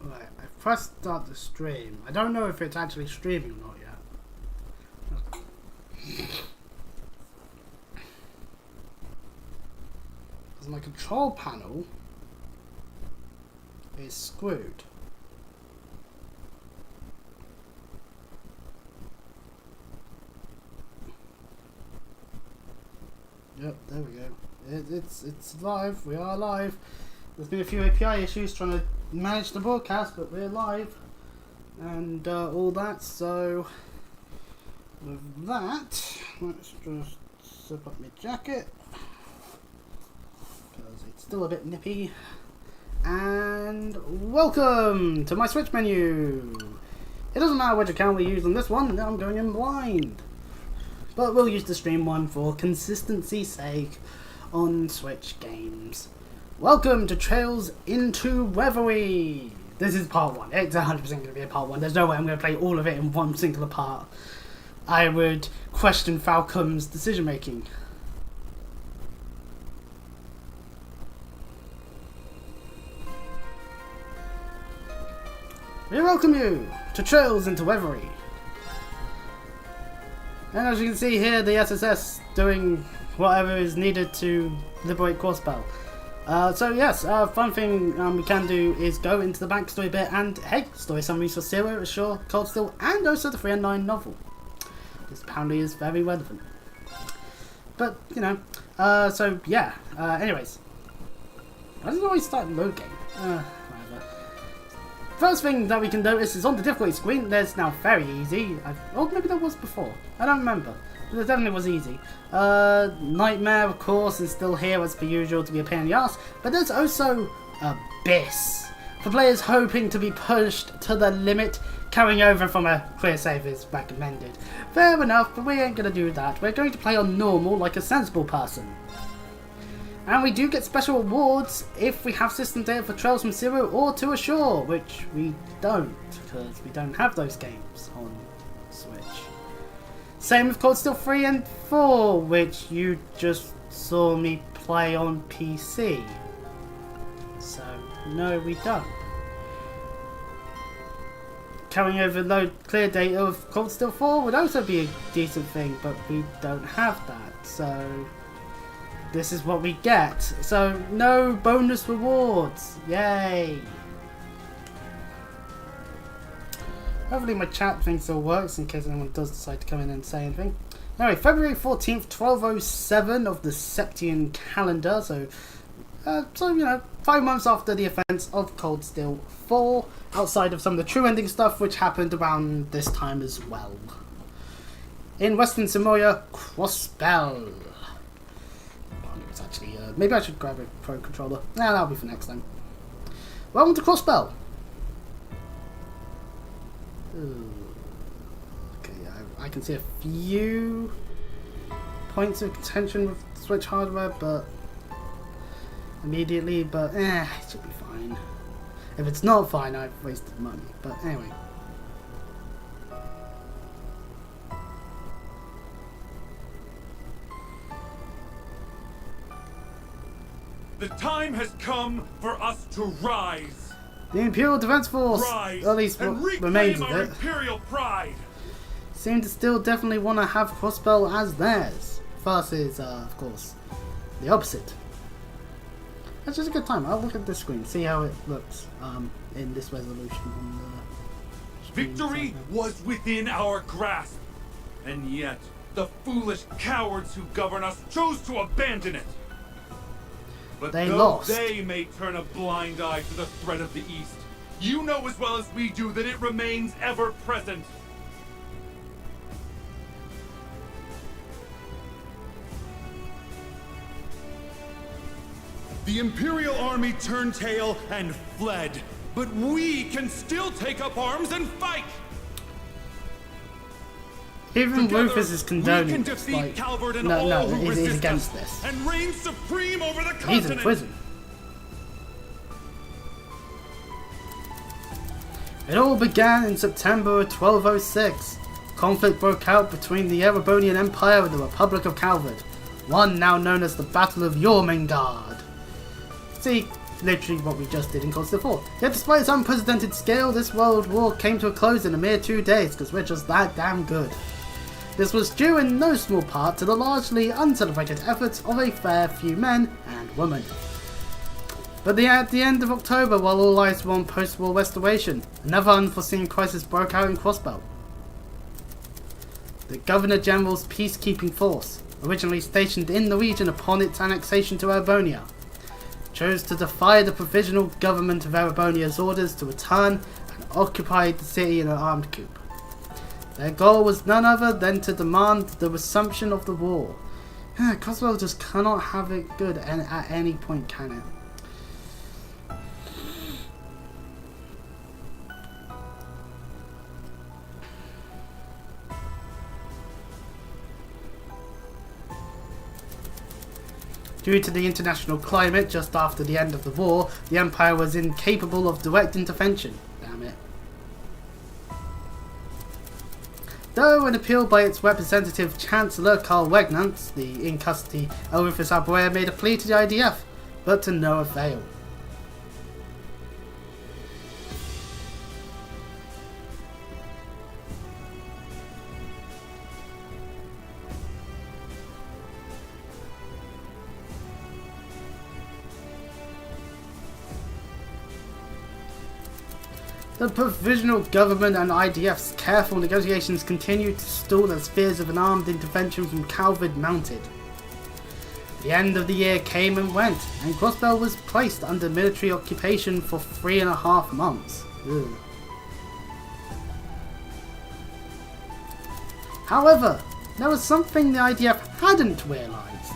Right, I pressed start the stream. I don't know if it's actually streaming or not yet. Because my control panel is screwed. Yep, there we go. It's live. We are live. There's been a few API issues trying to manage the broadcast, but we're live and all that. So with that, let's just zip up my jacket because it's still a bit nippy. And welcome to my Switch menu. It doesn't matter which account we use on this one. I'm going in blind. But we'll use the stream one for consistency's sake on Switch games. Welcome to Trails into Reverie. This is part one. It's 100% going to be a part one. There's no way I'm going to play all of it in one singular part. I would question Falcom's decision making. We welcome you to Trails into Reverie. And as you can see here, the SSS doing whatever is needed to liberate Crossbell. So yes, fun thing we can do is go into the backstory bit and, hey, story summaries for Zero, Assure, Cold Steel, and also the 3 and 9 novel. This apparently is very relevant. But, you know, so yeah, anyways. Why does it always start load game? Whatever. First thing that we can notice is on the difficulty screen, there's now very easy. Oh, maybe there was before. I don't remember. But there definitely was easy. Nightmare, of course, is still here as per usual to be a pain in the ass. But there's also Abyss. For players hoping to be pushed to the limit, carrying over from a clear save is recommended. Fair enough, but we ain't going to do that. We're going to play on normal like a sensible person. And we do get special awards if we have system data for Trails from Zero or to Assure, which we don't, because we don't have those games on Switch. Same with Cold Steel 3 and 4, which you just saw me play on PC. So, no, we don't. Carrying over load clear data of Cold Steel 4 would also be a decent thing, but we don't have that, so this is what we get. So, no bonus rewards. Yay. Hopefully my chat thing still works in case anyone does decide to come in and say anything. Anyway, February 14th, 1207 of the Septian calendar. So you know, 5 months after the events of Cold Steel 4. Outside of some of the true ending stuff which happened around this time as well. In Western Samoa, crossbell. It's actually, maybe I should grab a Pro Controller. Nah, that'll be for next time. Welcome to Crossbell. Okay, I can see a few points of contention with Switch hardware, but immediately, but it should be fine. If it's not fine, I've wasted money. But anyway. The time has come for us to rise. The Imperial Defense Force, Rise, or at least what remains of it, Imperial pride. seem to still definitely want to have Crossbell as theirs. Versus, of course, the opposite. That's just a good time. I'll look at this screen, see how it looks in this resolution. On the Victory was within our grasp, and yet the foolish cowards who govern us chose to abandon it. But they though lost. They may turn a blind eye to the threat of the East, you know as well as we do that it remains ever present. The Imperial army turned tail and fled, but we can still take up arms and fight. Even Together, Rufus is condoning we can this, defeat like, Calvert and no, all who he's resist against us this. and reign supreme over the continent. He's in prison. It all began in September of 1206. Conflict broke out between the Erebonian Empire and the Republic of Calvert, one now known as the Battle of Jormungand. See, literally what we just did in Cold War 4. Yet despite its unprecedented scale, this world war came to a close in a mere 2 days, because we're just that damn good. This was due in no small part to the largely uncelebrated efforts of a fair few men and women. But at the end of October, while all eyes were on post-war restoration, another unforeseen crisis broke out in Crossbell. The Governor General's peacekeeping force, originally stationed in the region upon its annexation to Erebonia, chose to defy the provisional government of Erebonia's orders to return and occupy the city in an armed coup. Their goal was none other than to demand the resumption of the war. Crossbell just cannot have it good at any point, can it? Due to the international climate just after the end of the war, the Empire was incapable of direct intervention. Damn it. Though an appeal by its representative Chancellor Karl Wegnantz, the in-custody Elrufus Arborea, made a plea to the IDF, but to no avail. The provisional government and IDF's careful negotiations continued to stall as fears of an armed intervention from Calvard mounted. The end of the year came and went, and Crossbell was placed under military occupation for 3.5 months. Ugh. However, there was something the IDF hadn't realised.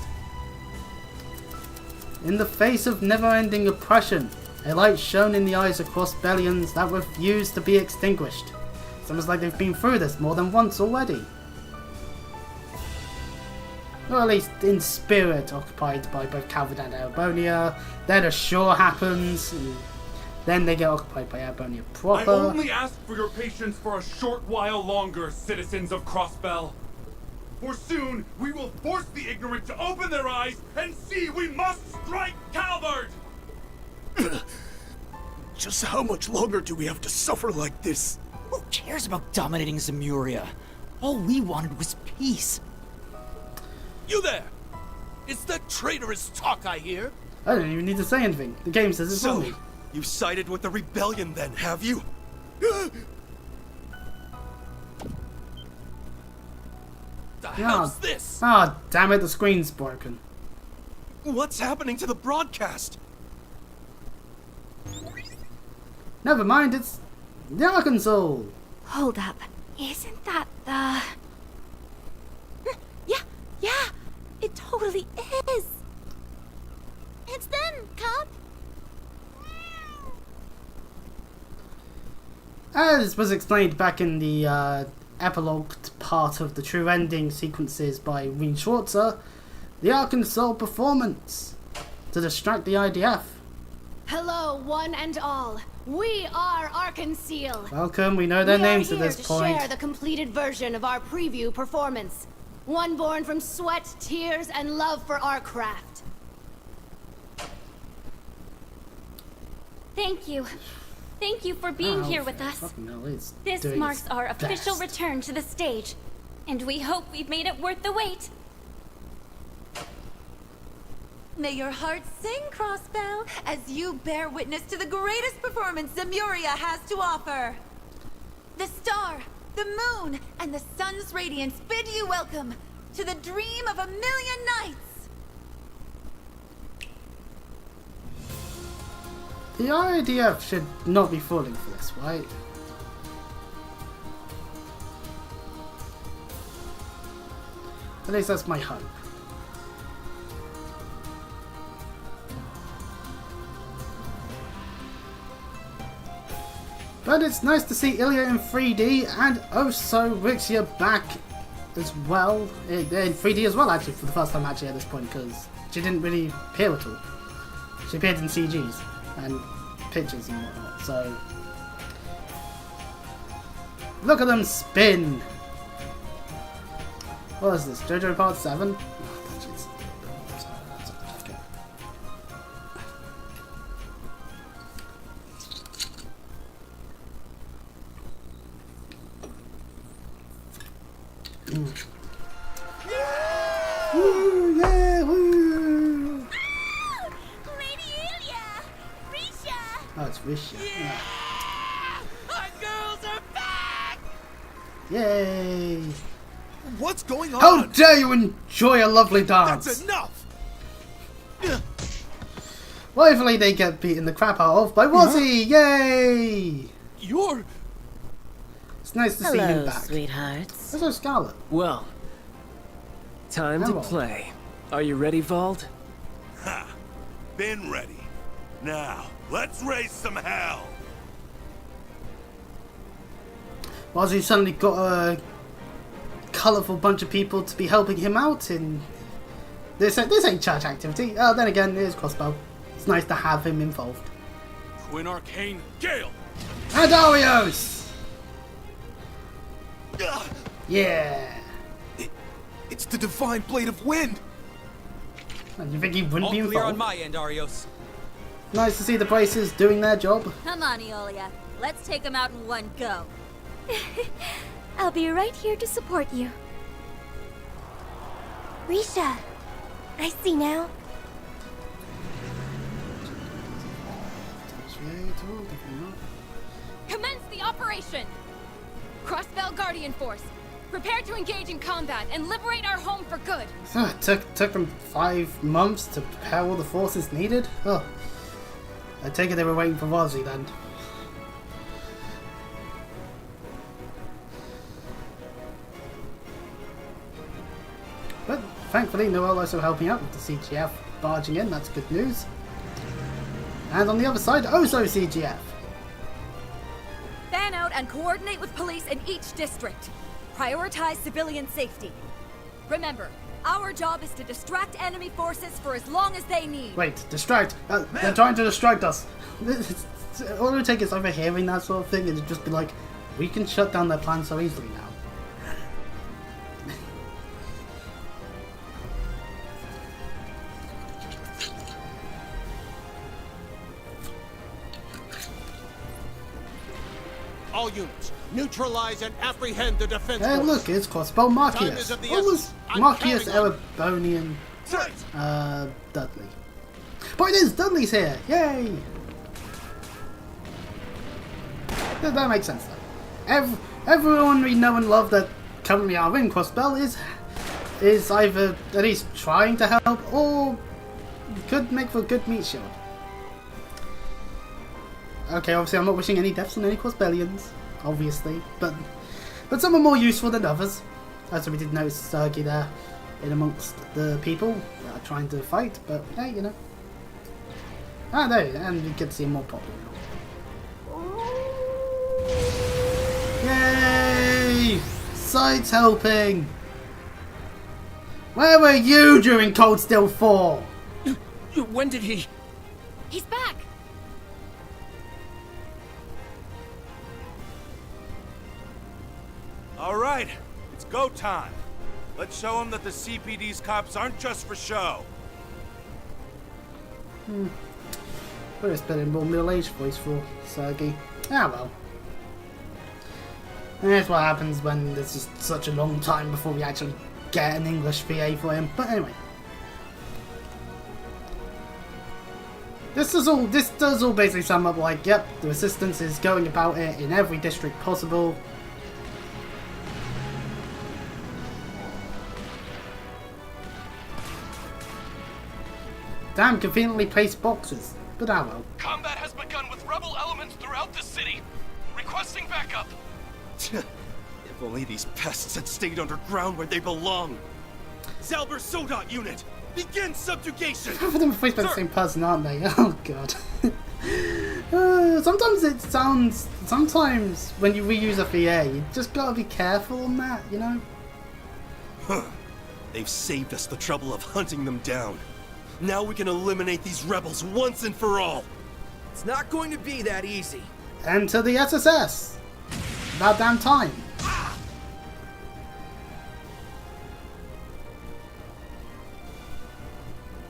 In the face of never-ending oppression, a light shone in the eyes of Crossbellians that refused to be extinguished. It's almost like they've been through this more than once already. Or at least in spirit, occupied by both Calvard and Erebonia. Then a shore happens, and then they get occupied by Erebonia proper. I only ask for your patience for a short while longer, citizens of Crossbell. For soon, we will force the ignorant to open their eyes and see we must strike Calvard! Just how much longer do we have to suffer like this? Who cares about dominating Zemuria? All we wanted was peace. You there! It's that traitorous talk I hear. I don't even need to say anything. The game says it's on me. You sided with the rebellion then, have you? The hell's this? Ah, damn it, the screen's broken. What's happening to the broadcast? Never mind, it's the Arkansas. Hold up. Isn't that the... Yeah, it totally is. It's them, Cop. As was explained back in the epilogued part of the True Ending sequences by Rean Schwarzer, the Arkansas performance to distract the IDF. Hello, one and all. We are Arkanseal. Welcome, we know their names at this point. We are here to share the completed version of our preview performance. One born from sweat, tears, and love for our craft. Thank you. Thank you for being here with us. This marks our official return to the stage, and we hope we've made it worth the wait. May your heart sing, Crossbell, as you bear witness to the greatest performance Zemuria has to offer. The star, the moon, and the sun's radiance bid you welcome to the dream of a million nights. The IDF should not be falling for this, right? At least that's my hope. But it's nice to see Ilya in 3D and also Rixia back as well. In 3D as well, actually, for the first time actually at this point, because she didn't really appear at all. She appeared in CGs and pictures and whatnot, so... Look at them spin! What is this, JoJo Part 7? Oh, Woo, yeah, woo! Lady Ilya! Risha! Oh, it's Risha. Yeah! Our girls are back! Yay! What's going on? How dare you enjoy a lovely dance! That's enough! Rightfully, they get beaten the crap out of by Wazzy! Yay! You're... It's nice to see him back. Sweethearts. There's no Scarlet. Well, time to Hello. play. Are you ready, Vald? Ha! Been ready. Now, let's raise some hell! Wazzy suddenly got a colourful bunch of people to be helping him out in... This ain't church activity. Oh, then again, it is crossbow. It's nice to have him involved. Twin Arcane Gale! And Darius! Yeah! It's the Divine Blade of Wind! And you think he wouldn't All be clear on involved? my end, Arios. Nice to see the braces doing their job. Come on, Eolia. Let's take them out in one go. I'll be right here to support you. Risha, I see now. Commence the operation! Crossbell Guardian Force, prepare to engage in combat and liberate our home for good. So it took them 5 months to prepare all the forces needed? Oh. I take it they were waiting for Wazzy then. But thankfully Noel also helping out with the CGF barging in, that's good news. And on the other side, also CGF. Fan out and coordinate with police in each district. Prioritize civilian safety. Remember, our job is to distract enemy forces for as long as they need. Wait, distract? They're trying to distract us. All it would take is overhearing that sort of thing and just be like, we can shut down their plan so easily now. All units, neutralize and apprehend the defense Hey, force. look, it's crossbow Time is Marcius. of the What was essence. I'm Marcius counting on Erebonian Dudley? But it is, Dudley's here! Yay! That makes sense though. Everyone we know and love that currently are in Crossbell is either at least trying to help or could make for a good meat shield. Okay, obviously I'm not wishing any deaths on any Crossbellians, obviously, but some are more useful than others. As we did notice Sergei there in amongst the people that are trying to fight, but hey, you know. Ah, there, and you get to see him more popular. Yay! Side's helping! Where were you during Cold Steel 4? When did he... He's back! Alright, it's go time. Let's show them that the CPD's cops aren't just for show. But it's better more middle-aged voice for Sergei. Ah well. And that's what happens when there's just such a long time before we actually get an English VA for him. But anyway. This does all basically sum up like, yep, the resistance is going about it in every district possible. Damn conveniently placed boxes, but ah well. Combat has begun with rebel elements throughout the city. Requesting backup. If only these pests had stayed underground where they belong. Zalber Sodat unit, begin subjugation. Half of them are voiced by the same person, aren't they? Oh god. Sometimes when you reuse a VA, you just gotta be careful on that, you know? Huh. They've saved us the trouble of hunting them down. Now we can eliminate these rebels once and for all. It's not going to be that easy. Enter the SSS! About damn time.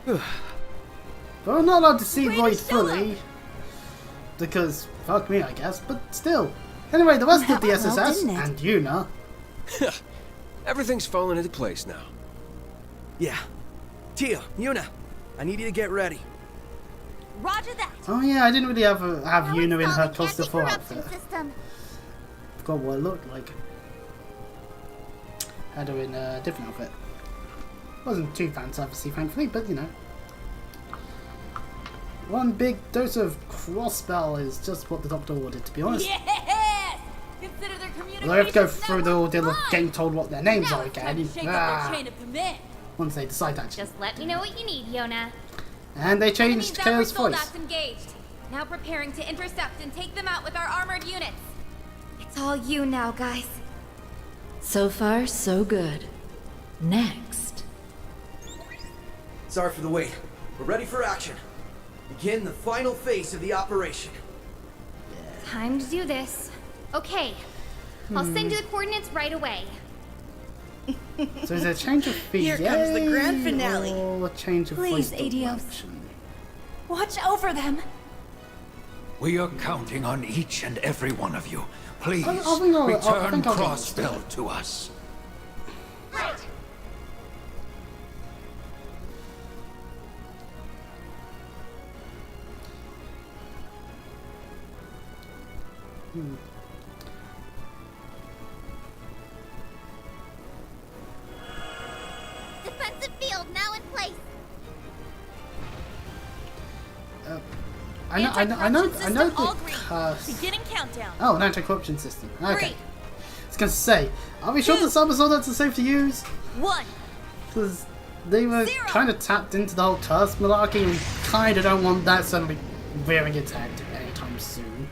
But we're not allowed to see Lloyd fully. Because, fuck me I guess, but still. Anyway, the rest of the SSS, and Yuna. Everything's falling into place now. Yeah. Tia, Yuna, I need you to get ready. Roger that. Oh yeah, I didn't really have Yuna in her Cluster 4 outfit. System. Forgot what it looked like. Had her in a different outfit. Wasn't too fancy, obviously, thankfully, but you know. One big dose of crossbell is just what the doctor ordered, to be honest. Yes! Consider their communication. Well, I have to go through the ordeal of getting told what their names are again. Once they decide to actually. Just let me know what you need, Yona. And they changed Kayla's voice. Engaged. Now preparing to intercept and take them out with our armored units. It's all you now, guys. So far, so good. Next. Sorry for the wait. We're ready for action. Begin the final phase of the operation. Time to do this. Okay. I'll send you the coordinates right away. So is it a change of feet? Here comes the grand finale. Or a change of Please, voice ADOs. direction? Watch over them. We are counting on each and every one of you. Please, I think I'll return get Crossbell to us. Right. Defensive field now in place. I know the curse. Beginning countdown. Oh, an anti-corruption system. Okay. I was gonna say, are we sure the Sabazodas are safe to use? 1. Because they were kind of tapped into the whole curse malarkey and kind of don't want that suddenly rearing its head anytime soon.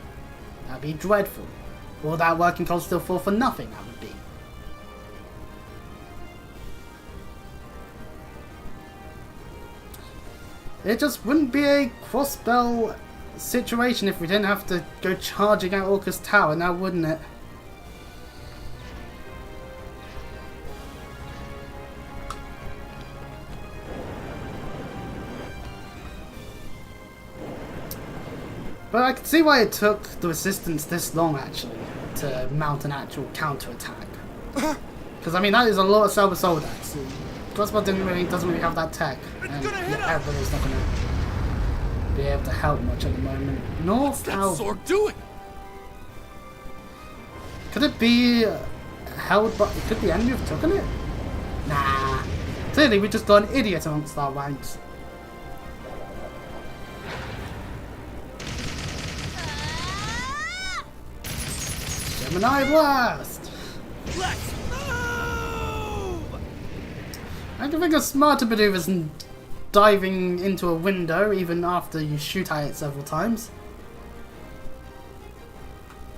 That'd be dreadful. All that work in Cold Steel 4 for nothing, that would be. It just wouldn't be a crossbell situation if we didn't have to go charging out Orcus Tower now, wouldn't it? But I can see why it took the Resistance this long, actually, to mount an actual counter-attack. Because, I mean, that is a lot of Silver Soldates. Crossbow doesn't really have that tech. And yeah, Everett's not going to be able to help much at the moment. Nor What's that sword doing? Could it be held by... Could the enemy have taken it? Nah. Clearly, we just got an idiot amongst our ranks. Gemini Blast! Let's move! I can think of smarter maneuvers than diving into a window even after you shoot at it several times.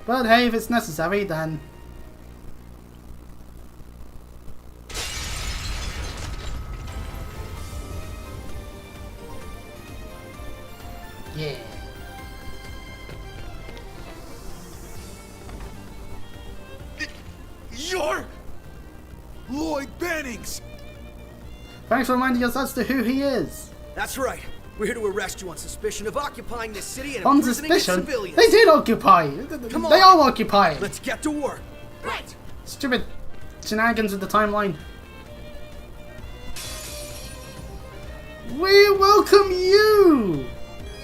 But hey, if it's necessary, then... yeah. You're Lloyd Bannings! Thanks for reminding us as to who he is. That's right. We're here to arrest you on suspicion of occupying this city and On imprisoning its suspicion? civilians. They did occupy! Come They on. are occupying! Let's get to work. Right. Stupid shenanigans with the timeline. We welcome you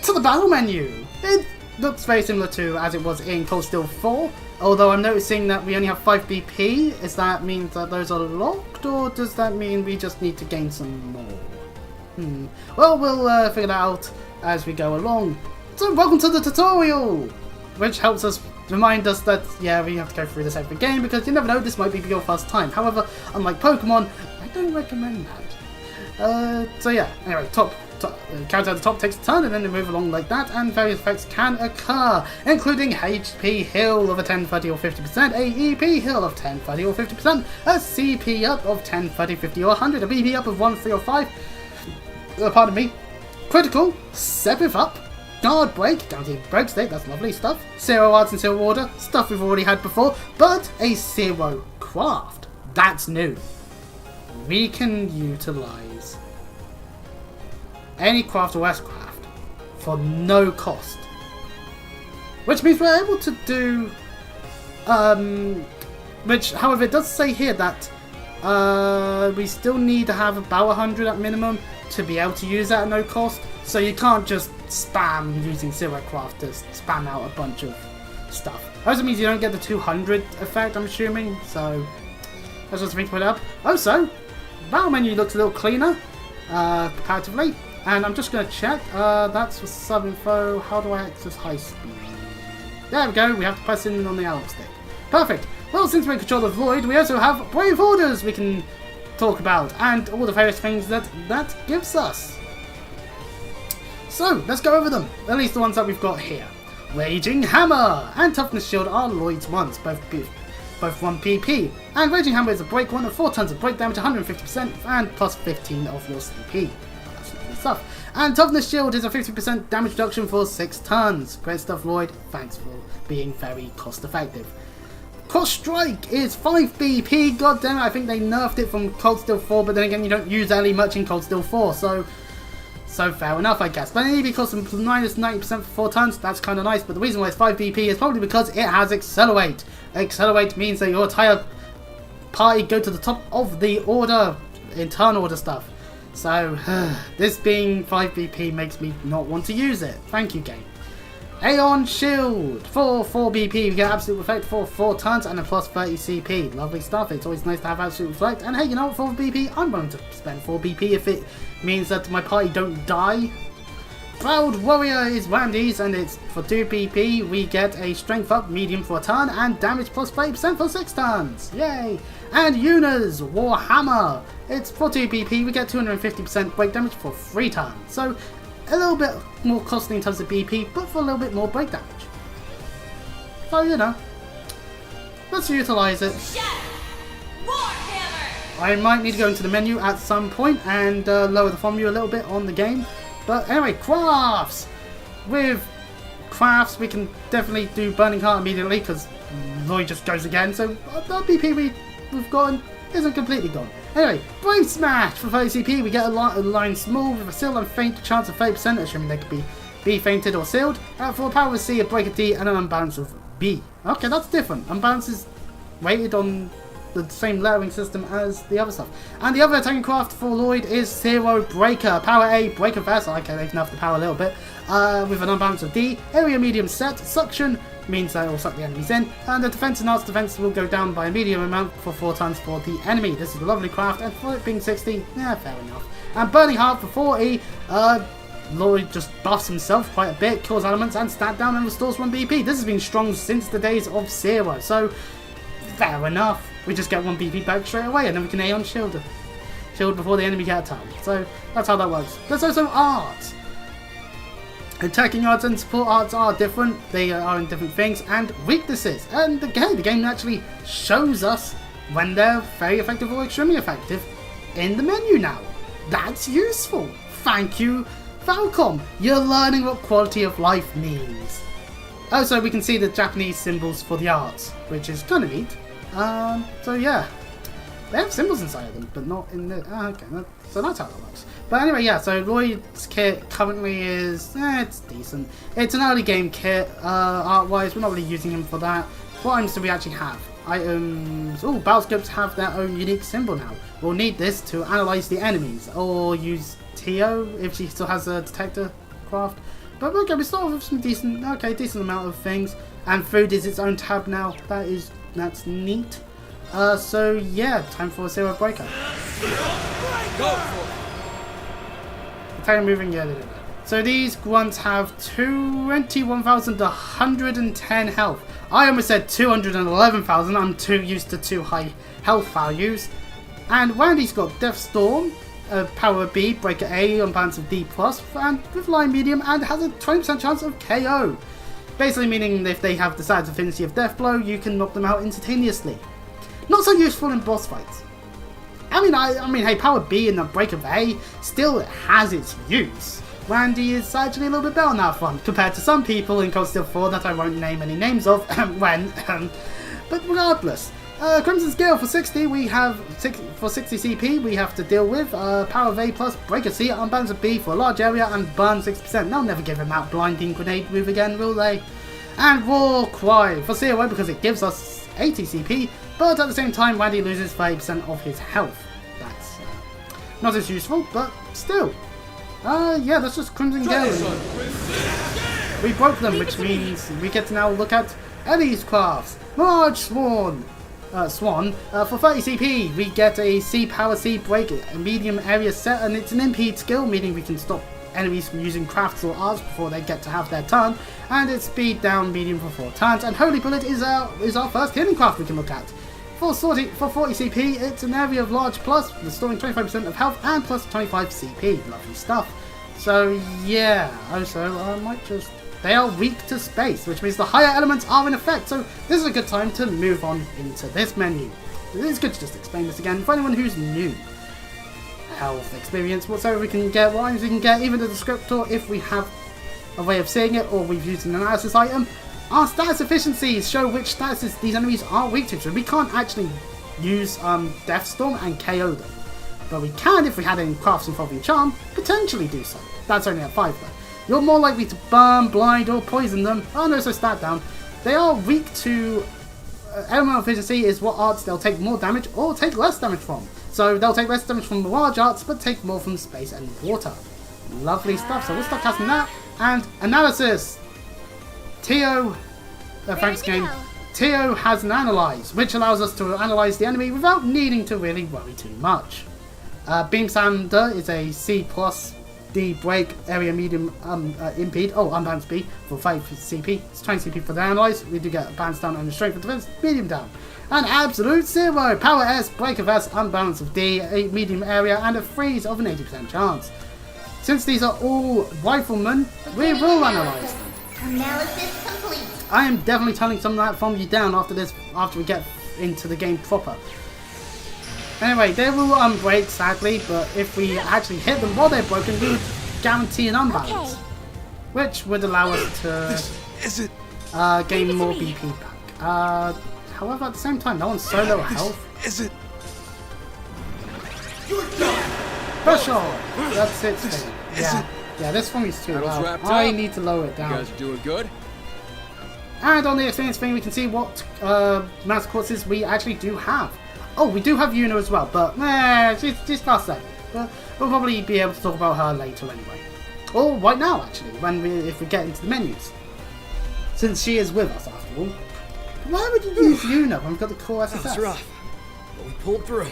to the battle menu. It looks very similar to as it was in Cold Steel 4, although I'm noticing that we only have 5 BP. Does that mean that those are locked, or does that mean we just need to gain some more? Well, we'll figure that out as we go along. So welcome to the tutorial, which helps us remind us that, yeah, we have to go through this every game, because you never know, this might be your first time. However, unlike Pokemon, I don't recommend that. So yeah, anyway, count at the top takes a turn, and then they move along like that, and various effects can occur, including HP heal of a 10, 30 or 50%, a EP heal of 10, 30 or 50%, a CP up of 10, 30, 50 or 100, a BP up of 1, 3 or 5, pardon me, critical, Sepith up, guard break, guaranteed break state, that's lovely stuff, zero arts and zero order, stuff we've already had before, but a zero craft, that's new. We can utilise any craft or S-craft for no cost, which means we're able to do, which, however, it does say here that we still need to have about 100 at minimum to be able to use that at no cost. So you can't just spam using Zero Craft to spam out a bunch of stuff. Also means you don't get the 200 effect, I'm assuming. So that's just something to put up. Also, battle menu looks a little cleaner comparatively. And I'm just going to check. That's for sub info. How do I access high speed? There we go. We have to press in on the analog stick. Perfect. Well, since we're in control of Void, we also have Brave Orders we can talk about, and all the various things that gives us. So, let's go over them. At least the ones that we've got here. Raging Hammer and Toughness Shield are Lloyd's ones, both 1 PP. And Raging Hammer is a break one of 4 tons of break damage, 150%, and plus 15 of your CP. That's lovely stuff. And Toughness Shield is a 50% damage reduction for 6 tons. Great stuff, Lloyd. Thanks for being very cost effective. Cross Strike is 5 BP. God damn it, I think they nerfed it from Cold Steel 4, but then again, you don't use Ellie much in Cold Steel 4, so fair enough, I guess. But maybe because it's minus 90% for 4 tons, that's kind of nice. But the reason why it's 5 BP is probably because it has Accelerate. Accelerate means that your entire party go to the top of the order, in turn order stuff. So, this being 5 BP makes me not want to use it. Thank you, game. Aeon Shield for 4 BP. You get Absolute Reflect for 4 tons and a plus 30 CP. Lovely stuff. It's always nice to have Absolute Reflect. And hey, you know what? 4 BP, I'm willing to spend 4 BP if it means that my party don't die. Proud Warrior is Randy's, and it's for 2 BP. We get a Strength Up medium for a turn and damage plus 30% for 6 turns. Yay! And Yuna's Warhammer. It's for 2 BP. We get 250% break damage for 3 turns. So a little bit more costly in terms of BP, but for a little bit more break damage. So, you know, let's utilise it. I might need to go into the menu at some point and lower the volume a little bit on the game. But anyway, crafts! With crafts, we can definitely do Burning Heart immediately, because Lloyd just goes again, so the BP we've gotten isn't completely gone. Anyway, Brave Smash for 30 CP. We get a line small with a sealed and faint chance of 30%, assuming they could be fainted or sealed. For a power of C, a break of D, and an unbalance of B. Okay, that's different. Unbalance is weighted on the same lettering system as the other stuff. And the other attacking craft for Lloyd is Zero Breaker. Power A, Breaker Vest. Okay, they can up the power a little bit. With an unbalance of D. Area medium set. Suction means that it will suck the enemies in. And the defense and arts defense will go down by a medium amount for 4 tons for the enemy. This is a lovely craft, and for it being 60, yeah, fair enough. And Burning Heart for 40. Lloyd just buffs himself quite a bit, kills elements, and stat down and restores 1 BP. This has been strong since the days of Zero, so fair enough. We just get 1 BP back straight away, and then we can Aeon Shield before the enemy get attacked. So that's how that works. There's also art. Attacking arts and support arts are different. They are in different things, and weaknesses. And again, the game actually shows us when they're very effective or extremely effective in the menu now. That's useful. Thank you, Falcom. You're learning what quality of life means. Also, we can see the Japanese symbols for the arts, which is kind of neat. So yeah, they have symbols inside of them, but not in the. Okay, so that's how that works. But anyway, yeah. So Lloyd's kit currently is, it's decent. It's an early game kit, art-wise. We're not really using him for that. What items do we actually have? Items. Oh, battle scripts have their own unique symbol now. We'll need this to analyze the enemies, or use Tio if she still has a detector craft. But okay, we start with some decent amount of things. And food is its own tab now. That's neat. So yeah, time for a Zero Breaker. Go for it. Attack and moving, yeah. So these ones have 21,110 health. I almost said 211,000. I'm too used to too high health values. And Randy's got Death Storm, Power B, Breaker A, Unbalance of D+, and with Line Medium, and has a 20% chance of KO. Basically meaning if they have the Sad Affinity of Death Blow, you can knock them out instantaneously. Not so useful in boss fights. I mean, hey, Power B and the Break of A still has its use. Randy is actually a little bit better on that front, compared to some people in Cold Steel 4 that I won't name any names of, but regardless. Crimson's Gale for 60, we have for 60 CP, we have to deal with Power of A plus Breaker C, Unbalance of B for a large area, and burn 6%. They'll never give him that blinding grenade move again, will they? And War Cry for 0 because it gives us 80 CP, but at the same time Randy loses 30% of his health. That's not as useful, but still. Yeah, that's just Crimson Gale. We broke them, which means we get to now look at Ellie's crafts. Marge Swan. For 30 CP, we get a C power C break, a medium area set, and it's an impede skill, meaning we can stop enemies from using crafts or arts before they get to have their turn, and it's speed down medium for 4 turns. And Holy Bullet is our first healing craft we can look at. For 40 CP, it's an area of large plus, restoring 25% of health and plus 25 CP. Lovely stuff. So yeah, also I might just... They are weak to space, which means the higher elements are in effect, so this is a good time to move on into this menu. It's good to just explain this again for anyone who's new. Health, experience, whatsoever we can get, what items we can get, even the descriptor if we have a way of seeing it or we've used an analysis item. Our status efficiencies show which statuses these enemies are weak to, so we can't actually use Deathstorm and KO them. But we can, if we had any crafts involving charm, potentially do so. That's only at 5 though. You're more likely to burn, blind, or poison them. Oh no, so stat down. They are weak to elemental efficiency is what arts they'll take more damage or take less damage from. So they'll take less damage from the large arts, but take more from space and water. Lovely stuff. So we'll start casting that. And analysis. Tio, Frank's game. Tio has an analyze, which allows us to analyze the enemy without needing to really worry too much. Beam Sander is a C plus D break area medium impede. Oh, unbalanced B for 5 CP. It's 20 CP for the analyze. We do get a balance down and a strength of defense medium down. And absolute 0 power S, break of S, unbalance of D, a medium area, and a freeze of an 80% chance. Since these are all riflemen, we will analyze them. Analysis complete. I am definitely turning some of that from you down after this, after we get into the game proper. Anyway, they will unbreak sadly, but if we actually hit them while they're broken, we would guarantee an unbalance, which would allow us to gain more BP back. However, at the same time, no one's so low health. Pressure! That's it. Yeah, this one is too low. I need to lower it down. You guys are doing good. And on the experience thing, we can see what master courses we actually do have. Oh, we do have Yuna as well, but she's past that. But we'll probably be able to talk about her later anyway. Or right now, actually, if we get into the menus. Since she is with us, after all. Why would you use Yuna when we've got the core SSS? That's rough, but we pulled through.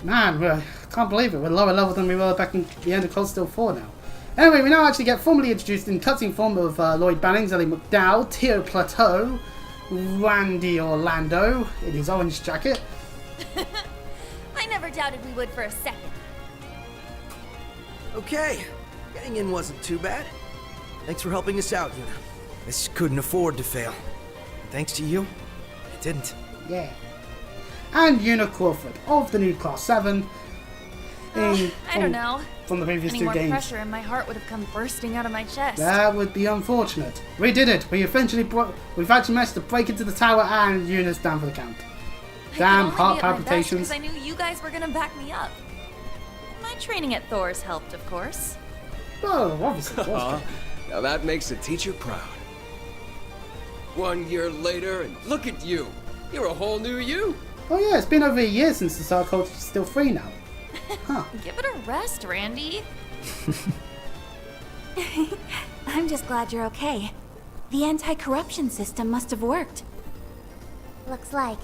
Man, I can't believe it. We're lower level than we were back in the end of Cold Steel 4 now. Anyway, we now actually get formally introduced in cutscene form of Lloyd Bannings, Ellie McDowell, Tio Plateau, Randy Orlando in his orange jacket. I never doubted we would for a second. Okay, getting in wasn't too bad. Thanks for helping us out, Yuna. This couldn't afford to fail. And thanks to you, it didn't. Yeah. And Yuna Crawford of the new Class 7. I don't know. From the previous Any two more games. pressure and my heart would have come bursting out of my chest. That would be unfortunate. We did it. We've actually managed to break into the tower and Yuna's down for the count. Damn, heart palpitations. I knew you guys were gonna back me up. My training at Thor's helped, of course. Oh, obviously. Now that makes a teacher proud. 1 year later, and look at you. You're a whole new you. Oh yeah, it's been over a year since the Star Culture is still free now. Huh. Give it a rest, Randy. I'm just glad you're okay. The anti-corruption system must have worked. Looks like.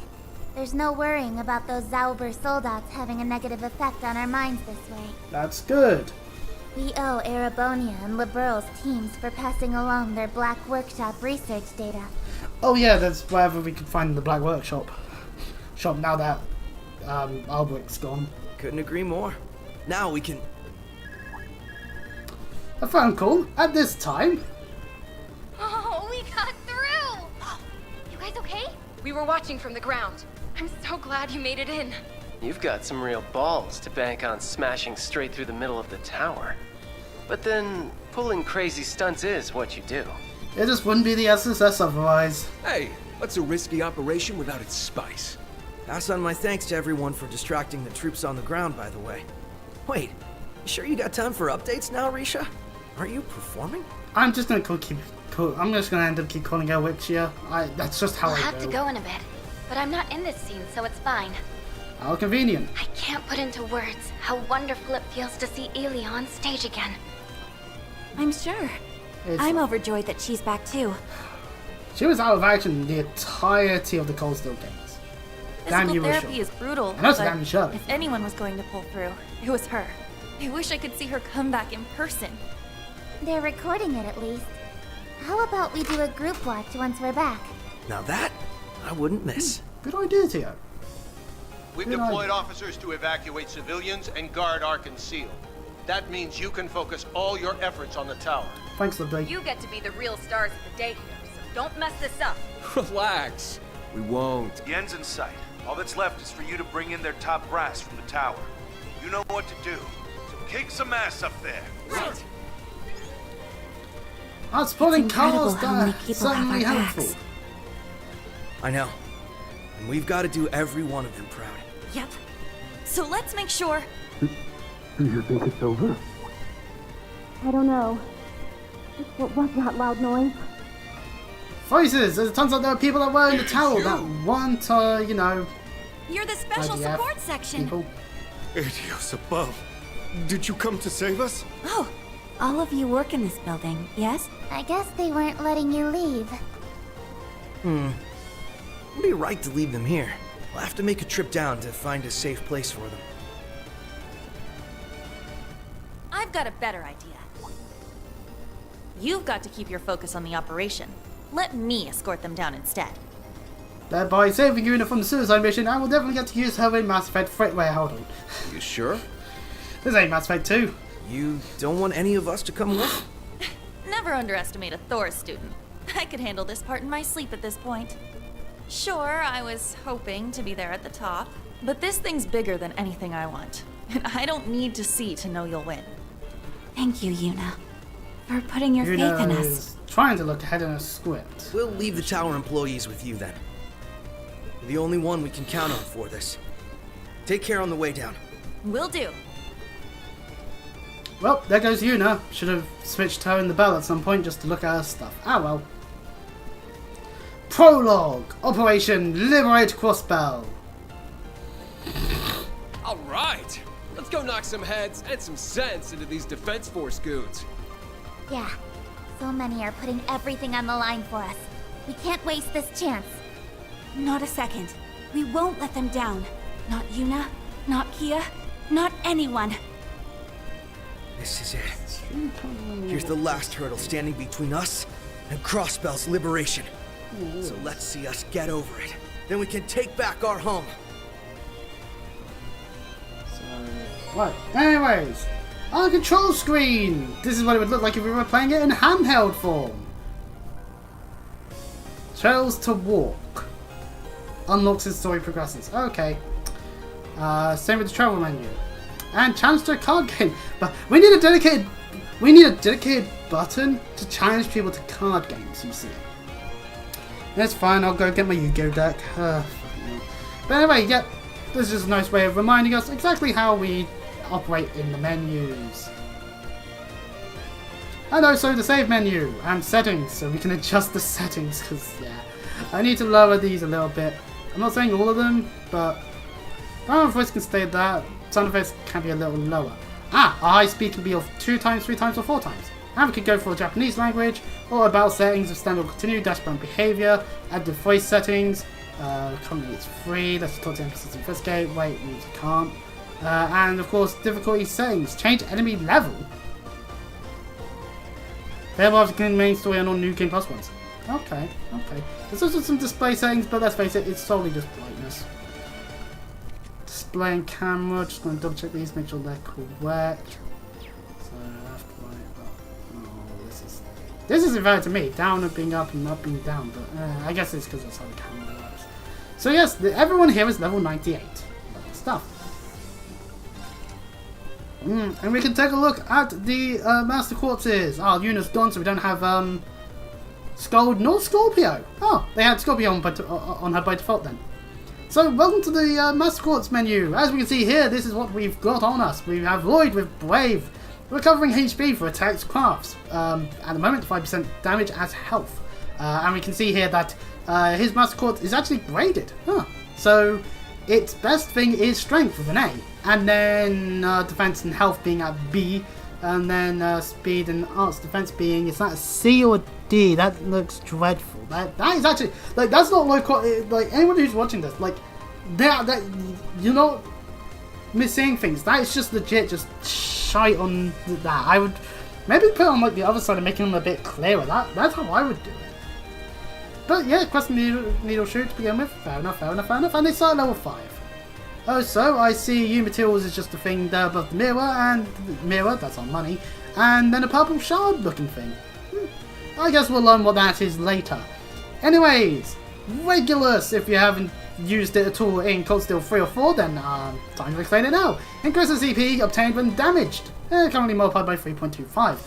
There's no worrying about those Zauber soldats having a negative effect on our minds this way. That's good. We owe Erebonia and Liberal's teams for passing along their Black Workshop research data. Oh yeah, that's wherever we can find the Black Workshop. Shop now that Alberic's gone. Couldn't agree more. Now we can... A phone call at this time. Oh, we got through! You guys okay? We were watching from the ground. I'm so glad you made it in. You've got some real balls to bank on smashing straight through the middle of the tower. But then, pulling crazy stunts is what you do. It just wouldn't be the SSS otherwise. Hey, what's a risky operation without its spice? Pass on my thanks to everyone for distracting the troops on the ground, by the way. Wait, you sure you got time for updates now, Risha? Are you performing? I'm just gonna I'm just gonna end up keep calling her Wixia. That's just how I I'll have to go in a bit. but I'm not in this scene, so it's fine. How convenient. I can't put into words how wonderful it feels to see Aelia on stage again. I'm sure. I'm overjoyed that she's back too. She was out of action the entirety of the Cold Steel games. Physical therapy is brutal, and that's but damn sure. if anyone was going to pull through, it was her. I wish I could see her come back in person. They're recording it at least. How about we do a group watch once we're back? Now that, I wouldn't miss. Good idea, Tio. We've deployed officers to evacuate civilians and guard our conceal. That means you can focus all your efforts on the tower. Thanks, Lovely. You get to be the real stars of the day here, so don't mess this up. Relax. We won't. The end's in sight. All that's left is for you to bring in their top brass from the tower. You know what to do, so kick some ass up there. Right. Our supporting cars that certainly helpful. I know. And we've got to do every one of them proud. Yep. So let's make sure. Do you think it's over? I don't know. What was that loud noise? Voices! As it turns out there are people that were in the tower that want, you know... You're the special IDF support section. people. Adios above. Did you come to save us? Oh, all of you work in this building, yes? I guess they weren't letting you leave. It'd be right to leave them here. We'll have to make a trip down to find a safe place for them. I've got a better idea. You've got to keep your focus on the operation. Let me escort them down instead. Thereby saving Una from the suicide mission, I will definitely get to use her in Mass Effect 3. Wait, hold on. You sure? This ain't Mass Effect 2. You don't want any of us to come with? Never underestimate a Thor student. I could handle this part in my sleep at this point. Sure, I was hoping to be there at the top, but this thing's bigger than anything I want. And I don't need to see to know you'll win. Thank you, Yuna, for putting your Una faith in us. is trying to look ahead in a script. We'll leave the tower employees with you then. You're the only one we can count on for this. Take care on the way down. Will do. Well, there goes Una. Should have switched her in the bell at some point just to look at her stuff. Ah well. Prologue! Operation Liberate Crossbell. Alright! Let's go knock some heads and some sense into these Defense Force goons. Yeah, so many are putting everything on the line for us. We can't waste this chance. Not a second. We won't let them down. Not Yuna, not Kia, not anyone. This is it. Here's the last hurdle standing between us and Crossbell's liberation. So let's see us get over it. Then we can take back our home. Right, anyways. Our control screen! This is what it would look like if we were playing it in handheld form. Trails to walk. Unlocks as story progresses. Okay. Same with the travel menu. And challenge to a card game. But we need a dedicated button to challenge people to card games, you see. That's fine, I'll go get my Yu-Gi-Oh deck. But anyway, yeah, this is a nice way of reminding us exactly how we operate in the menus. And also the save menu and settings, so we can adjust the settings, because, yeah, I need to lower these a little bit. I'm not saying all of them, but our voice can stay there. Sound effects can be a little lower. Our high speed can be of 2 times, 3 times, or 4 times. And we could go for a Japanese language, or about settings of standard continue, dashboard behavior, add the voice settings. Currently it's free, let's talk to emphasis and investigate, wait, we can't. And of course, difficulty settings, change enemy level. Thereby the main story and all new Game Plus ones. Okay. There's also some display settings, but let's face it, it's solely just brightness. Display and camera, just going to double check these, make sure they're correct. So left, right, up. Oh, this is inverted to me. Down and being up and up being down, but I guess it's because that's how the camera works. So yes, everyone here is level 98. Lovely stuff. And we can take a look at the Master Corpses. Yuna's gone, so we don't have Scold nor Scorpio. Oh, they had Scorpio on her by default then. So welcome to the Master Corps menu. As we can see here, this is what we've got on us. We have Lloyd with Brave, recovering HP for attacks crafts. At the moment, 5% damage as health. And we can see here that his Master Quartz is actually graded. Huh. So its best thing is Strength with an A, and then Defense and Health being at B, and then Speed and Arts Defense being, is that a C or a D? That looks dreadful. That is actually, like, that's not like anyone who's watching this, like, that you're not missing things. That is just legit just shite on that. I would maybe put it on like the other side and making them a bit clearer. That's how I would do it. But yeah, Quest Needle Shoot to begin with. Fair enough. And they start at level 5. Oh, so I see you materials is just a thing there above the mirror, that's our money, and then a purple shard looking thing. I guess we'll learn what that is later. Anyways, Regulus, if you haven't used it at all in Cold Steel 3 or 4, then time to explain it now. Increases CP obtained when damaged, currently multiplied by 3.25,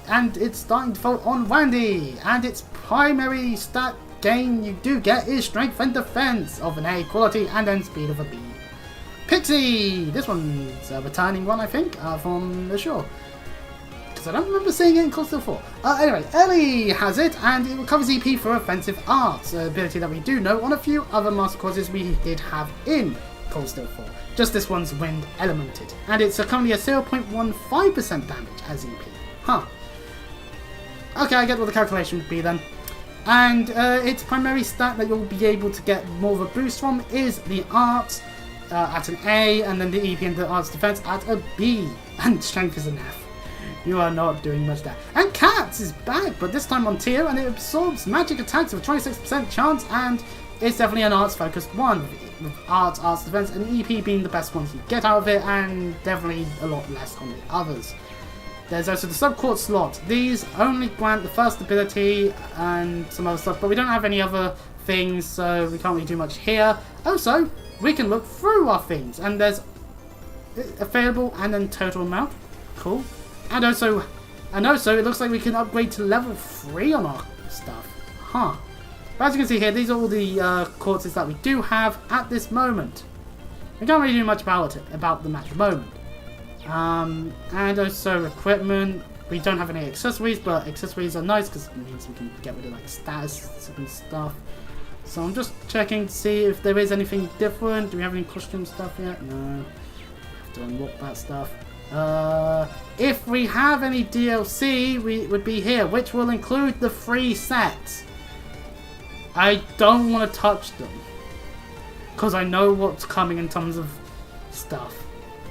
and it's starting to fall on Randy, and its primary stat gain you do get is Strength and Defense of an A quality, and then Speed of a B. Pixie! This one's a returning one, I think, from the shore. Because I don't remember seeing it in Cold Steel 4. Anyway, Ellie has it, and it recovers EP for Offensive Arts, an ability that we do know on a few other Master Courses we did have in Cold Steel 4. Just this one's Wind Elemented, and it's currently a 0.15% damage as EP. Huh. Okay, I get what the calculation would be then. And its primary stat that you'll be able to get more of a boost from is the Arts at an A, and then the EP and the Arts Defense at a B, and Strength is an F. You are not doing much there. And Cats is back, but this time on tier, and it absorbs magic attacks with a 26% chance, and it's definitely an Arts focused one, with Arts Defense, and EP being the best ones you get out of it, and definitely a lot less on the others. There's also the Subcourt slot. These only grant the first ability and some other stuff, but we don't have any other things, so we can't really do much here. Also, we can look through our things, and there's available and then total amount. Cool. And also, it looks like we can upgrade to level 3 on our stuff. Huh. But as you can see here, these are all the quartzes that we do have at this moment. We can't really do much about them at the moment. And also equipment. We don't have any accessories, but accessories are nice because it means we can get rid of like status and stuff. So I'm just checking to see if there is anything different. Do we have any costume stuff yet? No. Have to unlock that stuff. If we have any DLC, we would be here, which will include the free sets. I don't want to touch them because I know what's coming in terms of stuff.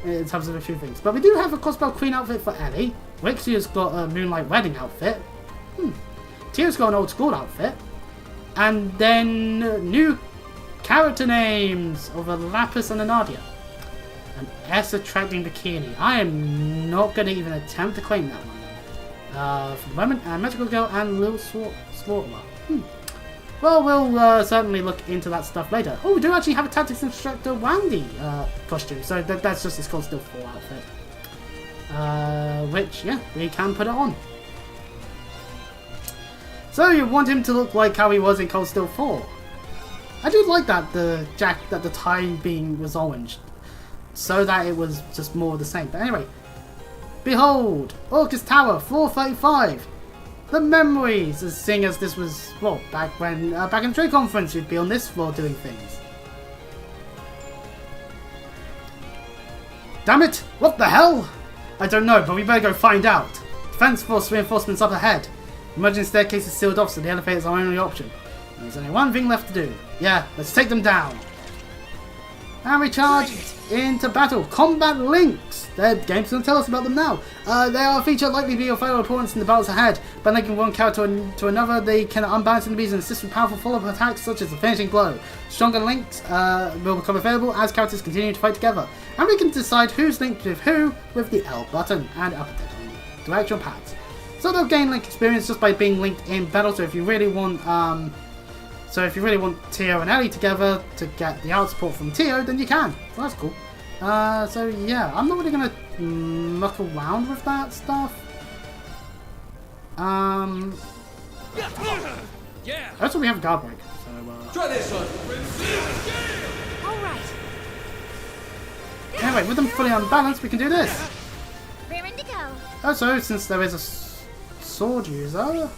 In terms of a few things. But we do have a Crossbell Queen outfit for Ellie. Wixia's got a Moonlight Wedding outfit. Tia's got an old school outfit. And then new character names of a Lapis and a Nadia. An S attracting bikini. I am not going to even attempt to claim that one. For the moment, Magical Girl and Lil Slaughterer. Well, we'll certainly look into that stuff later. Oh, we do actually have a Tactics Instructor Wandy costume, so that's just his Cold Steel 4 outfit. Which, yeah, we can put it on. So you want him to look like how he was in Cold Steel 4. I do like that the tie being was orange, so that it was just more of the same. But anyway, behold, Orcus Tower, floor 35. The memories, seeing as this was, well, back in the trade conference, you'd be on this floor doing things. Damn it! What the hell? I don't know, but we better go find out. Defense force reinforcements up ahead. Emergency staircase is sealed off, so the elevator is our only option. There's only one thing left to do. Yeah, let's take them down. And we charge into battle. Combat links. The game's going to tell us about them now. They are a feature likely to be your fellow opponents in the battles ahead. By linking one character to another, they can unbalance enemies and assist with powerful follow-up attacks such as the finishing blow. Stronger links will become available as characters continue to fight together. And we can decide who's linked with who with the L button and up and down on the directional pads. So they'll gain link experience just by being linked in battle. So if you really want Tio and Ellie together to get the art support from Tio, then you can. So that's cool. So yeah, I'm not really gonna muck around with that stuff. Yeah. Also, we have guard break. So try this one. All right. Anyway, with them fully unbalanced, we can do this. Raring to go. Also, since there is a sword user,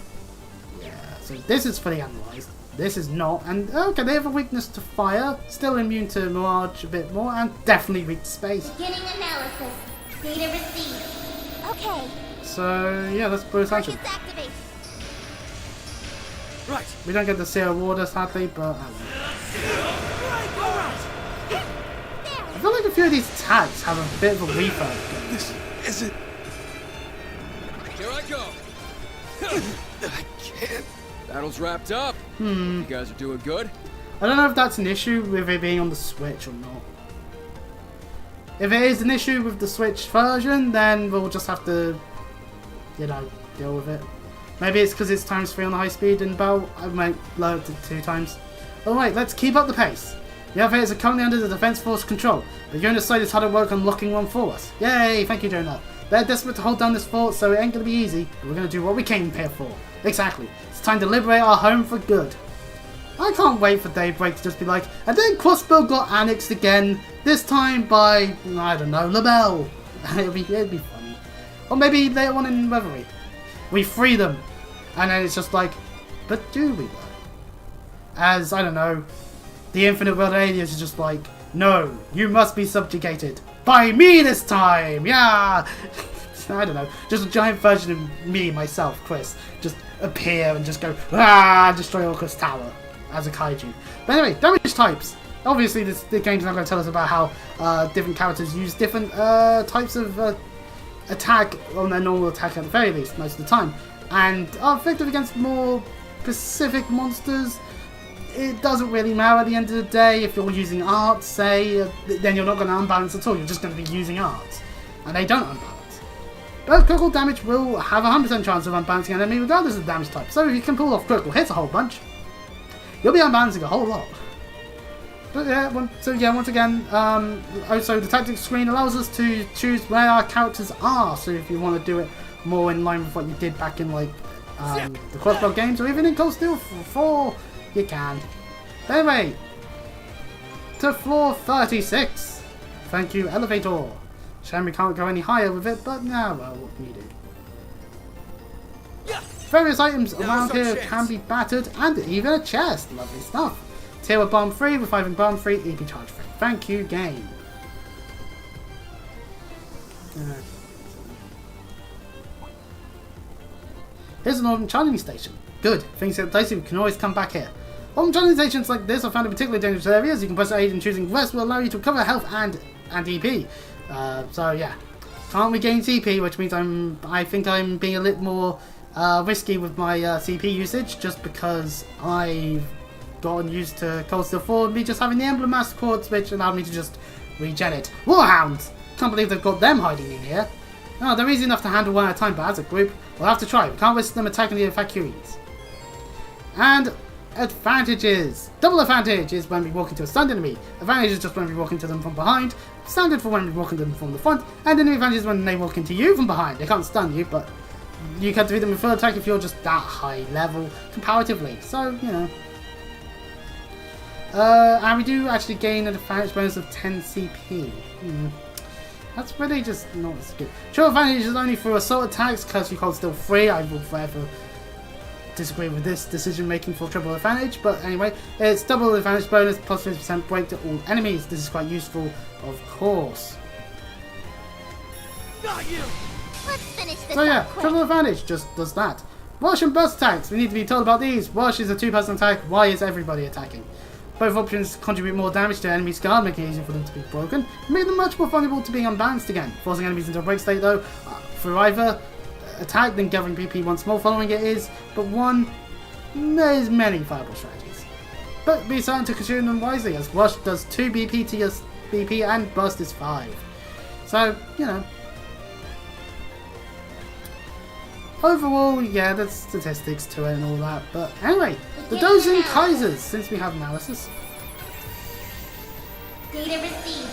yeah. So this is fully analyzed. This is not. And okay, they have a weakness to fire, still immune to mirage a bit more, and definitely weak to space. Beginning analysis. Data received. Okay. So yeah, let's put attention. Right. We don't get the Seer Warder sadly, but I feel like a few of these attacks have a bit of a refurb. This isn't. Here I go. I can't. Battle's wrapped up. You guys are doing good. I don't know if that's an issue with it being on the Switch or not. If it is an issue with the Switch version, then we'll just have to, you know, deal with it. Maybe it's because it's ×3 on the high speed and battle. I might lower it to 2 times. Oh wait, let's keep up the pace. The elevators are currently under the Defense Force control, but Jonas decided hard at work on locking one for us. Yay, thank you, Jonah. They're desperate to hold down this fort, so it ain't gonna be easy, but we're gonna do what we came here for. Exactly. It's time to liberate our home for good. I can't wait for Daybreak to just be like, and then Crossbell got annexed again, this time by, I don't know, LaBelle. it'd be funny. Or maybe later on in Reverie. We free them, and then it's just like, but do we though? As, I don't know, the Infinite World Aliens is just like, no, you must be subjugated. By me this time! Yeah! I don't know, just a giant version of me, myself, Chris, just appear and just go, ah, destroy Orcus Tower as a kaiju. But anyway, damage types. Obviously, the game's not going to tell us about how different characters use different types of attack on their normal attack at the very least, most of the time. And are effective against more specific monsters. It doesn't really matter at the end of the day. If you're using art, say, then you're not going to unbalance at all. You're just going to be using art. And they don't unbalance. But critical damage will have a 100% chance of unbalancing an enemy regardless of the damage type. So if you can pull off critical hits a whole bunch, you'll be unbalancing a whole lot. But yeah, once again, also the tactics screen allows us to choose where our characters are. So if you want to do it more in line with what you did back in like the Crossbell games or even in Cold Steel 4, you can. But anyway, to floor 36. Thank you, elevator. Shame we can't go any higher with it, but nah, well, what can you do? Various items around here can be battered, and even a chest. Lovely stuff. Tier with bomb free, reviving bomb free, EP charge free. Thank you, game. Here's an Autumn Charging Station. Good. Things get dicey, we can always come back here. Autumn Charging Stations like this are found in particularly dangerous areas. You can press aid in choosing rest will allow you to recover health and EP. So yeah. Can't regain CP, which means I think I'm being a little more risky with my CP usage, just because I've gotten used to Cold Steel 4 and me just having the Emblem Master Quartz, which allowed me to just regen it. Warhounds! Can't believe they've got them hiding in here. No, they're easy enough to handle one at a time, but as a group, we'll have to try. We can't risk them attacking the evacuees. And advantages. Double advantage is when we walk into a stunned enemy. Advantage is just when we walk into them from behind. Standard for when we walk into them from the front. And enemy advantage is when they walk into you from behind. They can't stun you, but you can defeat them with full attack if you're just that high level comparatively. So, you know. And we do actually gain an advantage bonus of 10 CP. That's really just not as good. Sure, advantage is only for assault attacks because you can't still free. I will forever disagree with this decision making for triple advantage, but anyway, it's double advantage bonus plus 50% break to all enemies. This is quite useful, of course. Got you. Let's finish this. So yeah, triple advantage just does that. Wash and burst attacks. We need to be told about these. Wash is a 2-person attack. Why is everybody attacking? Both options contribute more damage to enemies' guard, making it easier for them to be broken, and make them much more vulnerable to being unbalanced again. Forcing enemies into a break state though, through either attack, then gathering BP once more following it is, but one, there's many viable strategies. But be certain to consume them wisely, as Wash does 2 BP to your BP and Burst is 5. So, you know. Overall, yeah, there's statistics to it and all that, but anyway, the Dozin Kaisers, since we have analysis. Data received.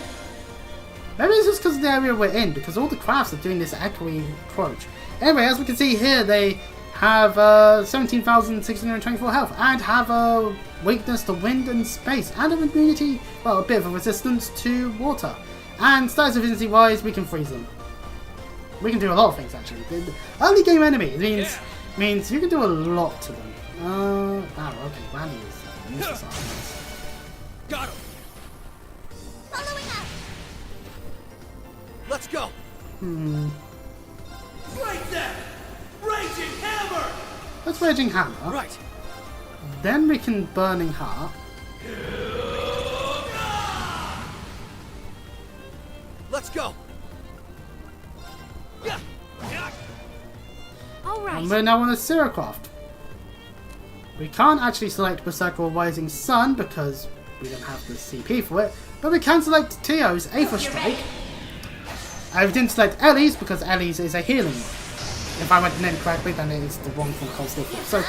Maybe it's just because of the area we're in, because all the crafts are doing this echoey approach. Anyway, as we can see here, they have 17,624 health, and have a weakness to wind and space, and an immunity, well, a bit of a resistance to water. And status efficiency wise, we can freeze them. We can do a lot of things actually. Early game enemy, it means means you can do a lot to them. Oh, okay, Randy is useless armors. Got him. Following up. Let's go. Right there. Raging hammer. Let's Raging Hammer. Right. Then we can Burning Heart. Let's go. Alright. And we're now on a Siracraft. We can't actually select Berserker or Rising Sun because we don't have the CP for it, but we can select Tio's Aether Strike. I didn't select Ellie's because Ellie's is a healing one. If I read the name correctly, then it is the one from Cold Steel 4.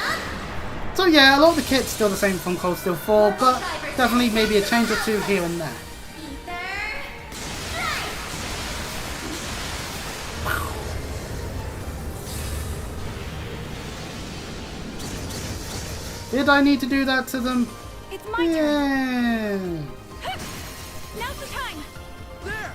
So yeah, a lot of the kit's still the same from Cold Steel 4, but definitely maybe a change or two here and there. Did I need to do that to them? It's my turn. Now's the time. There.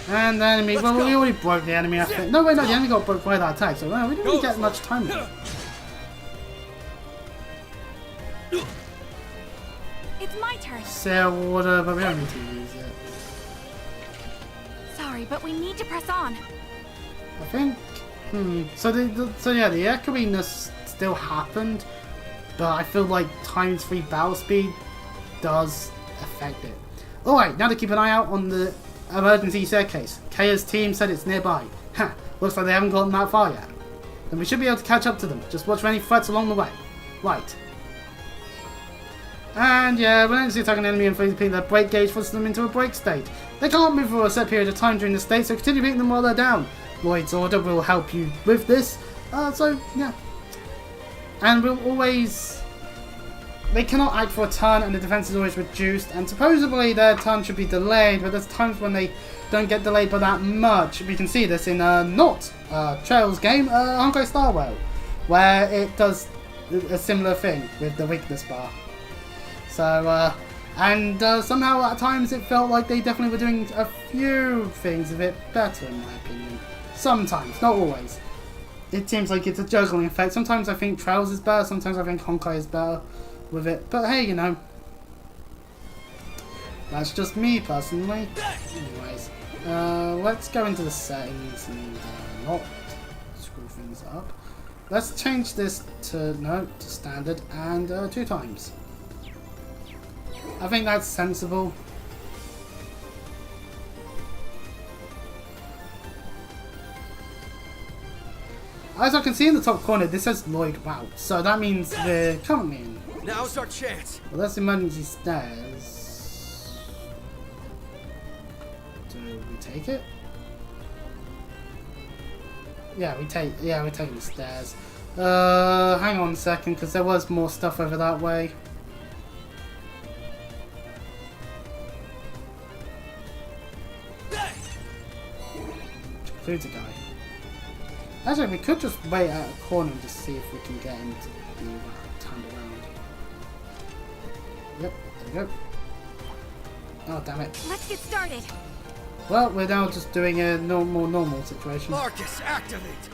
And the enemy, well, we already broke the enemy, I think. No, wait, no, the enemy got broke by that attack, so we didn't really get much time with it. It's my turn. So, whatever, but we don't need to use it. Sorry, but we need to press on. I think. So yeah, the echoiness still happened, but I feel like ×3 battle speed does affect it. Alright, now to keep an eye out on the emergency staircase. Kaya's team said it's nearby. Ha! Looks like they haven't gotten that far yet. Then we should be able to catch up to them. Just watch for any threats along the way. Right. And yeah, when they attack an enemy and freezing their break gauge forces them into a break state. They can't move for a set period of time during the state, so continue beating them while they're down. Lloyd's order will help you with this. So yeah. And we'll always... They cannot act for a turn and the defense is always reduced, and supposedly their turn should be delayed, but there's times when they don't get delayed by that much. We can see this in not Trail's game, Honkai Star Rail, where it does a similar thing with the weakness bar. So, somehow at times it felt like they definitely were doing a few things a bit better in my opinion. Sometimes, not always. It seems like it's a juggling effect. Sometimes I think Trails is better, sometimes I think Honkai is better with it. But hey, you know. That's just me personally. Anyways, let's go into the settings and not screw things up. Let's change this to standard and 2 times. I think that's sensible. As I can see in the top corner, this says Lloyd Wow, so that means we're currently in. Now's our chance. Well, that's emergency stairs. Do we take it? Yeah, we're taking the stairs. Hang on a second, because there was more stuff over that way. Includes a guy. Actually, we could just wait at a corner and just see if we can get him to be turned around. Yep, there we go. Oh, damn it. Let's get started. Well, we're now just doing a more normal situation. Arcus, activate!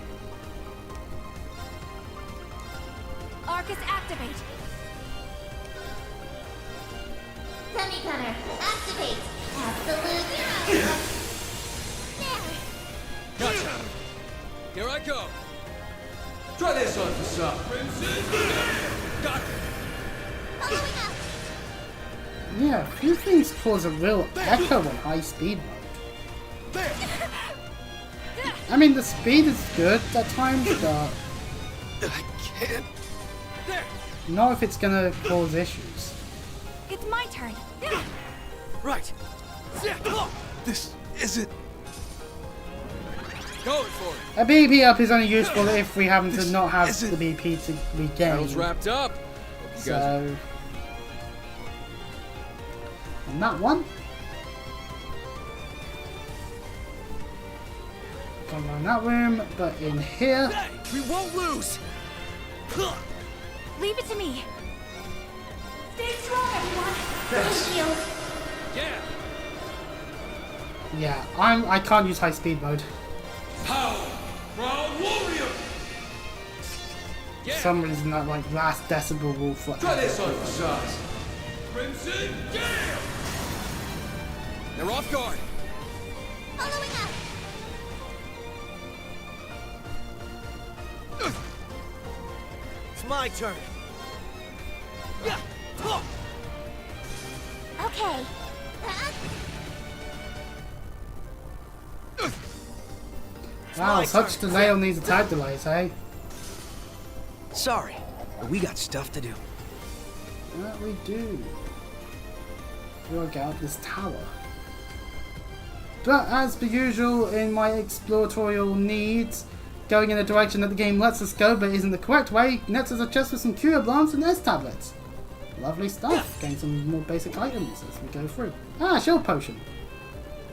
Arcus, activate! Semi-gunner, activate! Absolute! Gotcha. Here I go. Try this on for some. Got it. Following up! Yeah, a few things cause a real echo on high speed mode. I mean, the speed is good at times, but I can't. There. not if it's gonna cause issues. It's my turn. Right. This isn't. Going for it. A BP up is only useful if we happen to not have the BP to regain. Battle's wrapped up. Hope you guys So, and that one. Come on, that room, but in here. We won't lose. Leave it to me. Stay strong, everyone. Thank you. Yeah. Yeah, I can't use high speed mode. Power. For some reason that like last decibel will fly. Try this on for size. Crimson Gale! They're off guard. Following up. It's my turn. Yeah. Okay. Wow, such delay on these attack delays, hey? Sorry, but we got stuff to do. Yeah, we do. We gotta get up this tower. But as per usual in my exploratorial needs, going in a direction that the game lets us go but isn't the correct way, nets us a chest with some cure bombs and S-tablets. Lovely stuff. Getting some more basic items as we go through. Ah, shield potion.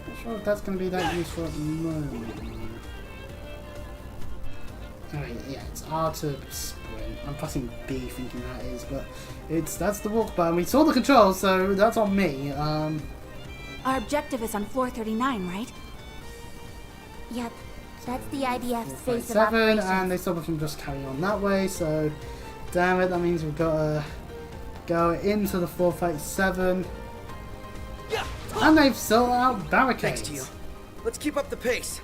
Not sure if that's going to be that useful at the moment. Anyway, yeah, it's R to sprint. I'm pressing B thinking that is, but that's the walk button. We saw the controls, so that's on me. Our objective is on floor 39, right? Yep. That's the IDF base of 7, operations. and they stop us from just carrying on that way, so damn it, that means we've got to go into the 457. And they've sorted out barricades. Thanks to you. Let's keep up the pace.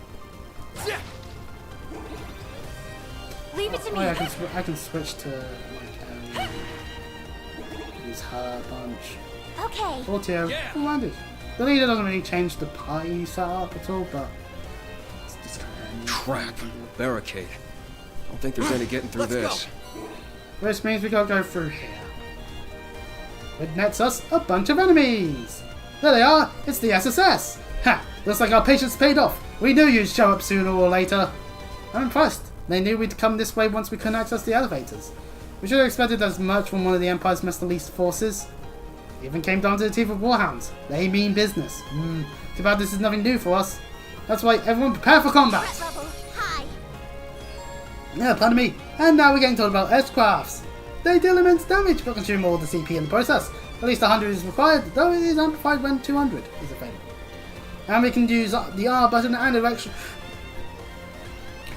Leave it to me. Oh, yeah, I can switch to like use her bunch. Okay. Audio. Landed. The leader doesn't really change the party setup at all, but it's just kind of crap. Barricade. I don't think there's any getting through this. Which means we gotta go through here. It nets us a bunch of enemies. There they are. It's the SSS. Ha! Looks like our patience paid off. We knew you'd show up sooner or later. I'm impressed. They knew we'd come this way once we couldn't access the elevators. We should have expected as much from one of the Empire's most elite forces. It even came down to the teeth of warhounds. They mean business. Too bad this is nothing new for us. That's why everyone prepare for combat. Yeah, pardon me. And now we're getting told about S-crafts. They deal immense damage but consume all the CP in the process. At least 100 is required, though it is amplified when 200 is available. And we can use the R button and direction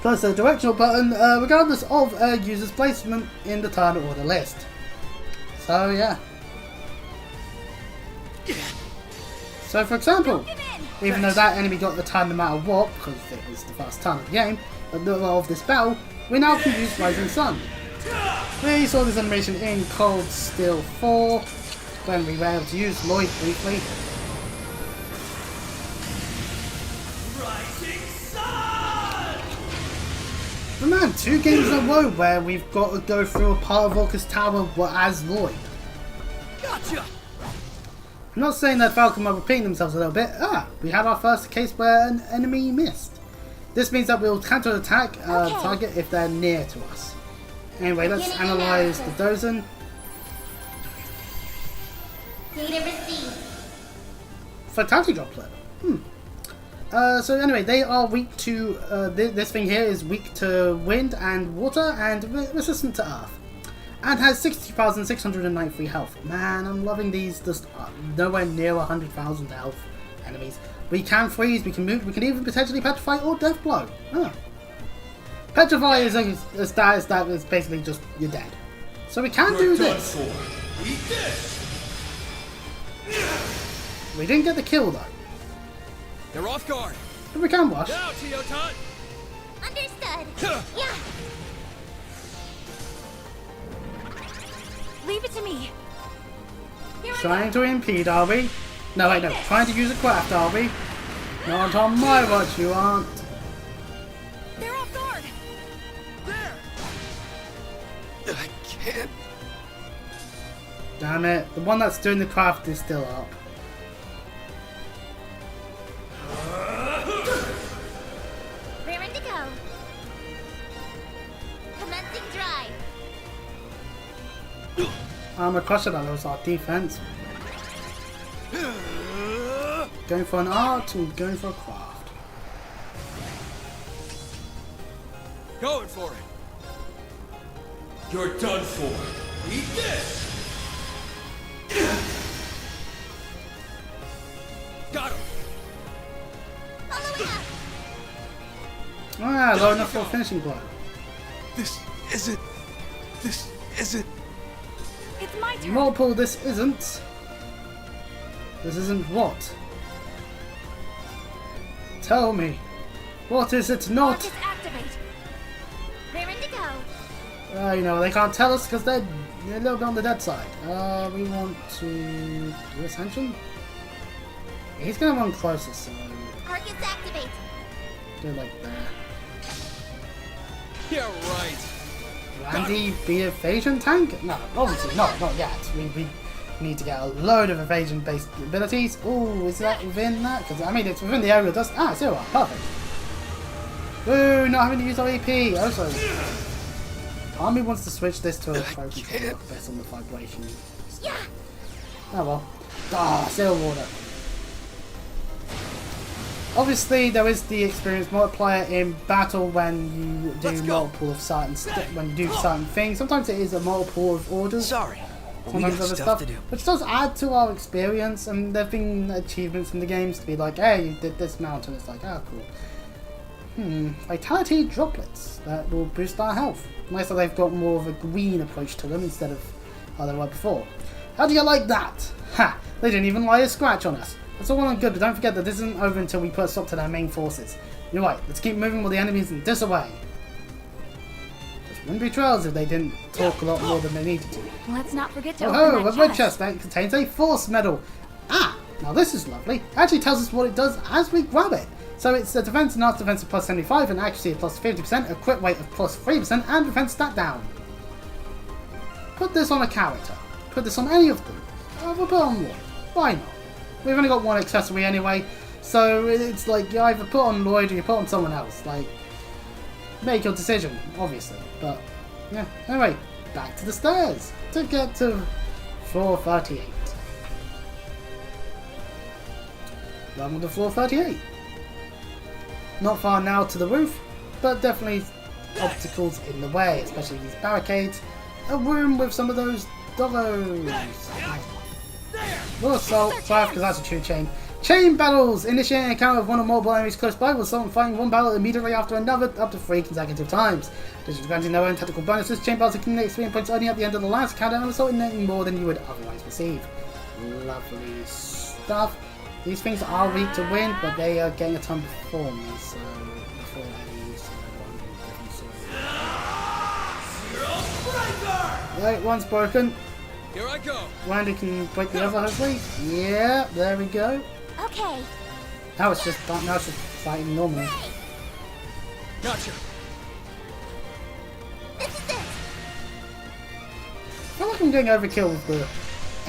plus the directional button regardless of a user's placement in the turn order list. So yeah. So for example, even though that enemy got the turn no matter what, because it was the first turn of the game, at the middle of this battle, we now can use Rising Sun. We saw this animation in Cold Steel 4, when we were able to use Lloyd briefly. But man, 2 games in a row where we've got to go through a part of Volker's Tower as Lloyd. Gotcha! I'm not saying that Falcon are repeating themselves a little bit. We had our first case where an enemy missed. This means that we'll counter-attack the target if they're near to us. Anyway, let's analyze the Dozen. Data received. Fatality droplet. So anyway, they are weak to this thing here is weak to wind and water and resistant to earth, and has 60,693 health. Man, I'm loving these. Just nowhere near 100,000 health enemies. We can freeze, we can move, we can even potentially petrify or death blow. Petrify is a status that is basically just you're dead. So we can do this. Eat this. We didn't get the kill though. They're off guard. But we can wash. Now, Teotot. Understood. Yeah. Leave it to me. Trying to impede, are we? No, wait, no. Trying to use a craft, are we? Not on my watch, you aren't. They're off guard. There. I can't. Damn it. The one that's doing the craft is still up. Raring to go. Commencing drive. Armor crusher, that was our defense. Going for an art and going for a craft. Going for it. You're done for. Eat this. Got him. Low enough for a finishing blow. This isn't This isn't... It's my turn. Multiple, this isn't. This isn't what? Tell me. What is it not? Focus activate. Raring to go. You know, they can't tell us because they're a little bit on the dead side. We want to do Ascension? He's gonna run closer, so... Focus activate. do it like that. Yeah, right. Randy be evasion tank? No, obviously not yet. We need to get a load of evasion based abilities. Ooh, is that within that? Because I mean it's within the area dust. Ah, 0, perfect. Ooh, not having to use our EP. Also, Army wants to switch this to a focus based on the vibration. Yeah. Oh well. Ah, Zero Water. Obviously, there is the experience multiplier in battle when you do multiple of certain when you do certain things. Sometimes it is a multiple of orders. Sorry, sometimes other stuff to do. Which does add to our experience, and there've been achievements in the games to be like, hey, you did this mountain. It's like, oh, cool. Vitality droplets that will boost our health. Nice that they've got more of a green approach to them instead of how they were before. How do you like that? Ha! They didn't even lie a scratch on us. That's all well and good, but don't forget that this isn't over until we put a stop to their main forces. You're right, let's keep moving with the enemies in disarray. Just wouldn't be trails if they didn't talk a lot more than they needed to. Let's not forget to Oh, open a red chest that contains a force medal. Ah, now this is lovely. It actually tells us what it does as we grab it. So it's a defense and arts defense of plus 75, and accuracy of plus 50%, a crit weight of plus 3%, and defense stat down. Put this on a character. Put this on any of them. We'll put on one. Why not? We've only got one accessory anyway, so it's like you either put on Lloyd or you put on someone else. Like, make your decision, obviously. But, yeah. Anyway, back to the stairs to get to floor 38. Welcome to floor 38. Not far now to the roof, but definitely obstacles in the way, especially these barricades. A room with some of those doggos. We'll assault 5 because that's a true chain. Chain battles! Initiating an encounter with one or more enemies close by will assault and fighting one battle immediately after another up to 3 consecutive times. This is granting no own tactical bonuses. Chain battles accumulate experience points only at the end of the last encounter and assaulting more than you would otherwise receive. Lovely stuff. These things are weak to win, but they are getting a ton before me, so before Right, one's broken. Here I go. Randy can break the other, hopefully. Yeah, there we go. Okay. Now it's just fighting normally. Gotcha. This is it. I feel like I'm getting overkill with the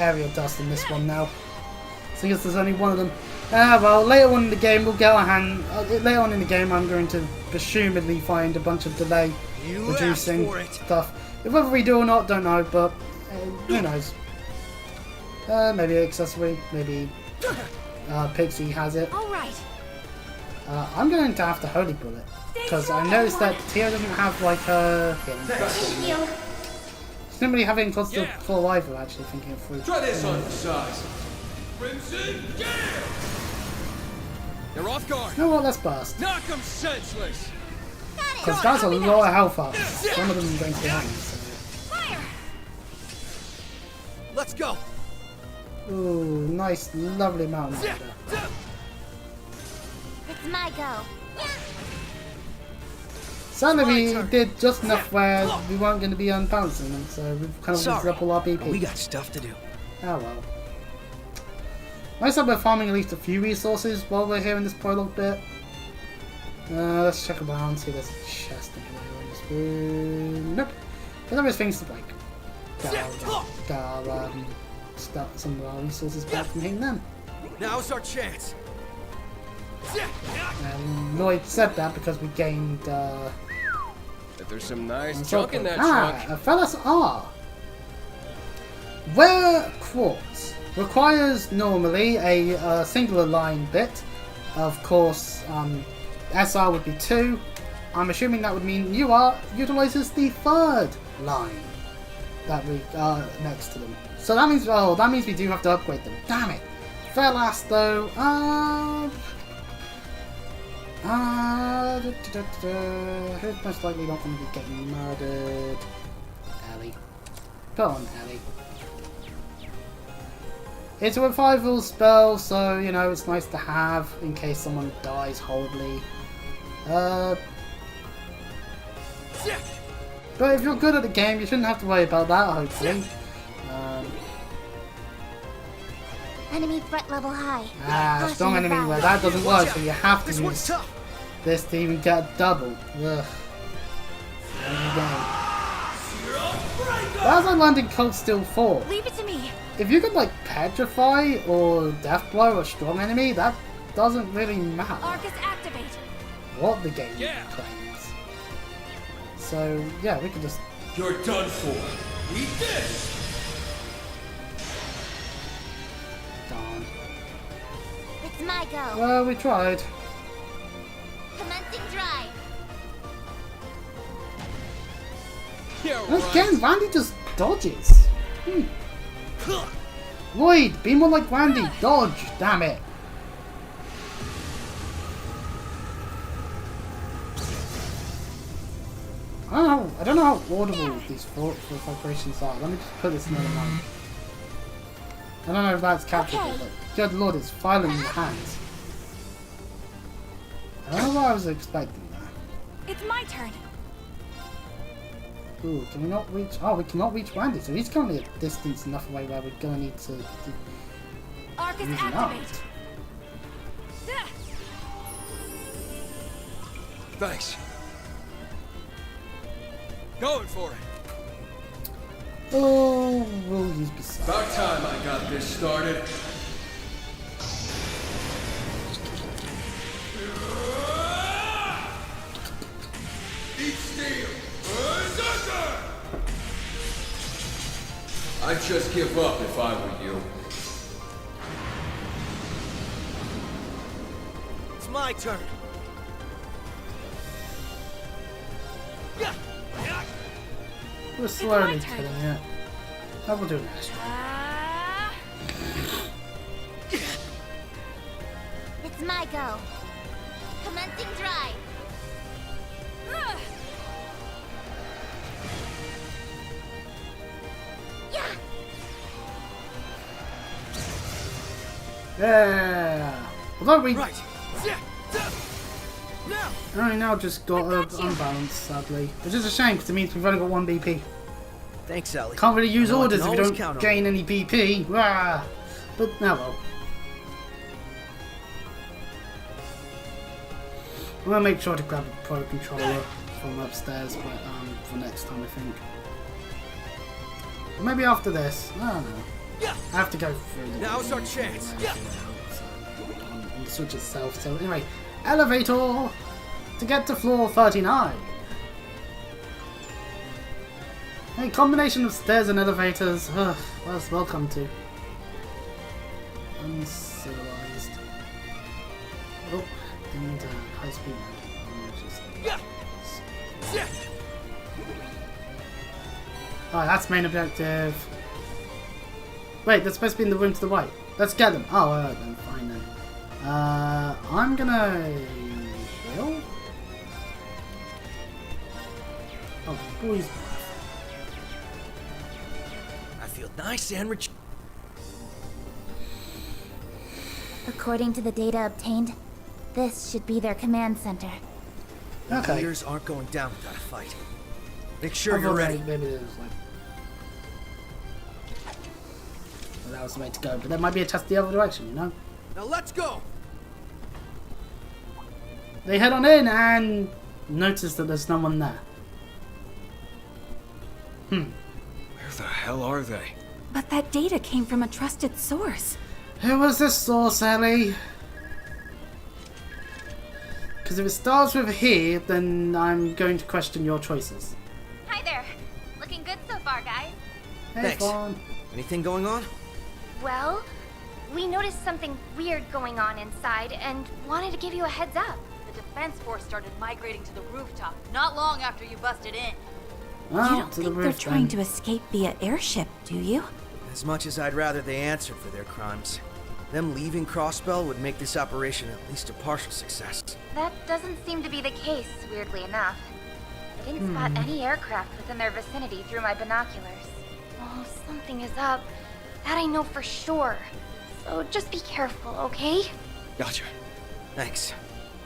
area dust in this one now. Seeing as there's only one of them. Well, later on in the game we'll get our hand. Later on in the game I'm going to presumably find a bunch of delay reducing stuff. If whether we do or not, don't know, but who knows. Maybe accessory, maybe Pixie has it. Alright. I'm going to have to Holy Bullet. Because I noticed that Tia doesn't have like her healing. Thank you. She didn't really have it in constant full life, actually thinking it through. Try this on for size. Crimson Gale! They're off guard. You know what, let's burst. Knock them senseless. Because that's a lot of health up. Some of them are going to be hands. Fire! Let's go! Ooh, nice, lovely mountain rider. It's my go. Sadly, we did just enough where we weren't going to be unbalancing them, so we've kind of used up all our BP. We got stuff to do. Oh well. Nice that we're farming at least a few resources while we're here in this prologue bit. Let's check around, see if there's a chest anywhere in this room. Nope. But there is things to break. Start some of our resources back from hitting them. Now's our chance. And Lloyd said that because we gained But there's some nice junk in that truck. A Fellas R. Rare quartz requires normally a singular line bit. Of course, SR would be 2. I'm assuming that would mean UR utilizes the 3rd line that we are next to them. So that means we do have to upgrade them. Damn it! Fair last though. Who's most likely not going to be getting murdered? Ellie. Go on, Ellie. It's a revival spell, so, you know, it's nice to have in case someone dies horribly. But if you're good at the game, you shouldn't have to worry about that, hopefully. Enemy threat level high. Strong enemy where that doesn't work, so you have to use this to even get a double. Ugh. Why is I landing Cold Steel 4? Leave it to me. If you could like petrify or death blow a strong enemy, that doesn't really matter Arcus activate. what the game claims. So yeah, we could just. You're done for. Eat this. Darn. It's my go. Well, we tried. Commencing drive. And again, Randy just dodges. Lloyd, be more like Randy. Dodge, damn it. I don't know how audible these four vibrations are. Let me just put this in the mic. I don't know if that's captured, but good lord, it's violent in the hands. I don't know what I was expecting there. It's my turn. Ooh, can we not reach? Oh, we cannot reach Randy, so he's currently a distance enough away where we're gonna need to Arcus use an activate. Thanks. Going for it. Oh, we'll use Beside. About time I got this started. Eat steel. Berserker! I'd just give up if I were you. It's my turn. We're slowly killing it. How will do next? It's my go. Commencing drive. Yeah. Although we right. only now just got unbalanced, sadly, which is a shame because it means we've only got one BP. Thanks, Ellie. Can't really use orders if you count don't on gain any BP. Rah. But now well. I'm gonna make sure to grab a Pro Controller from upstairs, but for next time I think. Or maybe after this. I don't know. I have to go through the Now's our chance. On the Switch itself. So anyway, elevator to get to floor 39. A combination of stairs and elevators. That's welcome to. Uncivilized. Oh, and high speed mode. Alright, that's main objective. Wait, they're supposed to be in the room to the right. Let's get them. Oh, alright then, fine then. I'm gonna heal. Oh, boys. I feel nice and rich. According to the data obtained, this should be their command center. The leaders aren't going down without a fight. Make sure you're ready. Maybe there's like... Well, that was the way to go, but there might be a test the other direction, you know? Now let's go! They head on in and notice that there's no one there. Where the hell are they? But that data came from a trusted source. Who was this source, Ellie? Because if it starts with here, then I'm going to question your choices. Hi there. Looking good so far, guys. Hey, Thanks. Fawn. Anything going on? Well, we noticed something weird going on inside and wanted to give you a heads up. The defense force started migrating to the rooftop not long after you busted in. Oh, You don't think they're trying to escape via airship, do you? As much as I'd rather they answered for their crimes. Them leaving Crossbell would make this operation at least a partial success. That doesn't seem to be the case, weirdly enough. I didn't spot any aircraft within their vicinity through my binoculars. Oh, something is up. That I know for sure. So just be careful, okay? Gotcha. Thanks.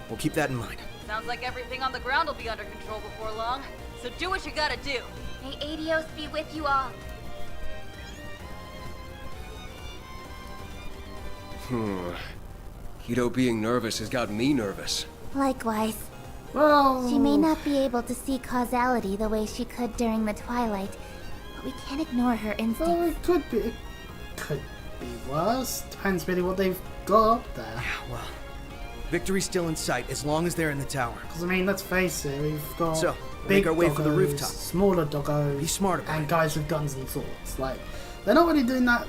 We'll keep that in mind. Sounds like everything on the ground will be under control before long. So do what you gotta do. May Adios be with you all. Kido being nervous has got me nervous. Likewise. Well... She may not be able to see causality the way she could during the Twilight, but we can't ignore her instincts. Well, it could be worse. Depends really what they've got up there. Yeah, well, victory's still in sight as long as they're in the tower. Because, I mean, let's face it, we've got so, big make our way doggos, for the rooftop. Smaller doggos, be smart about and guys with guns and swords. Like, they're not really doing that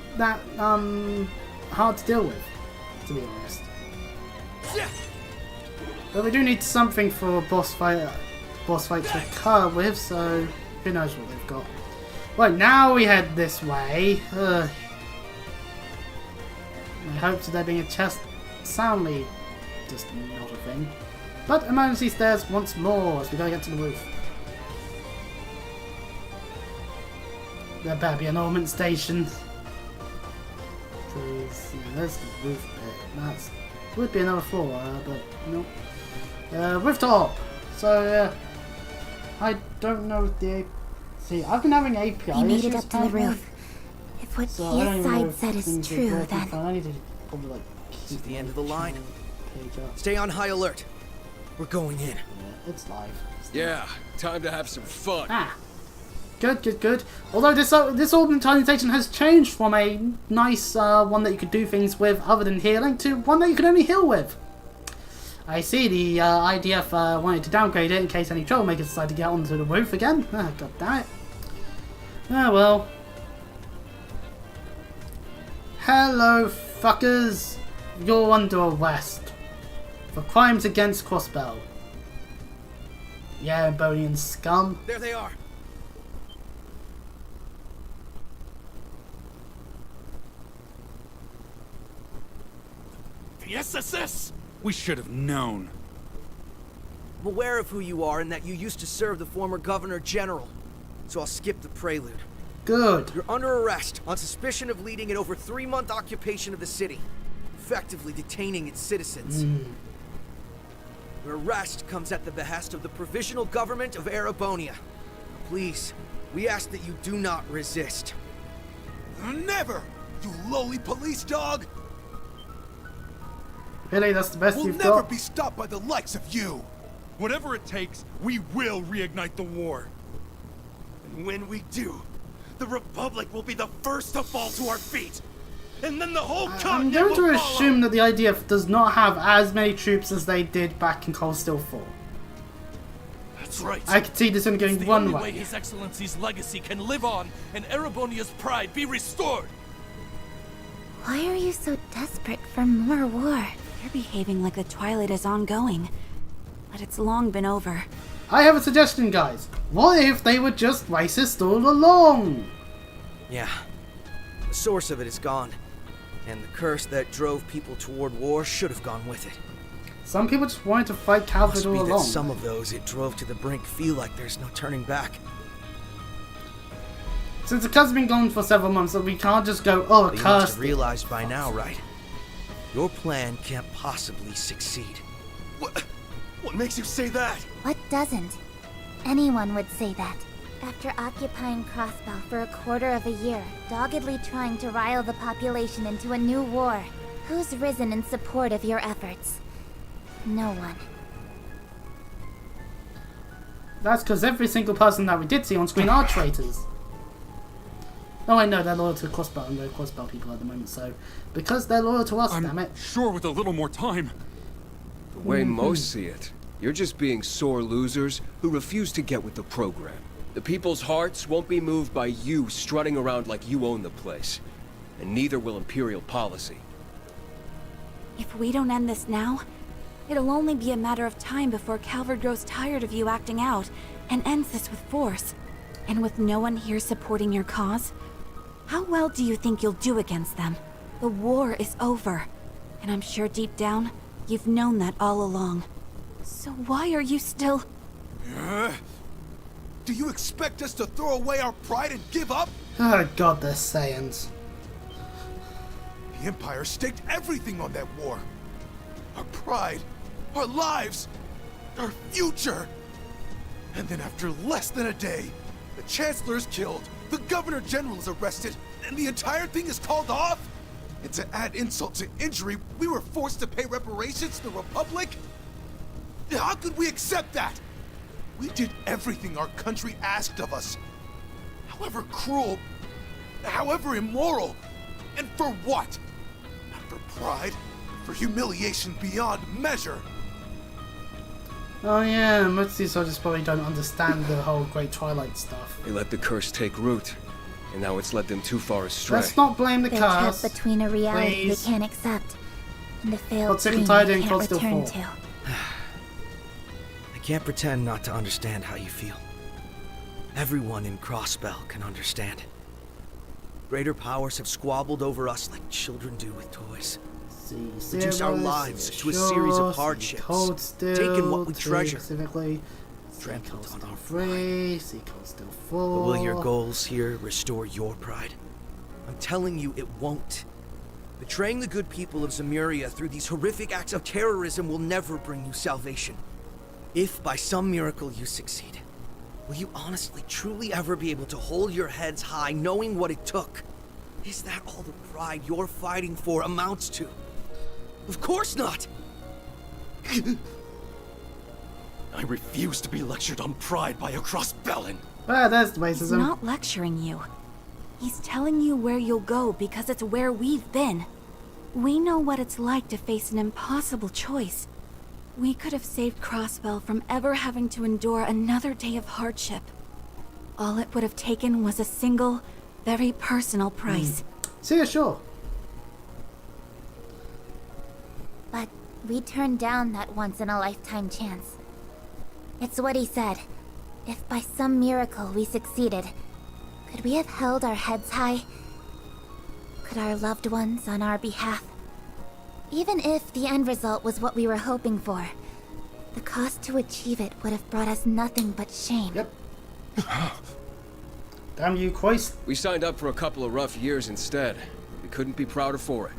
hard to deal with, to be honest. But we do need something for boss fight to occur with, so who knows what they've got. Right, now we head this way. I hope that there being a chest soundly just not a thing. But emergency stairs once more as we gotta get to the roof. There better be an augment station. Because, yeah, there's the roof bit. That would be another floor, but no. Rooftop! So, yeah. I don't know if the... See, I've been having API We made issues it up to the roof. If what Kia's side said is true, then... I need to probably, like, This is the end of the line. Stay on high alert. We're going in. Yeah, it's live. Yeah, time to have some fun. Good. Although this augmentation has changed from a nice one that you could do things with other than healing to one that you can only heal with. I see the IDF wanted to downgrade it in case any troublemakers decide to get onto the roof again. God damn it. Ah, well. Hello, fuckers. You're under arrest for crimes against Crossbell. Yeah, Bonian scum. There they are. The SSS? We should have known. I'm aware of who you are and that you used to serve the former Governor General, so I'll skip the prelude. Good. You're under arrest on suspicion of leading an over 3-month occupation of the city, effectively detaining its citizens. Your arrest comes at the behest of the Provisional Government of Erebonia. Please, we ask that you do not resist. Never! You lowly police dog! Really, that's the best we'll you've never got? Be stopped by the likes of you! Whatever it takes, we will reignite the war. And when we do, the Republic will be the first to fall to our feet! And then the whole I'm continent going to will assume that the IDF does not have as many troops as they did back in Cold Steel 4. That's right. I could see this only going the one only way. way His Excellency's legacy can live on and Erebonia's pride be restored. Why are you so desperate for more war? You're behaving like the Twilight is ongoing, but it's long been over. I have a suggestion, guys. What if they were just racist all along? Yeah. The source of it is gone, and the curse that drove people toward war should have gone with it. Some people just wanted to fight Calvin Must all be along. that some of those it drove to the brink feel like there's no turning back. Since the curse has been gone for several months, so we can't just go, oh, a But you must curse. have realized by now, right? Your plan can't possibly succeed. What makes you say that? What doesn't? Anyone would say that. After occupying Crossbell for a quarter of a year, doggedly trying to rile the population into a new war, who's risen in support of your efforts? No one. That's because every single person that we did see on screen are traitors. Oh, I know they're loyal to Crossbell, and they're Crossbell people at the moment, so because they're loyal to us, damn it. Sure, with a little more time. The way most see it, you're just being sore losers who refuse to get with the program. The people's hearts won't be moved by you strutting around like you own the place. And neither will Imperial policy. If we don't end this now, it'll only be a matter of time before Calvard grows tired of you acting out and ends this with force. And with no one here supporting your cause, how well do you think you'll do against them? The war is over, and I'm sure deep down, you've known that all along. So why are you still... Do you expect us to throw away our pride and give up? Oh god, they're Saiyans. The Empire staked everything on that war. Our pride, our lives, our future. And then after less than a day, the Chancellor is killed, the Governor General is arrested, and the entire thing is called off? And to add insult to injury, we were forced to pay reparations to the Republic? How could we accept that? We did everything our country asked of us. However cruel, however immoral, and for what? Not for pride, for humiliation beyond measure. Oh yeah, most of these soldiers probably don't understand the whole Great Twilight stuff. They let the curse take root, and now it's led them too far astray. Let's not blame the They're curse. trapped between a reality please. they can't accept and a failed Sick dream and tired they and can't cold still return full. to. I can't pretend not to understand how you feel. Everyone in Crossbell can understand. Greater powers have squabbled over us like children do with toys. Reduced our lives to a series of hardships, taken what we treasure, trampled on our pride. But will your goals here restore your pride? I'm telling you, it won't. Betraying the good people of Zemuria through these horrific acts of terrorism will never bring you salvation. If by some miracle you succeed, will you honestly, truly ever be able to hold your heads high knowing what it took? Is that all the pride you're fighting for amounts to? Of course not! I refuse to be lectured on pride by a crossbellan. Ah, there's the He's racism. not lecturing you. He's telling you where you'll go because it's where we've been. We know what it's like to face an impossible choice. We could have saved Crossbell from ever having to endure another day of hardship. All it would have taken was a single, very personal price. See, sure. But we turned down that once-in-a-lifetime chance. It's what he said. If by some miracle we succeeded, could we have held our heads high? Could our loved ones on our behalf? Even if the end result was what we were hoping for, the cost to achieve it would have brought us nothing but shame. Yep. Damn you, Christ. We signed up for a couple of rough years instead. We couldn't be prouder for it.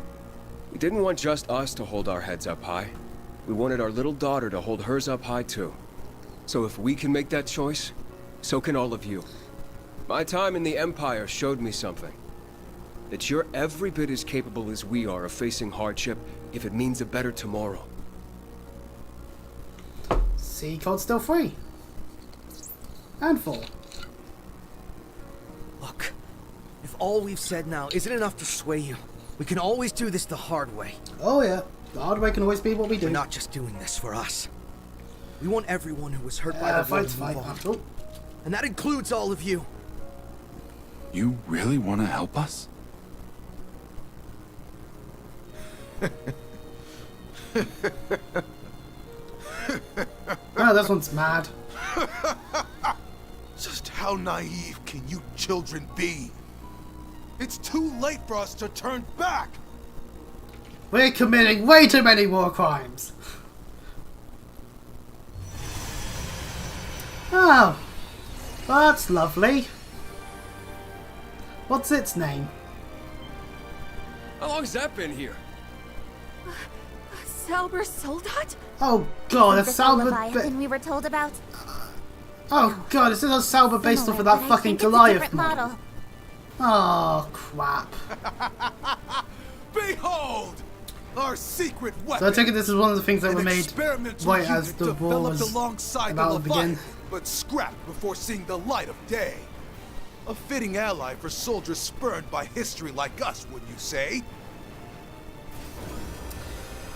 We didn't want just us to hold our heads up high. We wanted our little daughter to hold hers up high too. So if we can make that choice, so can all of you. My time in the Empire showed me something. That you're every bit as capable as we are of facing hardship if it means a better tomorrow. See, code's still free. And full. Look, if all we've said now isn't enough to sway you, we can always do this the hard way. Oh yeah, the hard way can always be what we do. We're not just doing this for us. We want everyone who was hurt by the war to move on. And that includes all of you. You really want to help us? Oh, this one's mad. Just how naive can you children be? It's too late for us to turn back! We're committing way too many war crimes. Oh, that's lovely. What's its name? How long has that been here? Salber Soldat? Oh god, a The Salber. Leviathan we were told about. Oh god, this is a Salber based off of Similar, that but I fucking think it's a Goliath different model. Oh crap. Behold! Our secret weapon! So I take it this is one of the things that were made experimental right as unit the war developed was alongside about the to begin. Leviathan, but scrapped before seeing the light of day. A fitting ally for soldiers spurned by history like us, wouldn't you say?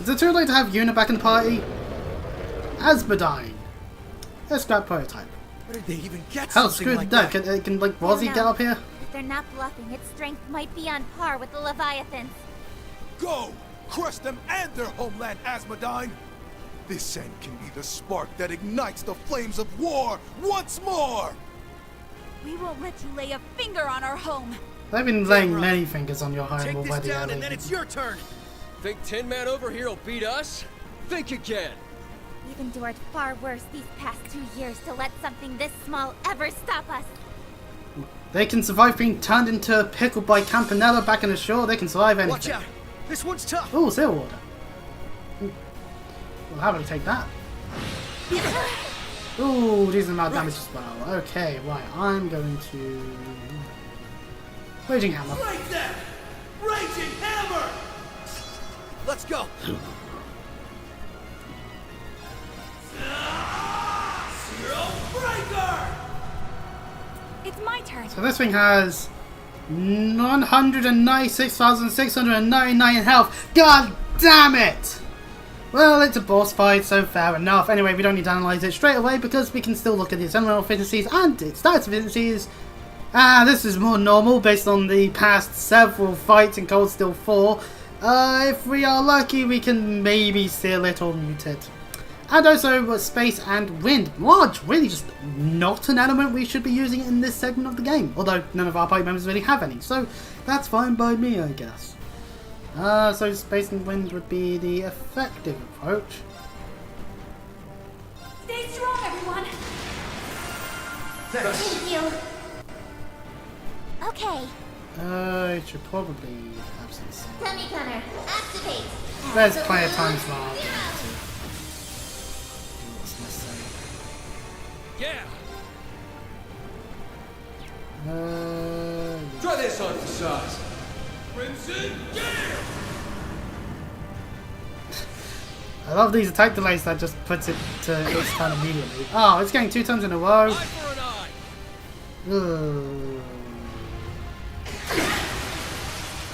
Is it too late to have Yuna back in the party? Asmodyne. A scrap prototype. Where did they even get Hell, something screw like that. that? Can like Rosie get up here? If they're not bluffing, its strength might be on par with the Leviathans. Go! Crush them and their homeland, Asmodyne! This end can be the spark that ignites the flames of war once more! We won't let you lay a finger on our home. They've been laying many fingers on your home Take this already. down Ellie. and then it's your turn! Think Tin Man over here will beat us? Think again! We've endured far worse these past 2 years to let something this small ever stop us. They can survive being turned into a pickle by Campanella back in the shore. They can survive anything. Watch out! This one's tough. Oh, seal water. We'll happily take that. Ooh, decent amount of damage as well. Okay, right. I'm going to Raging Hammer. Break them! Raging Hammer! Let's go. Zero Breaker! It's my turn. So this thing has 196,699 health. God damn it! Well, it's a boss fight, so fair enough. Anyway, we don't need to analyze it straight away because we can still look at its elemental efficiencies and its stats efficiencies. This is more normal based on the past several fights in Cold Steel 4. If we are lucky, we can maybe seal it or mute it. And also space and wind. Large, really just not an element we should be using in this segment of the game. Although none of our party members really have any, so that's fine by me, I guess. So space and wind would be the effective approach. Stay strong, everyone. Thank you. Okay. It should probably have some. Semi-gunner, activate. There's plenty of times where I'll do what's necessary. Yeah. Try this on for size. Crimson Gale! I love these attack delays that just puts it to its turn immediately. Oh, it's getting 2 turns in a row. Eye for an eye.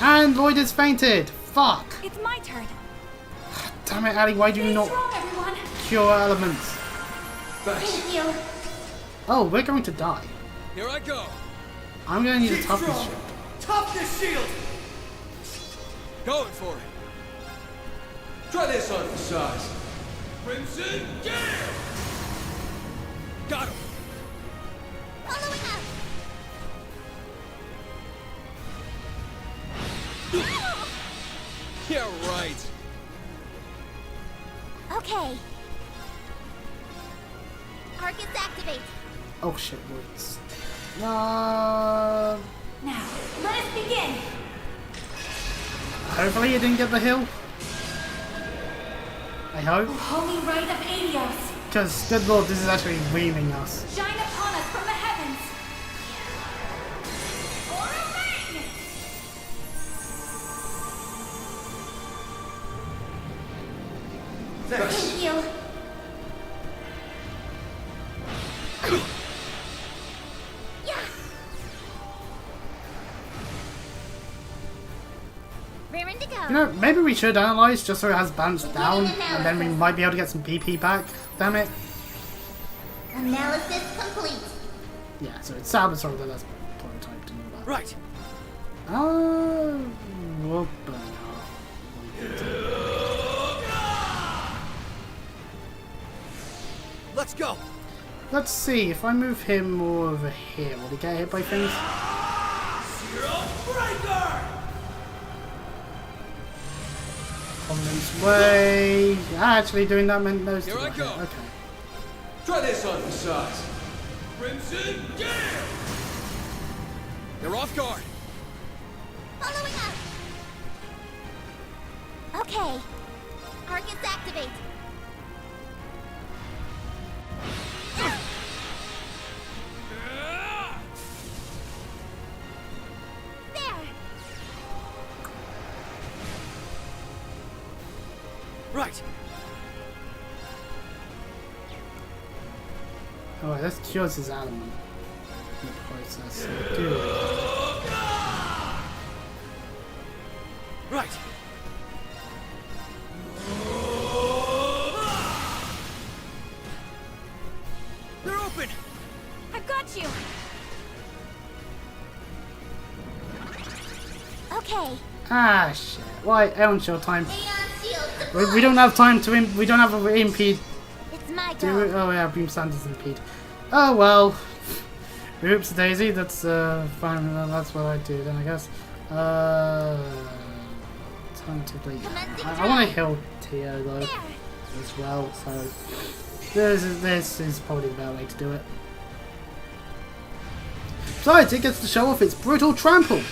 And Lloyd has fainted. Fuck. It's my turn. Damn it, Ali, why do you not cure elements? Thank you. Oh, we're going to die. Here I go. I'm going to need a toughness shield. Toughness shield! Going for it. Try this on for size. Crimson Gale! Got him. Following up. Yeah, right. Okay. Arcus activate. Oh shit, words. Now, let us begin. Hopefully you didn't get the hill. I hope. O holy rite of Adios. Because, good lord, this is actually reaming us. Shine upon us from the heavens. Or remain. Thank you. You know, maybe we should analyze just so it has balanced down, and then we might be able to get some BP back. Damn it. Analysis complete. Yeah, so it's Saboteur that that's prototyped and all that. Right. Whoop. Let's go. Let's see, if I move him more over here, will he get hit by things? Zero Breaker! Prominence way. Actually, doing that meant those two. Here I go. Okay. Try this on for size. Crimson Gale! They're off guard. Following up. Okay. Arcus activate. There. Right. Alright, that cures his element in the process. So do it. Right. They're open. I've got you. Okay. Ah, shit. Why, Aaron, show time. We don't have time to we don't have a impede. It's my Do go. we? Oh yeah, beam standards impede. Oh well. Oops, Daisy. That's fine. That's what I do then, I guess. Time to bleed. I want to heal Tio though as well. So this is probably the better way to do it. Besides, it gets to show off its brutal trample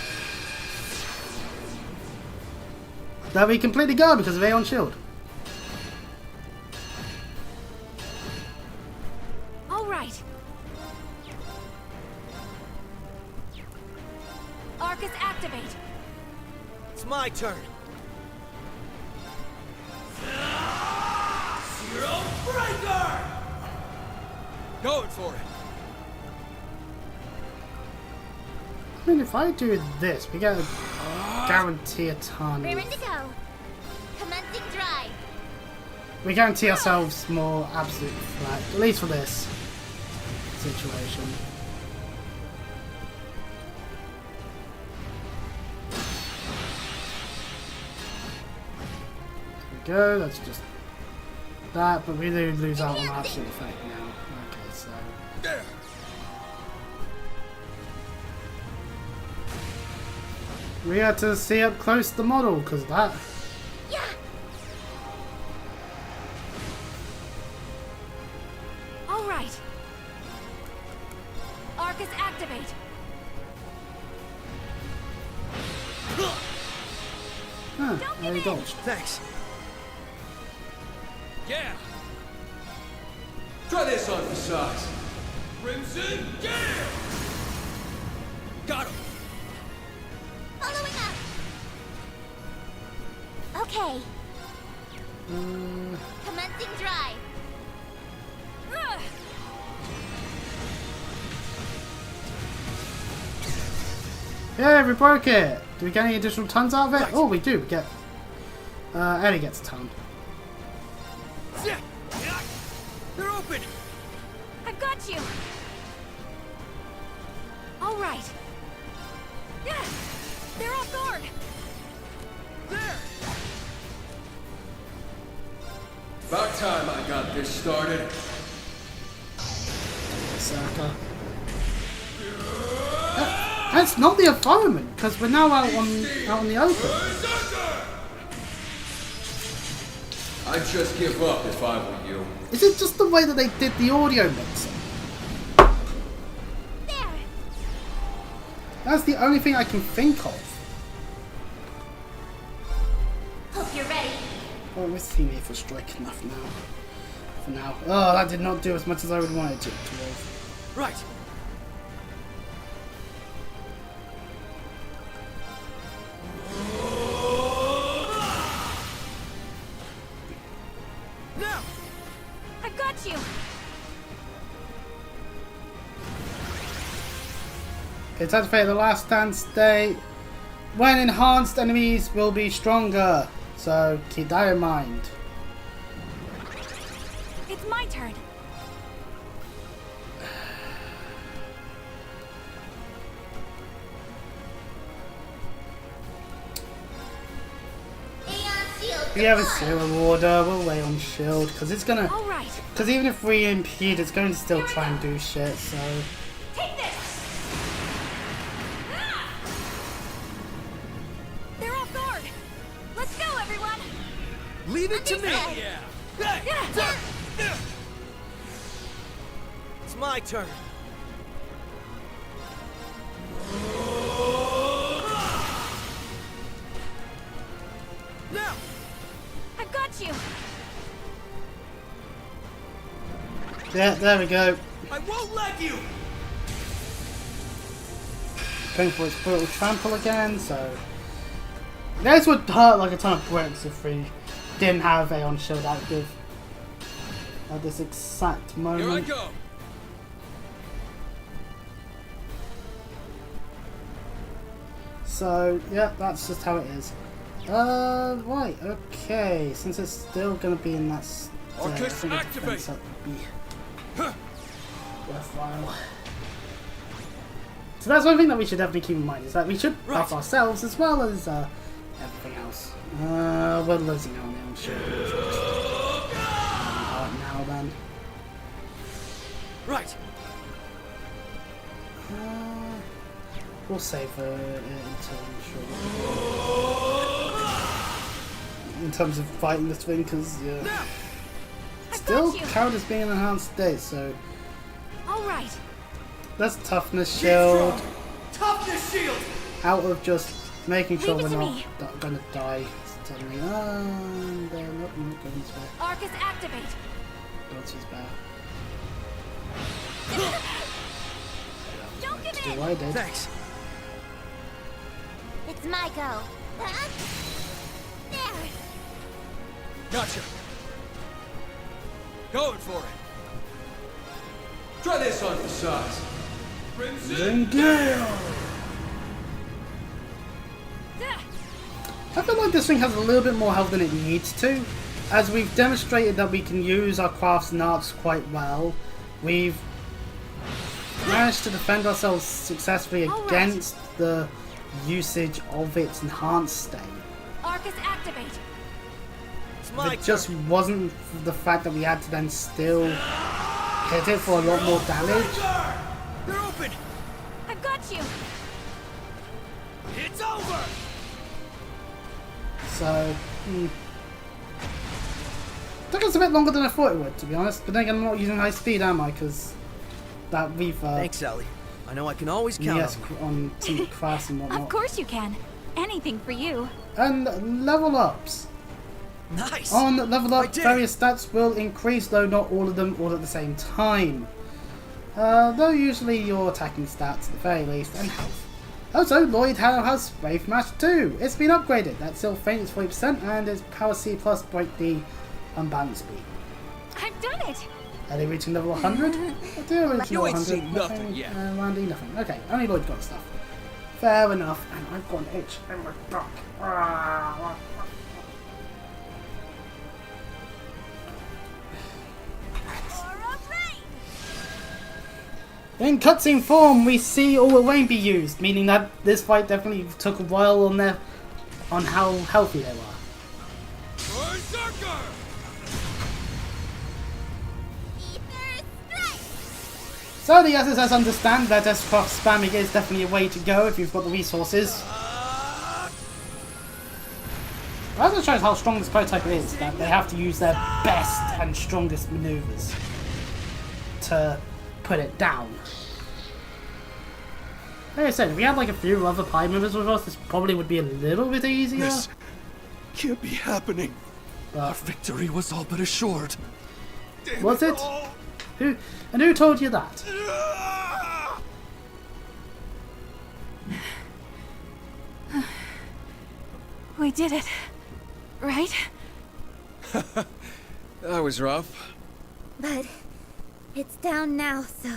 that we completely go because of Aeon Shield. All right. Arcus, activate. It's my turn. Zero Breaker! Going for it. I mean, if I do this, we get a guarantee a ton. Raring to go. Commencing drive. We guarantee ourselves more absolute flat, at least for this situation. There we go, that's just that, but we do lose out on absolute effect now. Okay, so. We had to see up close the model, because of that. Yeah. All right. Arcus, activate. Huh, I dodged. Thanks. Yeah. Try this on for size. Crimson Gale! Got him. Following up. Okay. Commencing drive. Yeah, we broke it. Do we get any additional tons out of it? Right. Oh, we do. We get. Ellie gets a ton. They're open. I've got you. All right. Yeah, they're off guard. There. About time I got this started. Sucker. That's not the environment, because we're now out on the open. I'd just give up if I were you. Is it just the way that they did the audio mixing? There. That's the only thing I can think of. Hope you're ready. Oh, we're seeing it for strike enough now. For now. Oh, that did not do as much as I would want it to. Right. Now. I've got you. It's activated the last stand state. When enhanced, enemies will be stronger. So keep that in mind. It's my turn. We have a serial order, we'll wait on shield, because it's gonna. Alright. Because even if we impede, it's going to still try and do shit, so. Take this! They're off guard! Let's go, everyone! Leave it to me! It's my turn. Now! I've got you! Yeah, there we go. I won't let you! Going for its brutal trample again, so. This would hurt like a ton of bricks if we didn't have Aeon Shield active at this exact moment. Here I go! So, yeah, that's just how it is. Right, okay. Since it's still gonna be in that state, I think a defense up would be worthwhile. So that's one thing that we should definitely keep in mind, is that we should buff ourselves as well as everything else. We're losing out now, sure. Now then. Right. We'll save it until I'm sure. In terms of fighting this thing, because yeah, still count as being an enhanced state. So. All right. That's toughness shield. Toughness shield! Out of just making sure we're not me. gonna die suddenly. And nope, not going this way. Arcus, activate. Dodge is bad. Don't give Do in. I did. Thanks. It's my go. There. Gotcha. Going for it. Try this on for size. Zingale! I feel like this thing has a little bit more health than it needs to. As we've demonstrated that we can use our crafts and arts quite well, we've managed to defend ourselves successfully against the usage of its enhanced state. Arcus, activate. It just wasn't the fact that we had to then still hit it for a lot more damage. They're open! I've got you. It's over! So, took us a bit longer than I thought it would, to be honest. But then again, I'm not using high speed, am I? Because that we've Thanks, Ellie. I know I can always count on some crafts and whatnot. Of course you can. Anything for you. And level ups. Nice. On level up, various stats will increase, though not all of them all at the same time. Though usually your attacking stats at the very least, and health. Also, Lloyd now has Wave Mash 2. It's been upgraded. That's still faint, it's 40%, and it's Power C plus Break D unbalanced speed. I've done it. Are they reaching level 100? They're reaching You level ain't 100. seen nothing yet. Randy, nothing. Okay, only Lloyd got stuff. Fair enough. And I've got an itch in my back. In cutscene form, we see Aura Rain be used, meaning that this fight definitely took a while on how healthy they were. So the SSS understand that S-Craft spamming is definitely a way to go if you've got the resources. That also shows how strong this prototype is, that they have to use their best and strongest maneuvers to put it down. Like I said, if we had like a few other Pi members with us, this probably would be a little bit easier. This can't be happening. Our victory was all but assured. Was it? Who told you that? We did it, right? That was rough. But it's down now, so...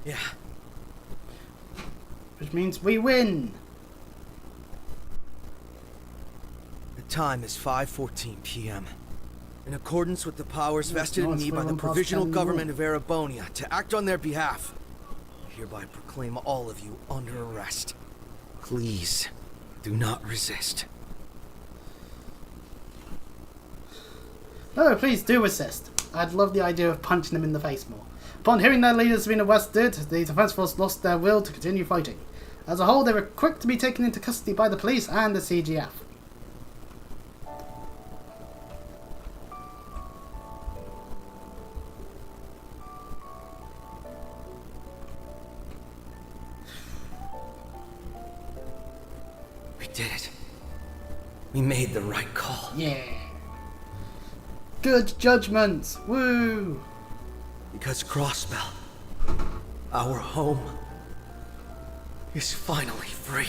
Yeah. Which means we win. The time is 5:14 p.m. In accordance with the powers vested in me by the Provisional Government of Erebonia to act on their behalf, I hereby proclaim all of you under arrest. Please, do not resist. No, please do resist. I'd love the idea of punching them in the face more. Upon hearing their leaders have been arrested, the Defense Force lost their will to continue fighting. As a whole, they were quick to be taken into custody by the police and the CGF. We did it. We made the right call. Yeah. Good judgments. Woo! Because Crossbell, our home, is finally free.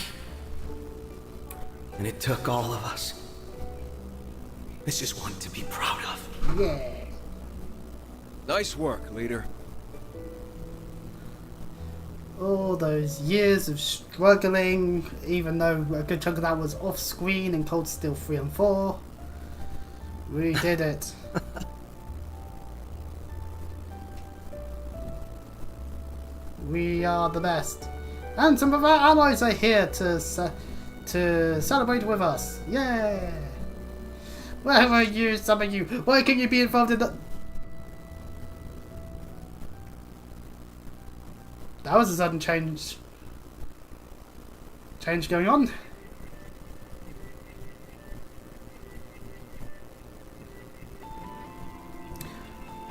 And it took all of us. This is one to be proud of. Yeah. Nice work, leader. All those years of struggling, even though a good chunk of that was off screen in Cold Steel 3 and 4. We did it. We are the best. And some of our allies are here to celebrate with us. Yeah. Where are you, some of you? Why can't you be involved in the... That was a sudden change going on.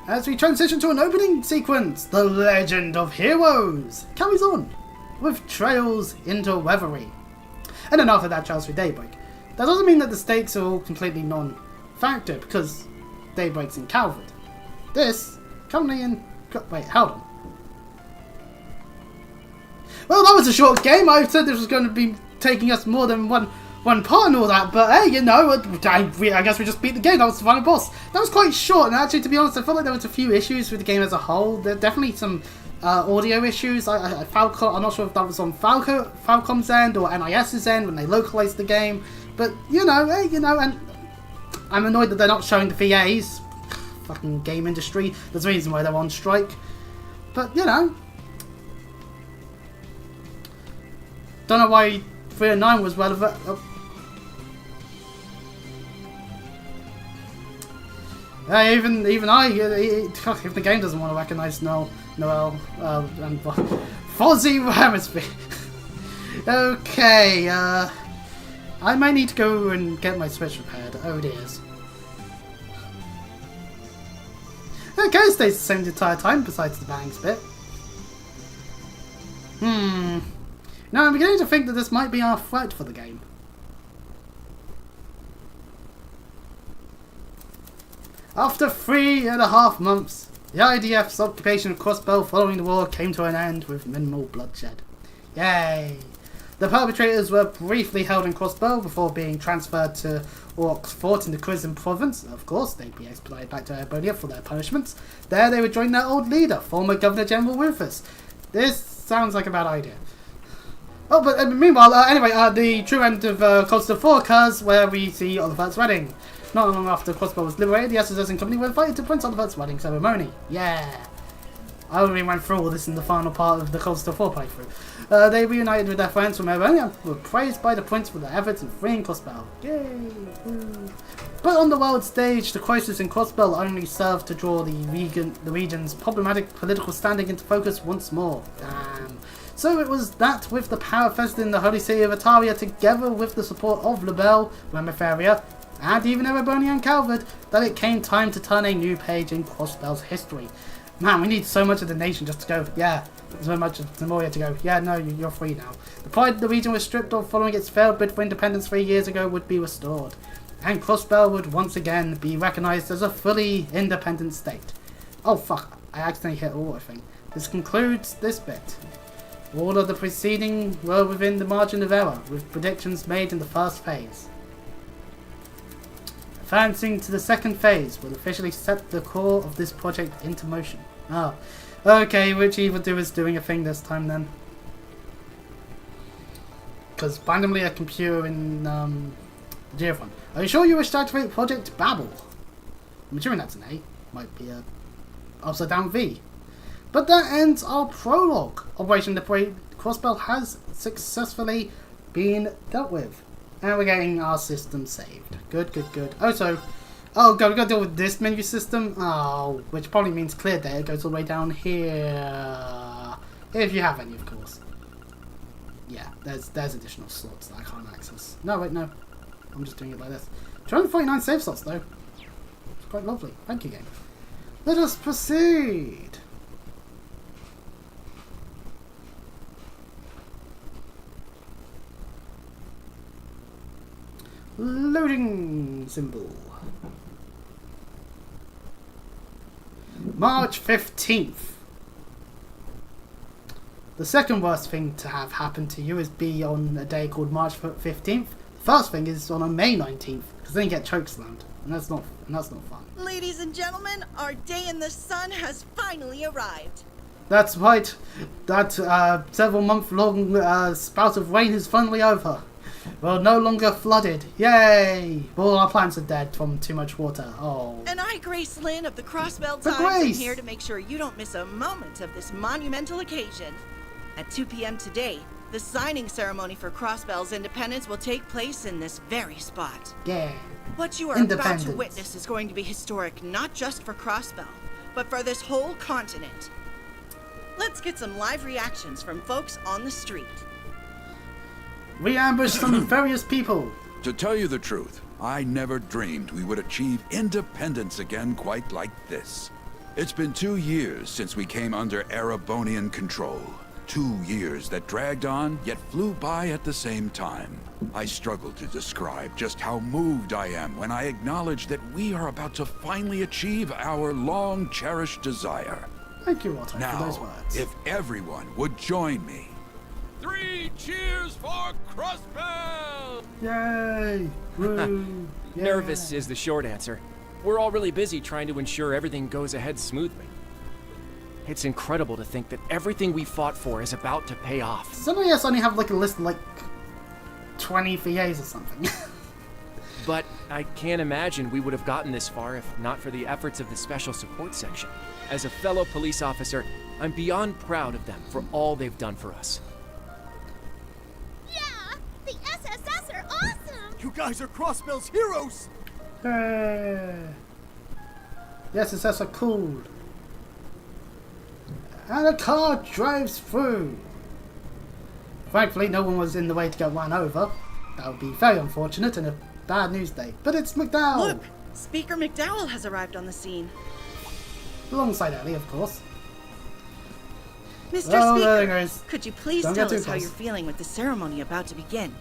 As we transition to an opening sequence, the Legend of Heroes carries on with Trails into Reverie. And then after that, Trails through Daybreak. That doesn't mean that the stakes are all completely non-factor, because Daybreak's in Calvert. This, currently in... Wait, hold on. Well, that was a short game. I said this was going to be taking us more than one part and all that, but hey, you know, I guess we just beat the game. That was the final boss. That was quite short, and actually, to be honest, I felt like there was a few issues with the game as a whole. There are definitely some audio issues. Falcom, I'm not sure if that was on Falcom's end or NIS's end when they localized the game, but you know, hey, you know, and I'm annoyed that they're not showing the VAs. Fucking game industry. There's a reason why they're on strike, but you know, don't know why 3 and 9 was relevant. Oh. Even I, if the game doesn't want to recognize Noel and Fozzie Hemisphere. Okay, I might need to go and get my Switch repaired. Oh dears. Okay, it stays the same the entire time besides the bangs bit. Now I'm beginning to think that this might be our threat for the game. After 3.5 months, the IDF's occupation of Crossbell following the war came to an end with minimal bloodshed. Yay! The perpetrators were briefly held in Crossbell before being transferred to Orcs Fort in the Crimson Province. Of course, they'd be expedited back to Erebonia for their punishments. There they would join their old leader, former Governor General Rufus. This sounds like a bad idea. Oh, but meanwhile, anyway, the true end of Cold 4 occurs where we see Oliver's wedding. Not long after Crossbell was liberated, the SSS and company were invited to Prince Oliver's wedding ceremony. Yeah! I already went through all this in the final part of the Cold 4 playthrough. They reunited with their friends from Erebonia and were praised by the Prince for their efforts in freeing Crossbell. Yay! Woo. But on the world stage, the crisis in Crossbell only served to draw the region's problematic political standing into focus once more. Damn. So it was that with the power vested in the holy city of Ataria, together with the support of Lebel, Reverie, and even Erebonia and Calvert, that it came time to turn a new page in Crossbell's history. Man, we need so much of the nation just to go, yeah, so much of Lemuria to go, yeah, no, you're free now. The pride the region was stripped of following its failed bid for independence 3 years ago would be restored, and Crossbell would once again be recognised as a fully independent state. Oh fuck, I accidentally hit all, I think. This concludes this bit. All of the preceding were within the margin of error, with predictions made in the first phase. Advancing to the second phase will officially set the core of this project into motion. Ah, okay, which evildoer is doing a thing this time then? Because randomly a computer in Giovanni. Are you sure you wish to activate Project Babel? I'm assuming that's an A. Might be a upside down V. But that ends our prologue. Operation Liberate Crossbell has successfully been dealt with. And we're getting our system saved. Good, good, good. Oh, so... Oh, God, we've got to deal with this menu system. Oh, which probably means clear data goes all the way down here. If you have any, of course. Yeah, there's additional slots that I can't access. No, wait, no. I'm just doing it like this. 249 save slots, though. It's quite lovely. Thank you, game. Let us proceed. Loading symbol. March 15th. The second worst thing to have happened to you is be on a day called March 15th. First thing is on a May 19th, because then you get chokeslammed, and that's not fun. Ladies and gentlemen, our day in the sun has finally arrived. That's right. That several month long spout of rain is finally over. We're no longer flooded. Yay! All our plants are dead from too much water. Oh. And I, Grace Lynn of the Crossbell Times, am here to make sure you don't miss a moment of this monumental occasion. At 2 p.m. today, the signing ceremony for Crossbell's independence will take place in this very spot. Yeah. What you are about to witness is going to be historic not just for Crossbell, but for this whole continent. Let's get some live reactions from folks on the street. We ambushed some various people. To tell you the truth, I never dreamed we would achieve independence again quite like this. It's been 2 years since we came under Erebonian control. 2 years that dragged on, yet flew by at the same time. I struggle to describe just how moved I am when I acknowledge that we are about to finally achieve our long-cherished desire. Thank you, Walter, for those words. If everyone would join me. 3 cheers for Crossbell! Yay! Woo! Yeah. Nervous is the short answer. We're all really busy trying to ensure everything goes ahead smoothly. It's incredible to think that everything we fought for is about to pay off. Doesn't I only have like a list of like 20 VAs or something? But I can't imagine we would have gotten this far if not for the efforts of the Special Support Section. As a fellow police officer, I'm beyond proud of them for all they've done for us. Yeah! The SSS are awesome! You guys are Crossbell's heroes! The SSS are cool. And a car drives through. Thankfully, no one was in the way to get run over. That would be very unfortunate and a bad news day. But it's McDowell! Look! Speaker McDowell has arrived on the scene. Alongside Ellie, of course. Mr. Oh, Speaker, there goes. could you please Don't tell get too us how close. you're feeling with the ceremony about to begin?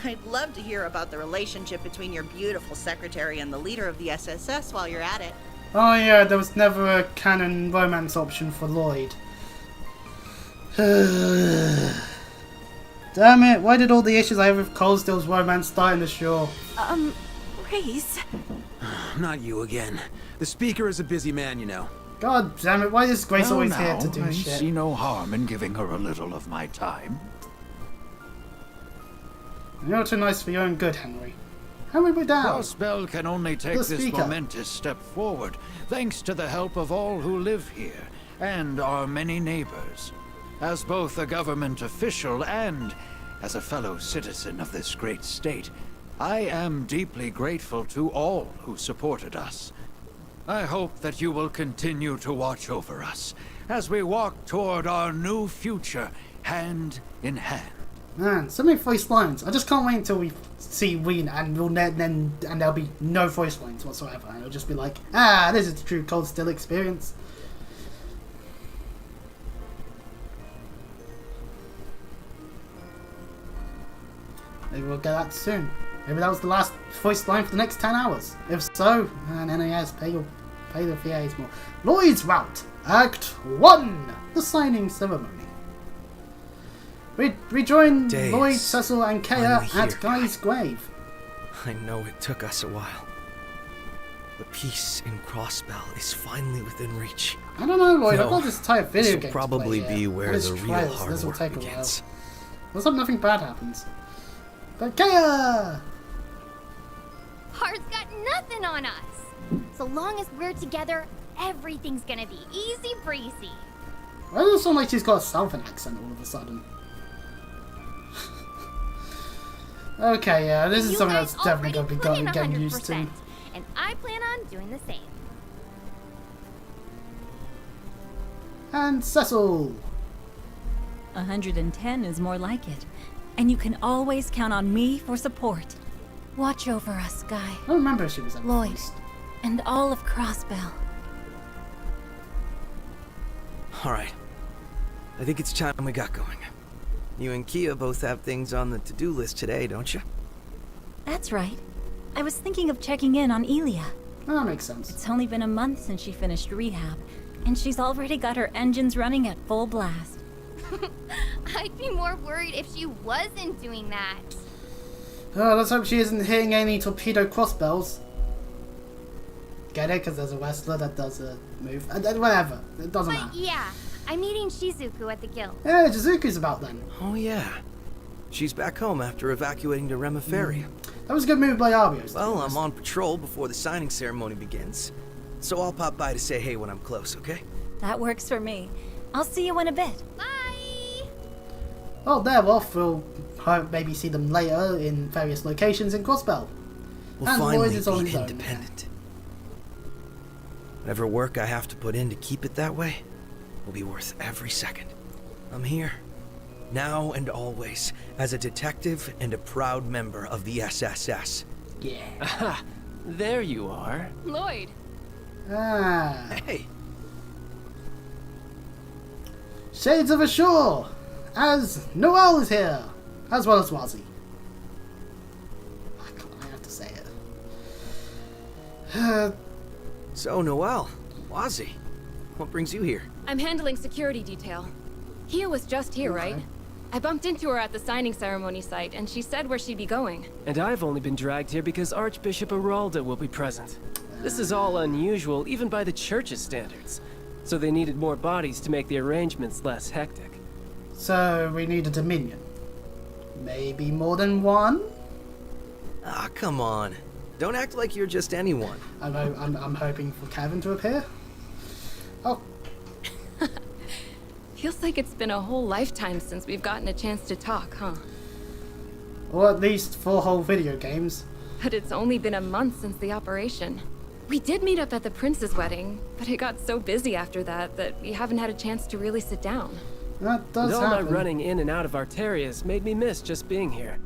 I'd love to hear about the relationship between your beautiful secretary and the leader of the SSS while you're at it. Oh yeah, there was never a canon romance option for Lloyd. Damn it, why did all the issues I have with Coldstill's romance die in the shore? Reese? Not you again. The Speaker is a busy man, you know. God damn it, why is Grace always here Now, to do I shit? see no harm in giving her a little of my time. You're too nice for your own good, Henry. Henry McDowell! Crossbell can only take The this Speaker. momentous step forward, thanks to the help of all who live here, and our many neighbors. As both a government official and as a fellow citizen of this great state, I am deeply grateful to all who supported us. I hope that you will continue to watch over us as we walk toward our new future, hand in hand. Man, so many voice lines. I just can't wait until we see Rean and and there'll be no voice lines whatsoever. And it'll just be like, this is the true Cold Still experience. Maybe we'll get that soon. Maybe that was the last voice line for the next 10 hours. If so, NAS, pay the VAs more. Lloyd's Route, Act 1, the signing ceremony. Rejoin Days Lloyd, Cecil, and Kea finally at here, Guy's grave. I know it took us a while. The peace in Crossbell is finally within reach. I don't know, Lloyd. No, I've got this entire video game this will probably to play be here. where And it's the real trials. hard This will work take begins. a while. Let's hope nothing bad happens. But Kea! Hard's got nothing on us. So long as we're together, everything's gonna be easy breezy. Why does it sound like she's got a southern accent all of a sudden? Okay, yeah, this is You something guys that's definitely going to be already put in getting used to. 100%, and I plan on doing the same. And Cecil! 110 is more like it. And you can always count on me for support. Watch over us, Guy. I don't remember if she was at Lloyd, and all of Crossbell. Alright. I think it's time we got going. You and Kia both have things on the to-do list today, don't you? That's right. I was thinking of checking in on Elia. Oh, that makes sense. It's only been a month since she finished rehab, and she's already got her engines running at full blast. I'd be more worried if she wasn't doing that. Oh, let's hope she isn't hitting any torpedo crossbells. Get it? Because there's a wrestler that does a move. Whatever. It doesn't matter. But yeah, I'm meeting Shizuku at the guild. Yeah, Jizuku's about then. Oh yeah. She's back home after evacuating to Reverie. That was a good move by Arbios. Well, I'm on patrol before the signing ceremony begins. So I'll pop by to say hey when I'm close, okay? That works for me. I'll see you in a bit. Well, they're off. We'll maybe see them later in various locations in Crossbell. We'll And finally Lloyd is on be his own. independent. Whatever work I have to put in to keep it that way will be worth every second. I'm here, now and always, as a detective and a proud member of the SSS. Yeah. There you are. Lloyd. Ah. Hey, Shades of Ashore, as Noel is here, as well as Wazzy. I have to say it. So, Noel, Wazzy, what brings you here? I'm handling security detail. Kia was just here, right? I bumped into her at the signing ceremony site, and she said where she'd be going. And I've only been dragged here because Archbishop Aralda will be present. This is all unusual, even by the church's standards. So they needed more bodies to make the arrangements less hectic. So we need a Dominion. Maybe more than one? Ah, come on. Don't act like you're just anyone. I'm hoping for Kevin to appear. Oh. Feels like it's been a whole lifetime since we've gotten a chance to talk, huh? Or at least 4 whole video games. But it's only been a month since the operation. We did meet up at the prince's wedding, but it got so busy after that we haven't had a chance to really sit down. That does and all happen. my running in and out of Arteria's made me miss just being here.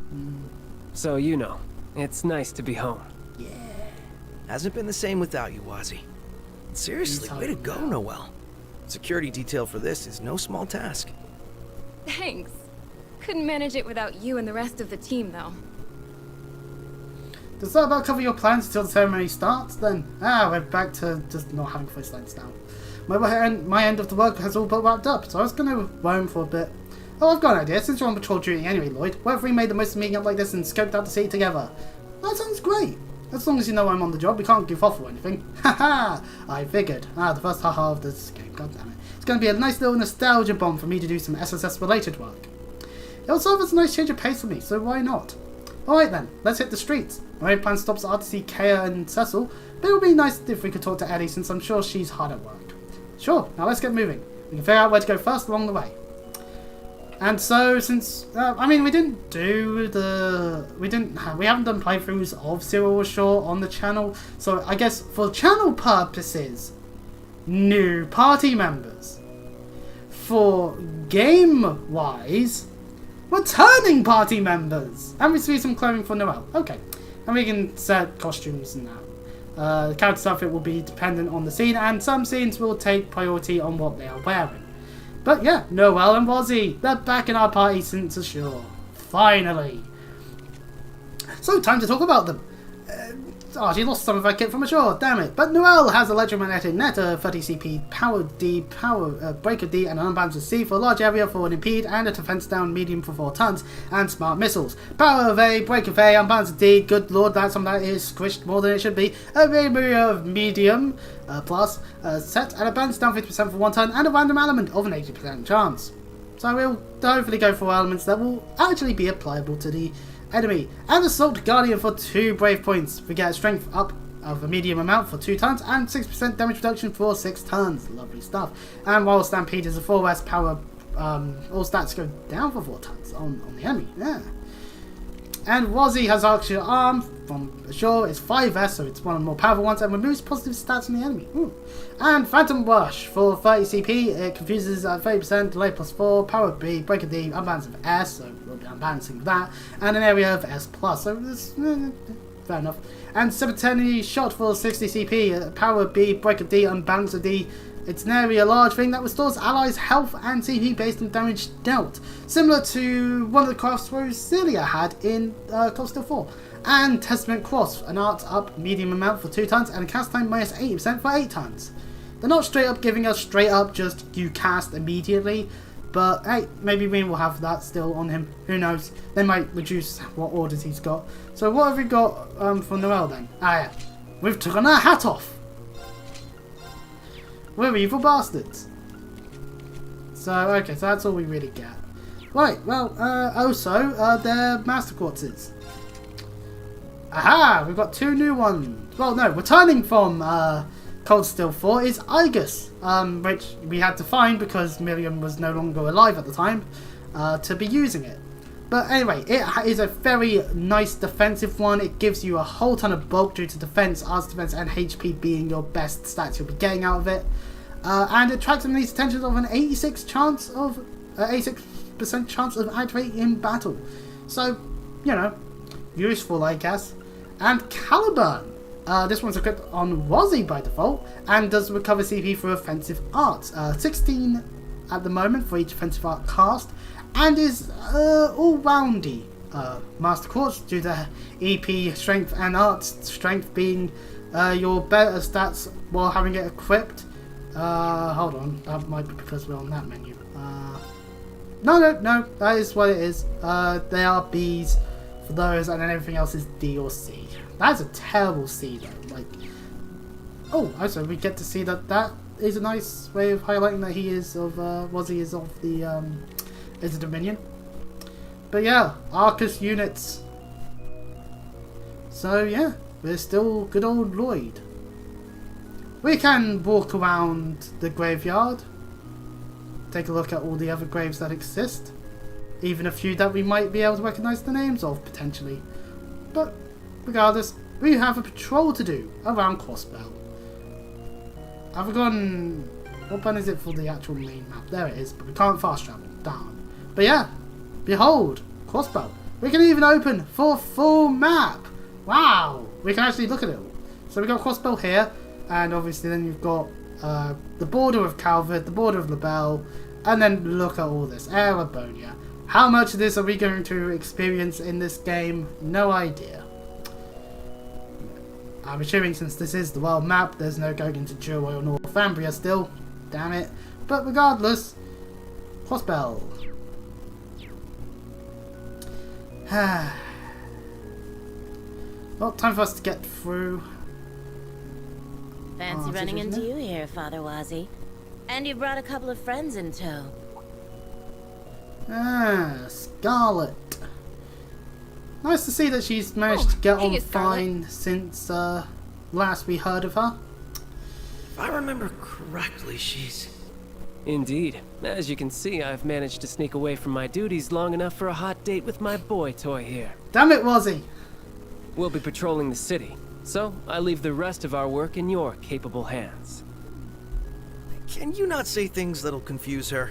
So you know, it's nice to be home. Yeah. Hasn't been the same without you, Wazzy. Seriously, way to go, Noel. Security detail for this is no small task. Thanks. Couldn't manage it without you and the rest of the team, though. Does that about cover your plans until the ceremony starts, then? We're back to just not having first lines down. My end of the work has all but wrapped up, so I was going to roam for a bit. Oh, I've got an idea. Since you're on patrol duty anyway, Lloyd, what if we made the most of meeting up like this and scoped out the city together? That sounds great. As long as you know I'm on the job, we can't goof off or anything. Haha! I figured. The first haha of this game, goddammit. It's going to be a nice little nostalgia bomb for me to do some SSS related work. It also offers a nice change of pace for me, so why not? Alright then, let's hit the streets. My main plan stops are to see Kea and Cecil, but it would be nice if we could talk to Ellie since I'm sure she's hard at work. Sure, now let's get moving. We can figure out where to go first along the way. And so, since we haven't done playthroughs of Zero Ashore on the channel, so I guess for channel purposes, new party members. For game-wise, returning party members. And we see some clothing for Noel. Okay, and we can set costumes and that. Character outfit will be dependent on the scene, and some scenes will take priority on what they are wearing. But yeah, Noel and Wazzy, they're back in our party since Ashore. Finally. So, time to talk about them. She lost some of her kit from Ashore, damn it. But Noel has electromagnetic net, 30cp, power D, breaker D, and an unbalanced C for a large area for an impede, and a defense down medium for 4 tons, and smart missiles. Power of A, breaker of A, unbalanced D, good lord, that some of that is squished more than it should be. A memory of medium, plus, set, and a balance down 50% for 1 ton, and a random element of an 80% chance. So we'll hopefully go for elements that will actually be applicable to the enemy. And Assault Guardian for 2 brave points. We get strength up of a medium amount for 2 tons and 6% damage reduction for 6 tons. Lovely stuff. And while Stampede is a 4S power, all stats go down for 4 tons on the enemy. Yeah. And Wazzy has Archer Arm from Ashore. It's 5S, so it's one of the more powerful ones, and removes positive stats on the enemy. Ooh. And Phantom Rush for 30cp. It confuses at 30%, delay plus 4, power B, breaker D, unbalance of S, so we'll be unbalancing that, and an area of S+, so this, fair enough. And Simultaneous Shot for 60cp. Power B, breaker D, unbalance of D. It's an area large thing that restores allies' health and CP based on damage dealt, similar to one of the crafts Roselia had in Cold Steel 4. And Testament Cross, an art up medium amount for 2 tons and a cast time minus 80% for 8 tons. They're not straight up giving us straight up just you cast immediately, but hey, maybe we will have that still on him. Who knows? They might reduce what orders he's got. So what have we got for Noel then? Yeah, we've taken our hat off. We're evil bastards. So, okay, so that's all we really get. Right, well, also, they're Master Quartzes. Aha! We've got 2 new ones. Well, no, returning from Cold Steel 4 is Igus, which we had to find because Miriam was no longer alive at the time to be using it. But anyway, it is a very nice defensive one. It gives you a whole ton of bulk due to defense, arts defense, and HP being your best stats you'll be getting out of it. And it attracts enemy's attention of an 86% chance of activate in battle. So, you know, useful, I guess. And Caliburn. This one's equipped on Wazzy by default and does recover CP for offensive arts. 16 at the moment for each offensive art cast, and is all-roundy. Master Quartz due to EP strength and art strength being your better stats while having it equipped. Hold on, that might be because we're on that menu. No, that is what it is. They are Bs for those, and then everything else is D or C. That's a terrible C though. Like, oh, also we get to see that is a nice way of highlighting that he is of Wozzy is of the is a Dominion. But yeah, Arcus units. So yeah, we're still good old Lloyd. We can walk around the graveyard, take a look at all the other graves that exist, even a few that we might be able to recognise the names of potentially. But regardless, we have a patrol to do around Crossbell. I've forgotten what button is it for the actual main map. There it is, but we can't fast travel down. But yeah, behold, Crossbell. We can even open for a full map. Wow, we can actually look at it all. So we got Crossbell here. And obviously then you've got the border of Calvert, the border of LaBelle, and then look at all this. Erebonia. How much of this are we going to experience in this game? No idea. I'm assuming since this is the world map, there's no going into Jewel or Northumbria still. Damn it. But regardless, Crossbell. Well, time for us to get through. Fancy running into you here, Father Wazzy. And you brought a couple of friends in tow. Scarlet. Nice to see that she's managed to get on fine since last we heard of her. If I remember correctly, she's... Indeed. As you can see, I've managed to sneak away from my duties long enough for a hot date with my boy toy here. Damn it, Wazzy! We'll be patrolling the city. So, I leave the rest of our work in your capable hands. Can you not say things that'll confuse her?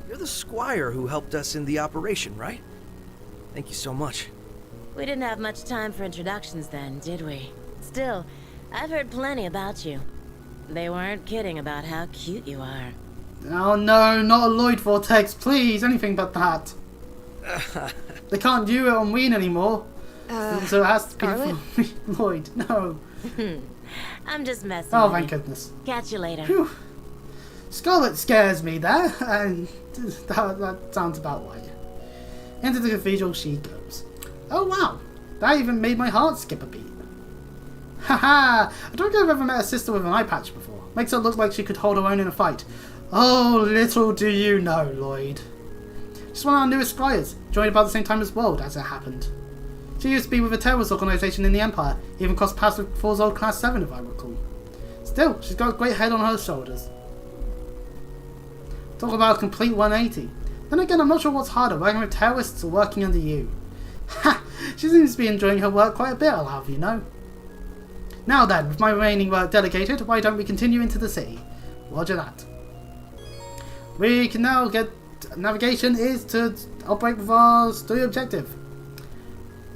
You're the squire who helped us in the operation, right? Thank you so much. We didn't have much time for introductions then, did we? Still, I've heard plenty about you. They weren't kidding about how cute you are. Oh no, not a Lloyd Vortex, please, anything but that. They can't do it on Ween anymore. So it has to be Lloyd. No. I'm just messing. Oh, thank goodness. Catch you later. Whew. Scarlet scares me there, and that sounds about right. Into the cathedral she goes. Oh wow, that even made my heart skip a beat. Haha! I don't think I've ever met a sister with an eye patch before. Makes her look like she could hold her own in a fight. Oh, little do you know, Lloyd. She's one of our newest squires, joined about the same time as World, as it happened. She used to be with a terrorist organisation in the Empire, even crossed paths with Four's old Class 7 if I recall. Still, she's got a great head on her shoulders. Talk about a complete 180. Then again, I'm not sure what's harder, working with terrorists or working under you. Ha! She seems to be enjoying her work quite a bit, I'll have you know. Now then, with my remaining work delegated, why don't we continue into the city? Roger that. We can now get... Navigation is to operate with our story objective.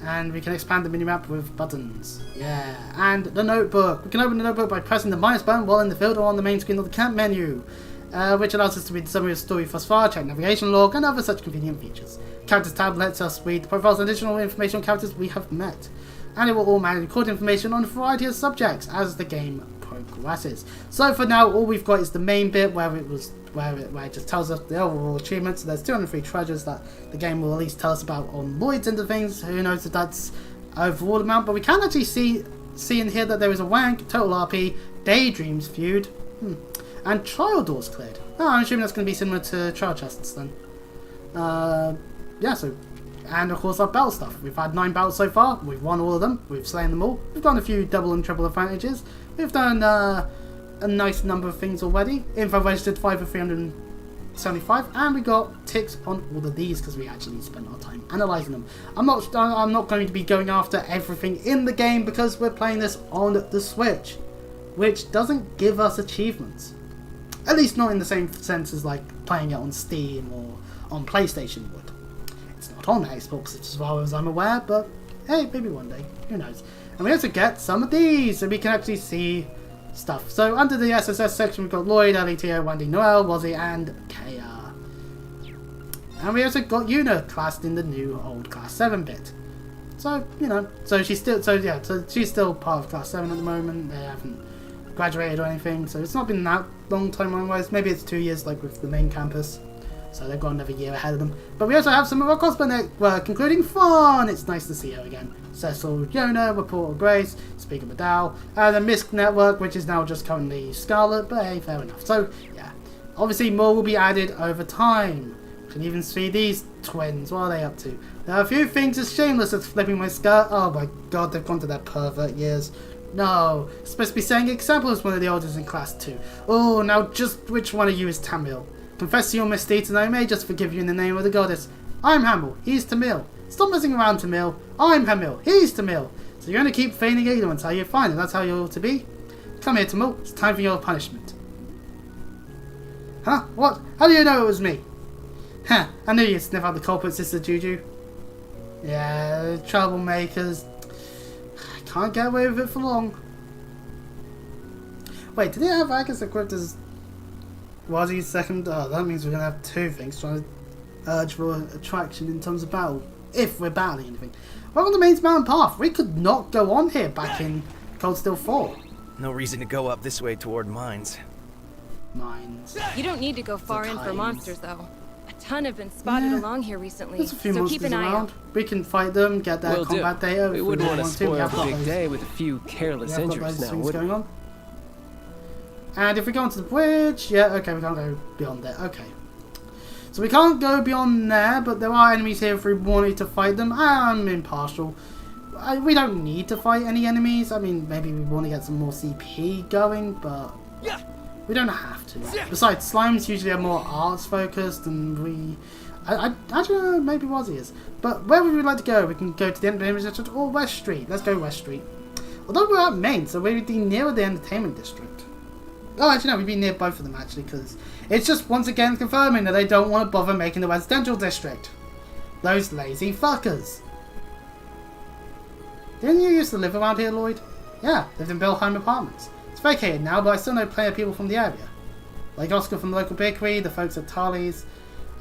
And we can expand the minimap with buttons. Yeah. And the notebook. We can open the notebook by pressing the minus button while in the field or on the main screen of the camp menu. Which allows us to read the summary of the story thus far, check navigation log, and other such convenient features. Characters tab lets us read the profiles and additional information on characters we have met. And it will automatically record information on a variety of subjects as the game progresses. So for now, all we've got is the main bit where it just tells us the overall achievements. So there's 203 treasures that the game will at least tell us about on Lloyd's end of things. Who knows if that's overall amount, but we can actually see and hear that there is a rank, total RP, daydreams viewed, and trial doors cleared. Oh, I'm assuming that's going to be similar to trial chests then. Yeah, so, and of course our battle stuff. We've had 9 battles so far. We've won all of them. We've slain them all. We've done a few double and triple advantages. We've done a nice number of things already. Info registered 5 of 375, and we got ticks on all of these because we actually spent our time analysing them. I'm not going to be going after everything in the game because we're playing this on the Switch, which doesn't give us achievements. At least not in the same sense as like playing it on Steam or on PlayStation would. It's not on Xbox as far as I'm aware, but hey, maybe one day. Who knows? And we also get some of these, so we can actually see stuff. So under the SSS section, we've got Lloyd, LETO, Wendy, Noel, Wazzy, and Kaya. And we also got Yuna classed in the new old Class 7 bit. So, you know, so she's still, so she's still part of Class 7 at the moment. They haven't graduated or anything, so it's not been that long timeline-wise. Maybe it's 2 years, like with the main campus. So they've got another year ahead of them. But we also have some of our cosplay network, including Fawn. It's nice to see her again. Cecil, Yona, Reporter Grace, Speaker Madal, and the Misk network, which is now just currently Scarlet, but hey, fair enough. So, yeah. Obviously, more will be added over time. You can even see these twins. What are they up to? There are a few things as shameless as flipping my skirt. Oh my god, they've gone to their pervert years. No, it's supposed to be saying example as one of the oldest in Class 2. Oh, now just which one of you is Tamil? Confess to your misdeeds and I may just forgive you in the name of the goddess. I'm Hamil, he's Tamil. Stop messing around, Tamil. I'm Hamil, he's Tamil. So you're going to keep feigning ignorance, are you? Fine, and that's how you're to be? Come here, Tamil, it's time for your punishment. Huh? What? How do you know it was me? Huh, I knew you'd sniff out the culprit, Sister Juju. Yeah, troublemakers. I can't get away with it for long. Wait, did they have Agus equipped as Wazzy's second? Oh, that means we're going to have two things trying to urge for attraction in terms of battle. If we're battling anything. Welcome to Main's Mountain Path. We could not go on here back in Cold Steel 4. No reason to go up this way toward mines. Mines. You don't need to go far in for monsters, though. A ton have been spotted along here recently, There's a few so monsters keep an eye around. out. We can fight them, get their combat data. We wouldn't want to spoil a big day with a few careless injuries now, would we? And if we go onto the bridge, yeah, okay, we can't go beyond there. Okay. So we can't go beyond there, but there are enemies here if we wanted to fight them. I'm impartial. We don't need to fight any enemies. I mean, maybe we want to get some more CP going, but we don't have to. Besides, slimes usually are more arts focused, and I don't know, maybe Wazzy is. But where would we like to go? We can go to the entertainment district or West Street. Let's go West Street. Although we're at Main, so we'd be nearer the entertainment district. Oh, actually no, we'd be near both of them actually, because it's just once again confirming that they don't want to bother making the residential district. Those lazy fuckers. Didn't you used to live around here, Lloyd? Yeah, lived in Bilheim Apartments. It's vacated now, but I still know plenty of people from the area. Like Oscar from the local bakery, the folks at Tarly's.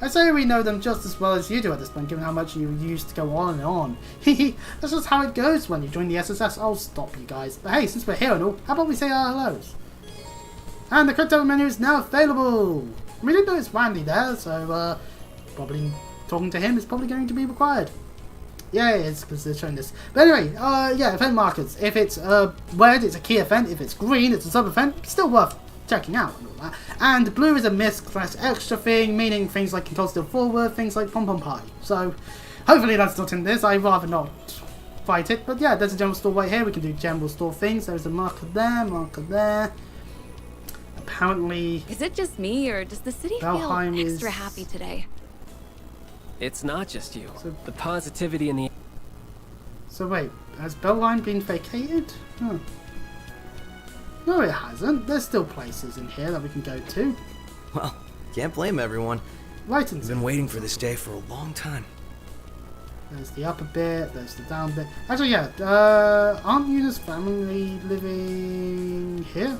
I say we know them just as well as you do at this point, given how much you used to go on and on. Hehe, that's just how it goes when you join the SSS. I'll stop you guys. But hey, since we're here and all, how about we say our hellos? And the crypto menu is now available! We didn't know it's Randy there, so probably talking to him is probably going to be required. Yeah, it is, because they're showing this. But anyway, yeah, event markers. If it's red, it's a key event. If it's green, it's a sub-event. Still worth checking out and all that. And blue is a miss/extra thing, meaning things like Cold Steel Forward, things like Pom Pom Pie. So, hopefully that's not in this. I'd rather not fight it. But yeah, there's a general store right here. We can do general store things. There's a marker there. Apparently... Is it just me, or does the city Valheim feel extra happy today? It's not just you. So, the positivity in the... So wait, has Belheim been vacated? Huh. No, it hasn't. There's still places in here that we can go to. Well, can't blame everyone. Right, We've been waiting for this day for a long time. There's the upper bit, there's the down bit. Actually, yeah, aren't Yuna's family living here?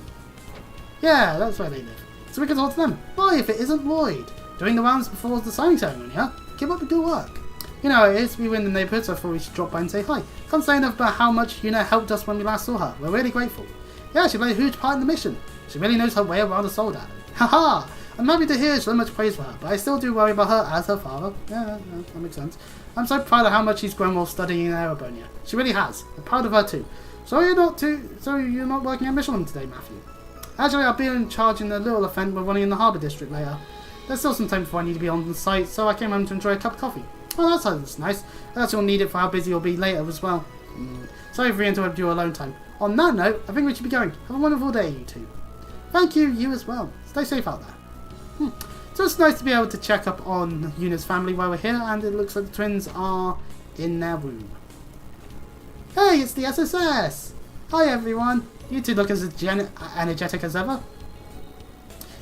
Yeah, that's where they live. So we can talk to them. Why, if it isn't Lloyd? Doing the rounds before the signing ceremony, huh? Keep up the good work. You know how it is, we were in the neighbourhood, so I thought we should drop by and say hi. Can't say enough about how much Yuna helped us when we last saw her. We're really grateful. Yeah, she played a huge part in the mission. She really knows her way around a soldier. Haha! I'm happy to hear so much praise for her, but I still do worry about her as her father. Yeah, that makes sense. I'm so proud of how much she's grown while studying in Arabonia. She really has. I'm proud of her too. So you're not working at Michelin today, Matthew? Actually, I'll be in charge in the little event we're running in the Harbour District later. There's still some time before I need to be on the site, so I came home to enjoy a cup of coffee. Oh, that sounds nice. I guess you'll need it for how busy you'll be later as well. Sorry for interrupting your alone time. On that note, I think we should be going. Have a wonderful day, you two. Thank you, you as well. Stay safe out there. So it's nice to be able to check up on Yuna's family while we're here, and it looks like the twins are in their room. Hey, it's the SSS! Hi everyone. You two look as energetic as ever.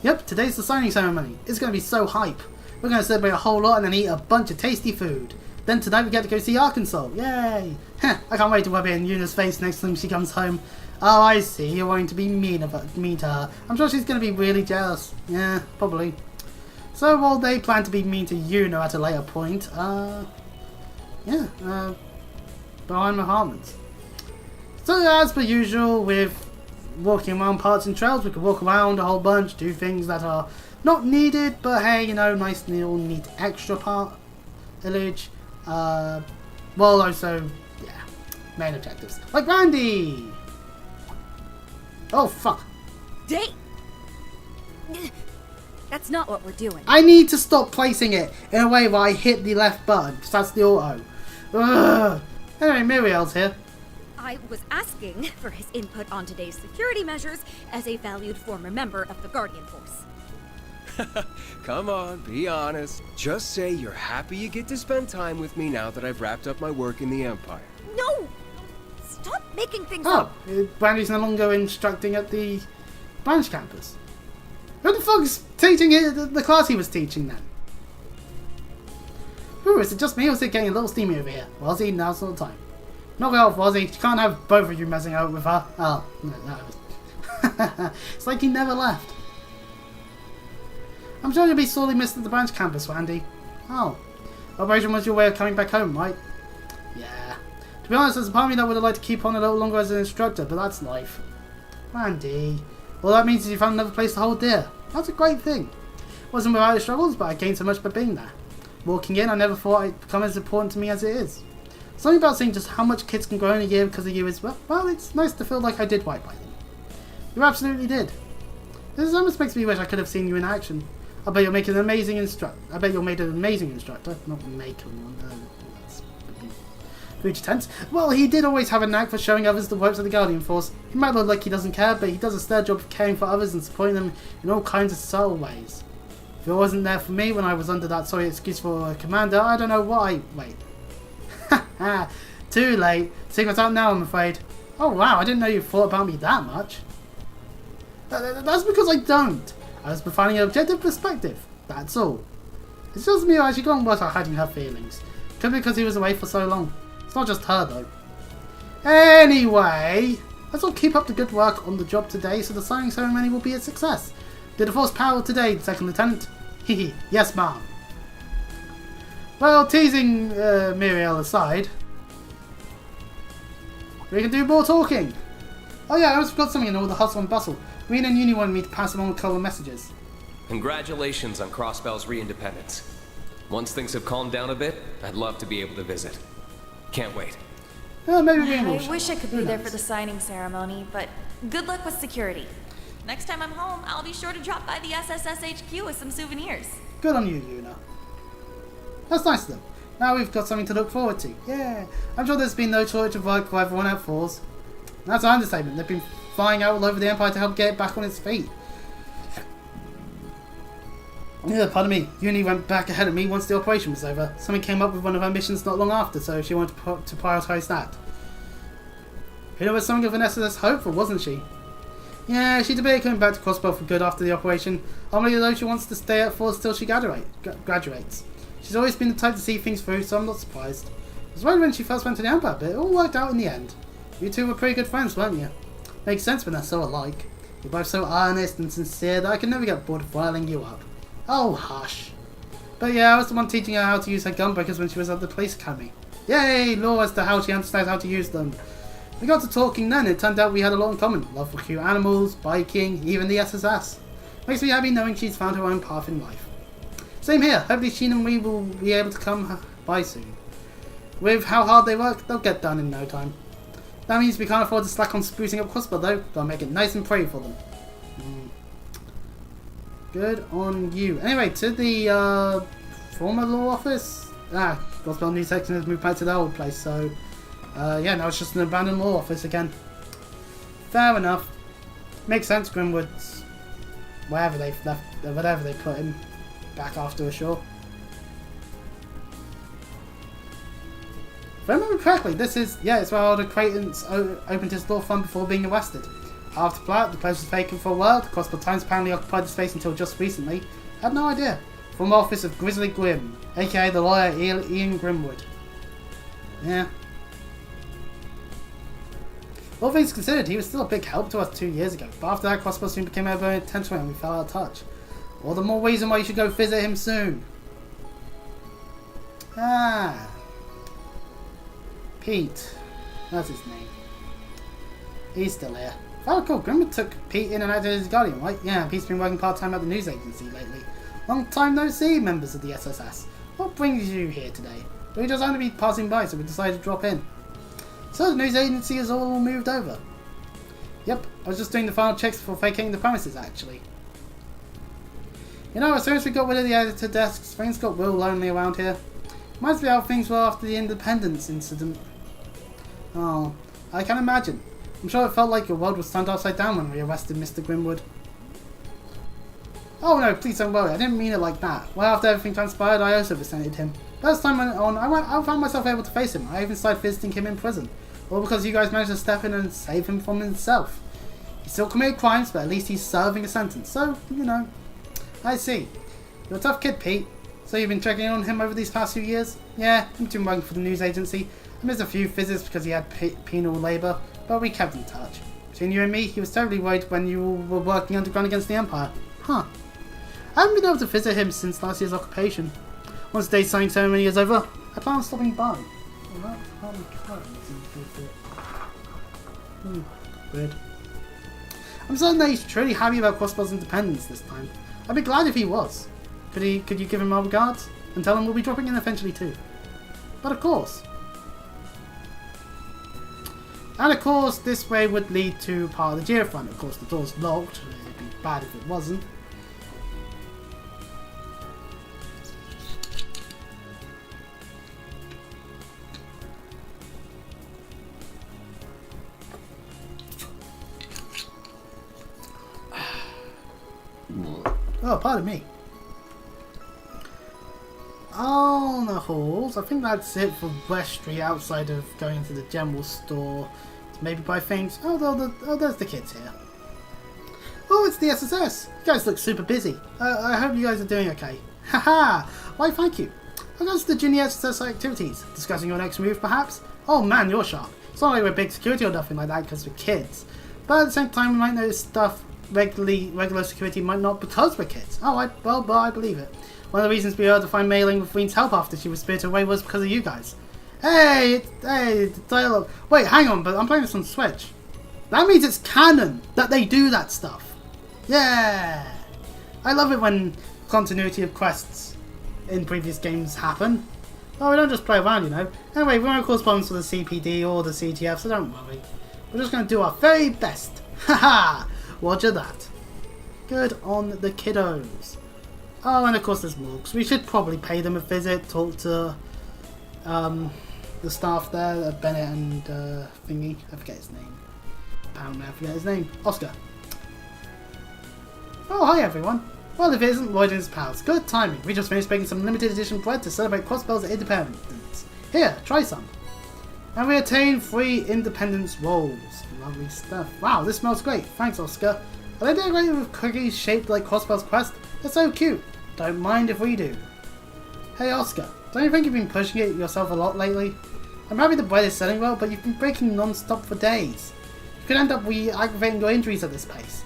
Yep, today's the signing ceremony. It's going to be so hype. We're going to celebrate a whole lot and then eat a bunch of tasty food. Then tonight we get to go see Arkansas. Yay! I can't wait to rub it in Yuna's face next time she comes home. Oh, I see. You're going to be mean to her. I'm sure she's going to be really jealous. Yeah, probably. So, while they plan to be mean to Yuno at a later point, behind the apartments. So, as per usual, with walking around parts and trails, we can walk around a whole bunch, do things that are not needed, but hey, you know, nice little neat extra part village. Well, also, yeah, main objectives. Like Randy! Oh, fuck. Date! That's not what we're doing. I need to stop placing it in a way where I hit the left button, because that's the auto. Ugh. Anyway, Muriel's here. I was asking for his input on today's security measures as a valued former member of the Guardian Force. Come on, be honest. Just say you're happy you get to spend time with me now that I've wrapped up my work in the Empire. No! Stop making things up! Brandy's no longer instructing at the branch campus. Who the fuck's teaching the class he was teaching then? Ooh, is it just me or is it getting a little steamy over here? Wozzy, now's not the time. Knock it off, Wozzy. You can't have both of you messing out with her. Oh, no. It's like he never left. I'm sure you'll be sorely missed at the branch campus, Randy. Oh. Operation was your way of coming back home, right? Yeah. To be honest, there's a part of me that would have liked to keep on a little longer as an instructor, but that's life. Randy. All that means is you found another place to hold dear. That's a great thing. Wasn't without its struggles, but I gained so much by being there. Walking in, I never thought it'd become as important to me as it is. Something about seeing just how much kids can grow in a year because of you is, well, it's nice to feel like I did right by them. You absolutely did. This almost makes me wish I could have seen you in action. I bet you'll make an amazing instructor. I bet you'll make an amazing instructor. Not make one. That's future tense. Well, he did always have a knack for showing others the ropes of the Guardian Force. He might look like he doesn't care, but he does a stellar job of caring for others and supporting them in all kinds of subtle ways. If it wasn't there for me when I was under that sorry excuse for a commander, I don't know why. Wait. Haha. Too late. Secret's out now, I'm afraid. Oh wow, I didn't know you thought about me that much. That's because I don't. I was providing an objective perspective. That's all. It's just me who actually gone worse at hiding her feelings. Could be because he was away for so long. It's not just her though. Anyway, let's all keep up the good work on the job today so the signing ceremony will be a success. Did the Force power today, Second Lieutenant? Hehe, yes ma'am. Well, teasing Muriel aside, we can do more talking. Oh yeah, I almost forgot something in all the hustle and bustle. Rean and Uni wanted me to pass along a couple of messages. Congratulations on Crossbell's re-independence. Once things have calmed down a bit, I'd love to be able to visit. Can't wait. Maybe Rean will. I wish I could be there for the signing ceremony, but good luck with security. Next time I'm home, I'll be sure to drop by the SSS HQ with some souvenirs. Good on you, Yuna. That's nice of them. Now we've got something to look forward to. Yeah, I'm sure there's been no shortage of work for everyone at Force. That's an understatement. They've been flying out all over the Empire to help get it back on its feet. Yeah, pardon me. Uni went back ahead of me once the operation was over. Something came up with one of her missions not long after, so she wanted to prioritise that. Hina was something of an SS hopeful, wasn't she? Yeah, she debated coming back to Crossbell for good after the operation. Ultimately, though, she wants to stay at Force till she graduates. She's always been the type to see things through, so I'm not surprised. I was worried when she first went to the Empire, but it all worked out in the end. You two were pretty good friends, weren't you? Makes sense when they're so alike. You're both so earnest and sincere that I can never get bored of riling you up. Oh, hush. But yeah, I was the one teaching her how to use her gunbreakers when she was at the police academy. Yay, law as to how she understands how to use them. We got to talking then, and it turned out we had a lot in common. Love for cute animals, biking, even the SSS. Makes me happy knowing she's found her own path in life. Same here. Hopefully Sheen and we will be able to come by soon. With how hard they work, they'll get done in no time. That means we can't afford to slack on sprucing up Crossbell though. Gotta make it nice and pretty for them. Good on you. Anyway, to the former law office. Crossbell New Section has moved back to their old place, so yeah, now it's just an abandoned law office again. Fair enough. Makes sense, Grimwood's wherever they've left, whatever they put him back after ashore. If I remember correctly, this is, yeah, it's where all the acquaintance opened his law firm before being arrested. After Platt, the place was vacant for a while. The Crossbell Times apparently occupied the space until just recently. I had no idea. From the office of Grizzly Grim, aka the lawyer Ian Grimwood. Yeah. All things considered, he was still a big help to us 2 years ago, but after that, Crossbell soon became ever intense and we fell out of touch. All the more reason why you should go visit him soon. Ah. Pete. That's his name. He's still here. Oh, cool. Grimwood took Pete in and out as his guardian, right? Yeah, Pete's been working part-time at the news agency lately. Long time no see, members of the SSS. What brings you here today? We just happened to be passing by, so we decided to drop in. So the news agency has all moved over. Yep, I was just doing the final checks before vacating the premises, actually. You know, as soon as we got rid of the editor desks, things got real lonely around here. Reminds me how things were after the Independence incident. Oh, I can imagine. I'm sure it felt like your world was turned upside down when we arrested Mr. Grimwood. Oh no, please don't worry, I didn't mean it like that. Well, after everything transpired, I also resented him. But as time went on, I found myself able to face him. I even started visiting him in prison. All because you guys managed to step in and save him from himself. He still committed crimes, but at least he's serving a sentence. So, you know. I see. You're a tough kid, Pete. So you've been checking on him over these past few years? Yeah, I've been working for the news agency. I missed a few visits because he had penal labour, but we kept in touch. Between you and me, he was terribly worried when you were working underground against the Empire. Huh. I haven't been able to visit him since last year's occupation. Once the day's signing ceremony is over, I plan on stopping by. Weird. I'm certain that he's truly happy about Crossbell's independence this time. I'd be glad if he was. Could you give him our regards? And tell him we'll be dropping in eventually too. But of course. And of course, this way would lead to part of the geofront. Of course, the door's locked. It'd be bad if it wasn't. Oh, pardon me. On the halls, I think that's it for West Street outside of going to the general store to maybe buy things. Oh, there's the kids here. Oh, it's the SSS. You guys look super busy. I hope you guys are doing okay. Haha! Why, thank you. Regards to the junior SSS activities, discussing your next move perhaps? Oh man, you're sharp. It's not like we're big security or nothing like that because we're kids. But at the same time, we might notice stuff regular security might not because we're kids. Oh, I believe it. One of the reasons we were able to find Mei Ling with Reen's help after she was spirited away was because of you guys. Hey, the dialogue. Wait, hang on, but I'm playing this on Switch. That means it's canon that they do that stuff. Yeah! I love it when continuity of quests in previous games happen. Oh, we don't just play around, you know. Anyway, we won't cause problems for the CPD or the CTF, so don't worry. We're just going to do our very best. Haha! Roger that. Good on the kiddos. Oh, and of course there's Morgs. We should probably pay them a visit, talk to the staff there, Bennett and thingy. I forget his name. Apparently I forget his name. Oscar. Oh, hi everyone. Well, if it isn't Lloyd and his pals, good timing. We just finished baking some limited edition bread to celebrate Crossbell's independence. Here, try some. And we attain 3 independence rolls. Lovely stuff. Wow, this smells great. Thanks, Oscar. Are they decorated with cookies shaped like Crossbell's crest? They're so cute. Don't mind if we do. Hey, Oscar. Don't you think you've been pushing it yourself a lot lately? I'm happy the bread is selling well, but you've been breaking non-stop for days. You could end up re-aggravating your injuries at this pace.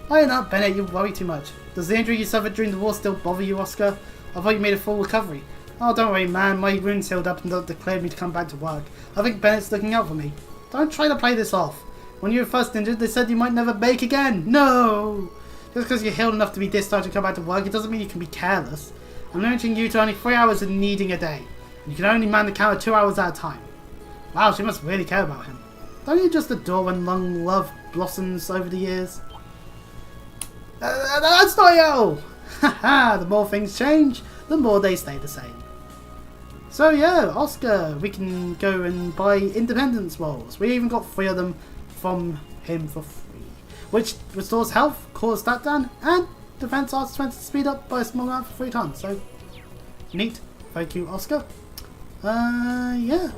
Why not, Bennett? You worry too much. Does the injury you suffered during the war still bother you, Oscar? I thought you made a full recovery. Oh, don't worry, man. My wounds healed up and declared me to come back to work. I think Bennett's looking out for me. Don't try to play this off. When you were first injured, they said you might never bake again. No! Just because you're healed enough to be discharged and come back to work, it doesn't mean you can be careless. I'm limiting you to only 3 hours of kneading a day. You can only man the counter 2 hours at a time. Wow, she must really care about him. Don't you just adore when long love blossoms over the years? That's not yo! Haha, the more things change, the more they stay the same. So yeah, Oscar, we can go and buy independence rolls. We even got 3 of them from him for free. Which restores health, causes stat down, and defense arts 20 speed up by a small amount for 3 tons. So, neat. Thank you, Oscar. Yeah.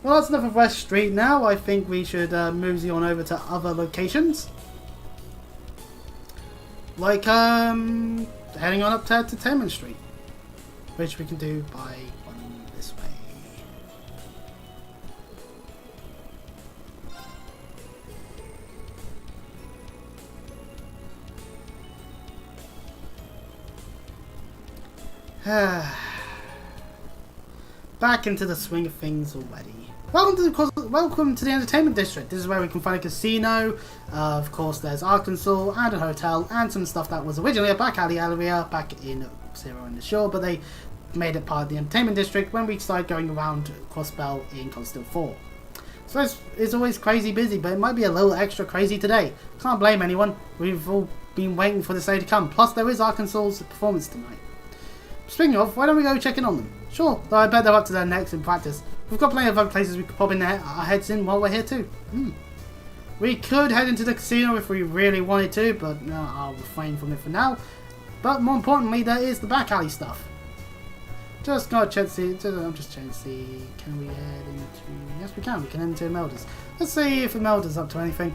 Well, that's enough of West Street now. I think we should mosey on over to other locations. Like, heading on up to Entertainment Street. Which we can do by going this way. Back into the swing of things already. Welcome to the entertainment district. This is where we can find a casino. Of course, there's Arkansas and a hotel and some stuff that was originally a back alley area back in Zero and the Shore, but they made it part of the entertainment district when we started going around Crossbell in Constant 4. So it's always crazy busy, but it might be a little extra crazy today. Can't blame anyone. We've all been waiting for this day to come. Plus, there is Arkansas's performance tonight. Speaking of, why don't we go check in on them? Sure, though I bet they're up to their necks in practice. We've got plenty of other places we could pop in our heads in while we're here too. We could head into the casino if we really wanted to, but I'll refrain from it for now. But more importantly, there is the back alley stuff. Just gotta check to see. I'm just checking to see. Can we head into? Yes, we can. We can head into Imelda's. Let's see if Imelda's up to anything.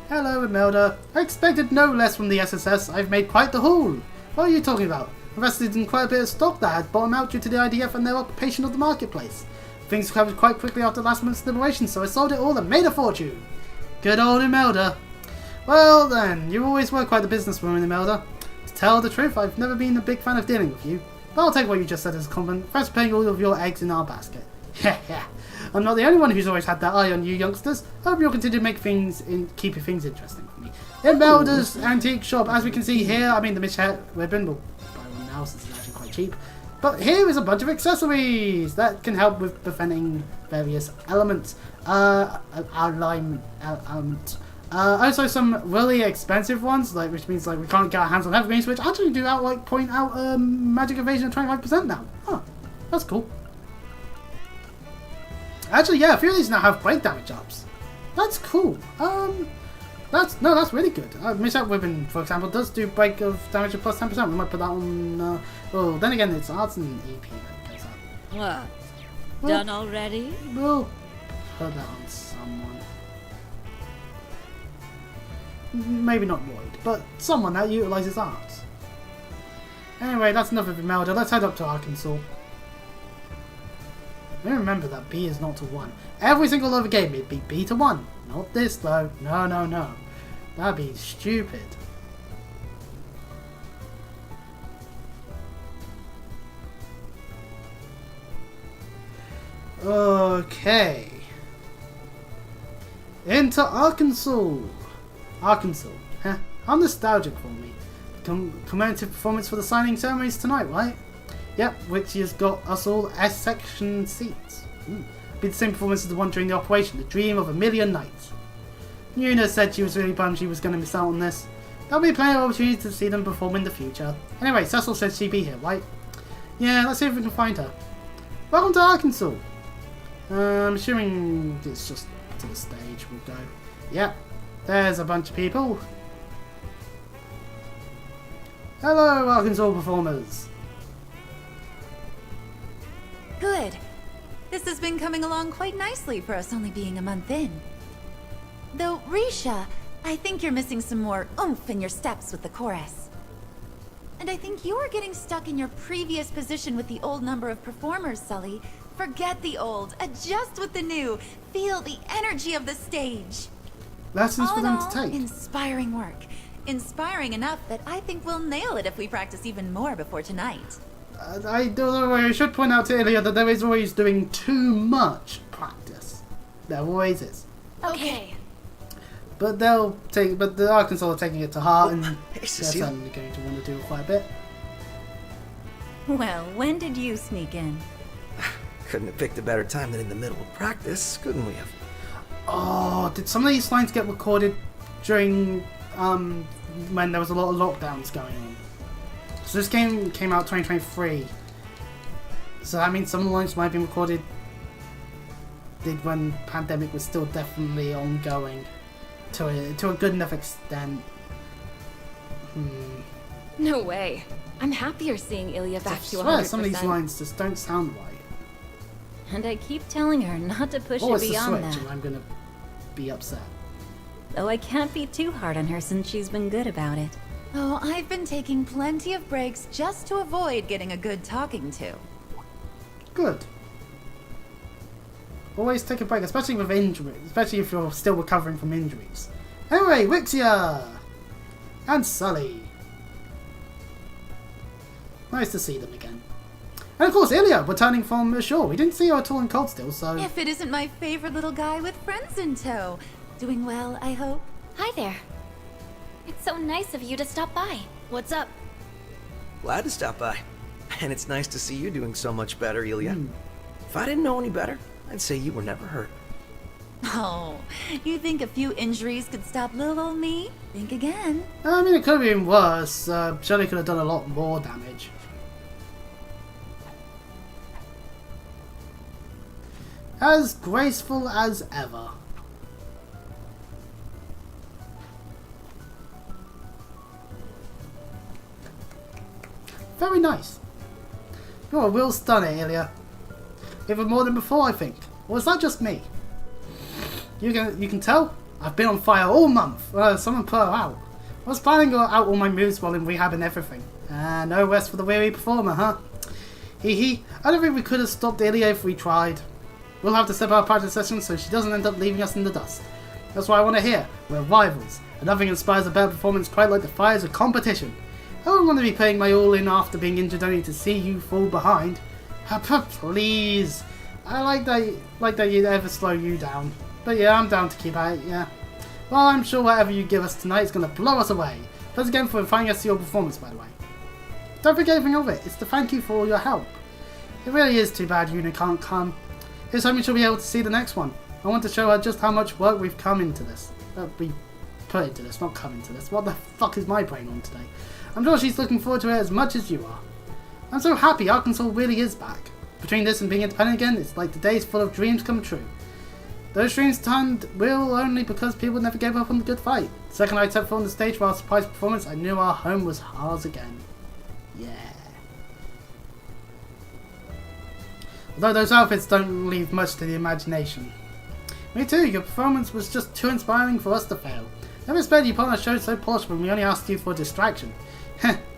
Hello, Imelda. I expected no less from the SSS. I've made quite the haul. What are you talking about? Invested in quite a bit of stock that had bottomed out due to the IDF and their occupation of the marketplace. Things recovered quite quickly after last month's liberation, so I sold it all and made a fortune. Good old Imelda. Well then, you always were quite the businesswoman, Imelda. To tell the truth, I've never been a big fan of dealing with you. But I'll take what you just said as a compliment. Thanks for putting all of your eggs in our basket. Yeah. I'm not the only one who's always had that eye on you youngsters. Hope you'll continue to make things keep your things interesting for me. Imelda's antique shop, as we can see here, I mean the mishat ribbon will buy one now since it's actually quite cheap. But here is a bunch of accessories that can help with preventing various elements. Also some really expensive ones, which means we can't get our hands on evergreens, which actually do point out magic evasion of 25% now. Huh, that's cool. Actually, yeah, a few of these now have break damage ups. That's cool. That's really good. Mishat Ribbon, for example, does do break of damage of plus 10%. We might put that on. Well, then again, it's arts and EP that goes up. What? Done already? We'll put that on someone. Maybe not Lloyd, but someone that utilizes arts. Anyway, that's enough of Imelda. Let's head up to Arkansas. Remember that B is not to 1. Every single other game it'd be B to 1. Not this though. No. That'd be stupid. Okay. Into Arkansas. Huh? How nostalgic for me. Commemorative performance for the signing ceremonies tonight, right? Yep, which has got us all S-section seats. Be the same performance as the one during the operation, the dream of a million nights. Yuna said she was really bummed she was going to miss out on this. There'll be plenty of opportunities to see them perform in the future. Anyway, Cecil said she'd be here, right? Yeah, let's see if we can find her. Welcome to Arkansas. I'm assuming it's just to the stage we'll go. Yep, there's a bunch of people. Hello, Arkansas performers. Good. This has been coming along quite nicely for us only being a month in. Though, Risha, I think you're missing some more oomph in your steps with the chorus. And I think you're getting stuck in your previous position with the old number of performers, Sully. Forget the old, adjust with the new, feel the energy of the stage. Lessons for them to take. Inspiring work. Inspiring enough that I think we'll nail it if we practice even more before tonight. I don't know. I should point out to Ilya that there is always doing too much practice. There always is. Okay. But the Arkansas are taking it to heart, and they're certainly going to want to do it quite a bit. Well, when did you sneak in? Couldn't have picked a better time than in the middle of practice, couldn't we have? Oh, did some of these lines get recorded during when there was a lot of lockdowns going on? So this game came out 2023. So that means some of the lines might have been recorded when pandemic was still definitely ongoing to a good enough extent. No way. I'm happier seeing Ilya back to 100%. I swear some of these lines just don't sound right. And I keep telling her not to push it beyond that. And I'm gonna be upset. Though I can't be too hard on her since she's been good about it. Oh, I've been taking plenty of breaks just to avoid getting a good talking to. Good. Always take a break, especially with injuries, especially if you're still recovering from injuries. Anyway, Wixia! and Sully. Nice to see them again. And of course, Ilya, returning from ashore. We didn't see her at all in Cold Steel, so... If it isn't my favorite little guy with friends in tow. Doing well, I hope. Hi there. It's so nice of you to stop by. What's up? Glad to stop by. And it's nice to see you doing so much better, Ilya. If I didn't know any better, I'd say you were never hurt. Oh, you think a few injuries could stop little old me? Think again. I mean, it could have been worse. Shelly could have done a lot more damage. As graceful as ever. Very nice. You're a real stunner, Ilya. Even more than before, I think. Or is that just me? You can tell? I've been on fire all month. Someone put her out. I was planning out all my moves while in rehab and everything. No rest for the weary performer, huh? Hee. I don't think we could have stopped Ilya if we tried. We'll have to step our practice sessions so she doesn't end up leaving us in the dust. That's what I want to hear. We're rivals, and nothing inspires a better performance quite like the fires of competition. I don't want to be putting my all in after being injured only to see you fall behind. Please. I like that you'd ever slow you down. But yeah, I'm down to keep at it, yeah. Well, I'm sure whatever you give us tonight is going to blow us away. Thanks again for inviting us to your performance, by the way. Don't forget anything of it. It's to thank you for all your help. It really is too bad Una can't come. Here's hoping she'll be able to see the next one. I want to show her just how much work we've come into this. We put into this, not come into this. What the fuck is my brain on today? I'm sure she's looking forward to it as much as you are. I'm so happy Arkansas really is back. Between this and being independent again, it's like the days full of dreams come true. Those dreams turned real only because people never gave up on the good fight. The second I stepped foot on the stage for our surprise performance, I knew our home was ours again. Yeah. Although those outfits don't leave much to the imagination. Me too, your performance was just too inspiring for us to fail. Never expected you put on a show so polished when we only asked you for a distraction.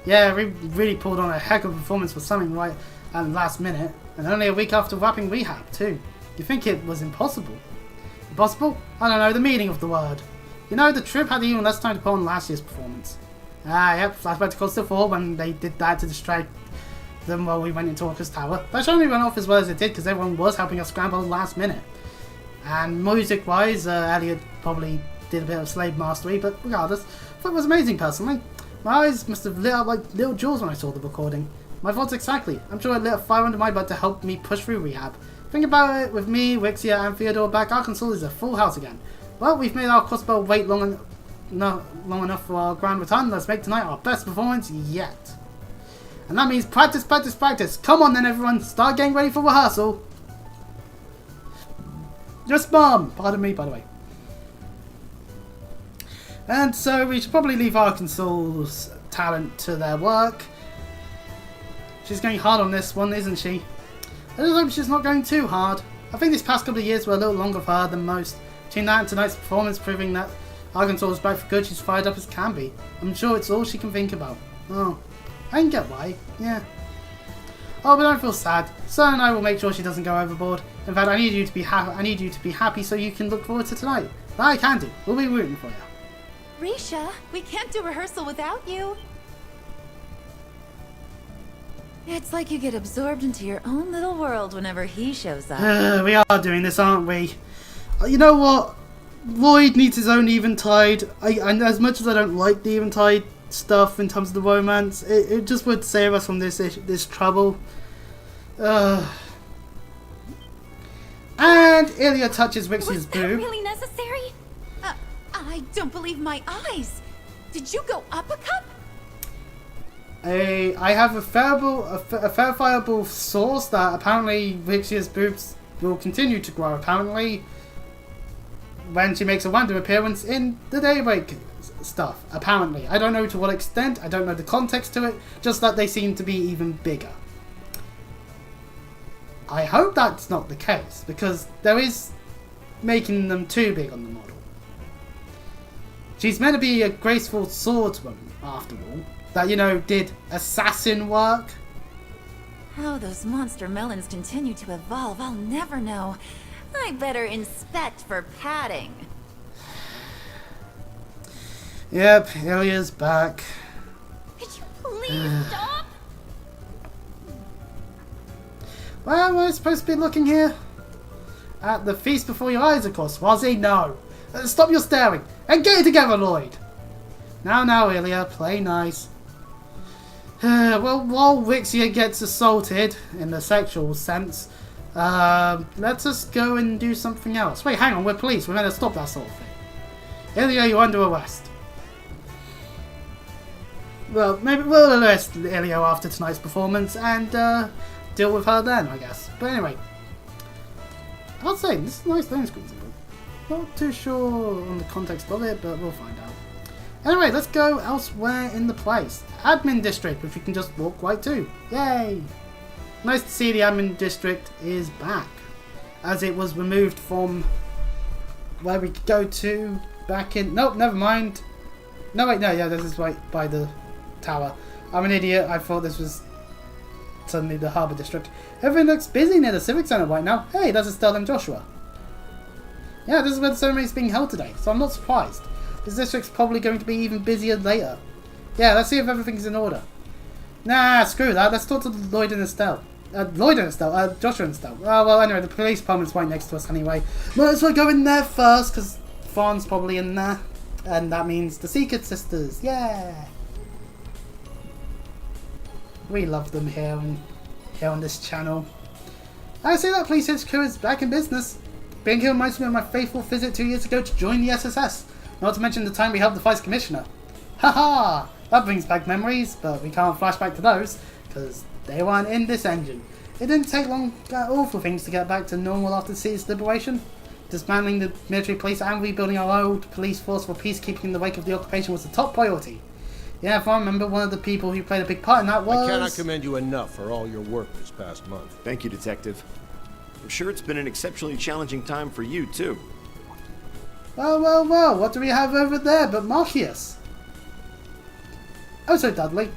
Yeah, we really pulled on a heck of a performance for something right at the last minute, and only a week after wrapping rehab too. You think it was impossible? Impossible? I don't know, the meaning of the word. You know, the trip had even less time to put on last year's performance. Yep, flashback to Cold Steel 4 when they did that to distract them while we went into Orcus Tower. That only went off as well as it did because everyone was helping us scramble last minute. And music-wise, Elliot probably did a bit of slave mastery, but regardless, I thought it was amazing personally. My eyes must have lit up like little jewels when I saw the recording. My thoughts exactly. I'm sure it lit a fire under my butt to help me push through rehab. Think about it, with me, Wixia and Theodore back, Arkansas is a full house again. Well, we've made our crossbell wait long enough for our grand return. Let's make tonight our best performance yet. And that means practice, practice, practice. Come on then everyone, start getting ready for rehearsal. Yes, Mom! Pardon me, by the way. And so we should probably leave Arkansas's talent to their work. She's going hard on this one, isn't she? I just hope she's not going too hard. I think these past couple of years were a little longer for her than most. Between that and tonight's performance proving that Arkansas is back for good, she's fired up as can be. I'm sure it's all she can think about. Oh, I can get why, yeah. Oh, but don't feel sad. Sir and I will make sure she doesn't go overboard. In fact, I need you to be happy so you can look forward to tonight. That I can do. We'll be rooting for you. Risha, we can't do rehearsal without you. It's like you get absorbed into your own little world whenever he shows up. We are doing this, aren't we? You know what? Lloyd needs his own Eventide. And as much as I don't like the Eventide stuff in terms of the romance, it just would save us from this trouble. And Ilya touches Wixia's boob. Was that really necessary? I don't believe my eyes. Did you go up a cup? I have a verifiable source that apparently Wixia's boobs will continue to grow. Apparently, when she makes a random appearance in the Daybreak stuff. Apparently, I don't know to what extent. I don't know the context to it. Just that they seem to be even bigger. I hope that's not the case because there is making them too big on the model. She's meant to be a graceful swordswoman, after all. That, you know, did assassin work. How those monster melons continue to evolve, I'll never know. I better inspect for padding. Yep, Ilya's back. Could you please stop? Where am I supposed to be looking here? At the feast before your eyes, of course. Wazzy, no. Stop your staring. And get it together, Lloyd. Now, Ilya, play nice. Well, while Wixia gets assaulted, in the sexual sense, let's us go and do something else. Wait, hang on, we're police. We're meant to stop that sort of thing. Ilya, you're under arrest. Well, maybe we'll arrest Ilya after tonight's performance and deal with her then, I guess. But anyway, I'll say this is a nice thing, Squeezy. Not too sure on the context of it, but we'll find out. Anyway, let's go elsewhere in the place. Admin district, which we can just walk right to. Yay! Nice to see the admin district is back, as it was removed from where we could go to back in. Nope, never mind. No, wait, no, yeah, this is right by the tower. I'm an idiot. I thought this was suddenly the harbour district. Everything looks busy near the civic centre right now. Hey, that's Estelle and Joshua. Yeah, this is where the ceremony is being held today, so I'm not surprised. This district's probably going to be even busier later. Yeah, let's see if everything's in order. Nah, screw that. Let's talk to Lloyd and Estelle. Joshua and Estelle. Oh, well, anyway, the police department's right next to us anyway. Might as well go in there first, because Fawn's probably in there. And that means the Secret Sisters. Yeah! We love them here on this channel. I see that police crew is back in business. Being here reminds me of my faithful visit 2 years ago to join the SSS. Not to mention the time we helped the Vice Commissioner. Haha! That brings back memories, but we can't flash back to those, because they weren't in this engine. It didn't take long at all for things to get back to normal after the city's liberation. Dismantling the military police and rebuilding our old police force for peacekeeping in the wake of the occupation was the top priority. Yeah, if I remember, one of the people who played a big part in that was... I cannot commend you enough for all your work this past month. Thank you, Detective. I'm sure it's been an exceptionally challenging time for you, too. Well, what do we have over there but Marcius? Oh, so Dudley.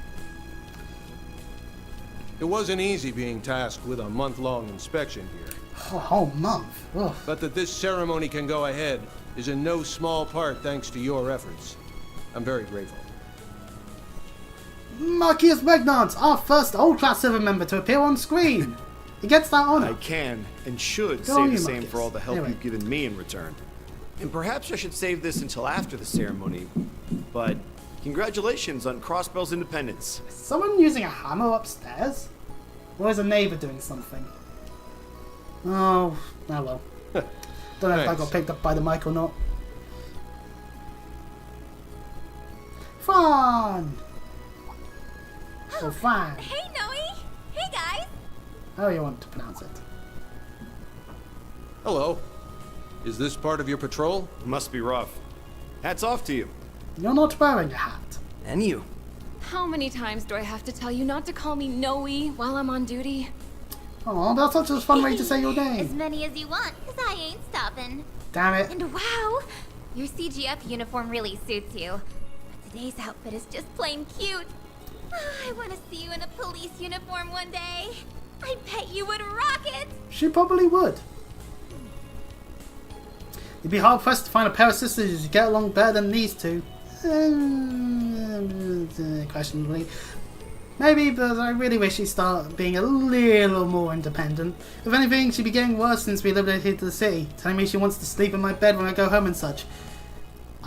It wasn't easy being tasked with a month-long inspection here. A whole month? Ugh. But that this ceremony can go ahead is in no small part thanks to your efforts. I'm very grateful. Marcius Regnant, our first old-class silver member to appear on screen. He gets that honor. I can and should Go say on, the you same Marcus. for all the help Anyway. you've given me in return. And perhaps I should save this until after the ceremony, but congratulations on Crossbell's independence. Is someone using a hammer upstairs? Or is a neighbour doing something? Oh well. Don't know if I got picked up by the mic or not. Fun! Oh, fun. Hey, Noe! Hey, guys! How you want to pronounce it? Hello. Is this part of your patrol? Must be rough. Hats off to you. You're not wearing a hat. And you. How many times do I have to tell you not to call me Noe while I'm on duty? Oh, that's such a fun way to say your As name. many as you want, because I ain't stopping. Damn it. And wow, your CGF uniform really suits you. But today's outfit is just plain cute. I want to see you in a police uniform one day. I bet you would rock it. She probably would. You'd be hard pressed to find a pair of sisters who get along better than these two. Questionably. Maybe, but I really wish she'd start being a little more independent. If anything, she'd be getting worse since we lived here to the city, telling me she wants to sleep in my bed when I go home and such.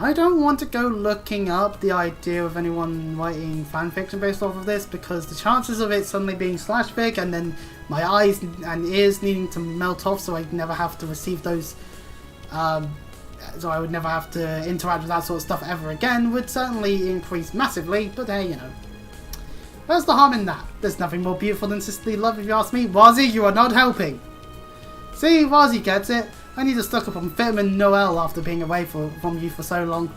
I don't want to go looking up the idea of anyone writing fanfiction based off of this, because the chances of it suddenly being /fic and then my eyes and ears needing to melt off so I'd never have to receive those, so I would never have to interact with that sort of stuff ever again would certainly increase massively, but hey, you know. Where's the harm in that? There's nothing more beautiful than sisterly love if you ask me. Wazzy, you are not helping. See, Wazzy gets it. I need to stock up on vitamin Noel after being away from you for so long.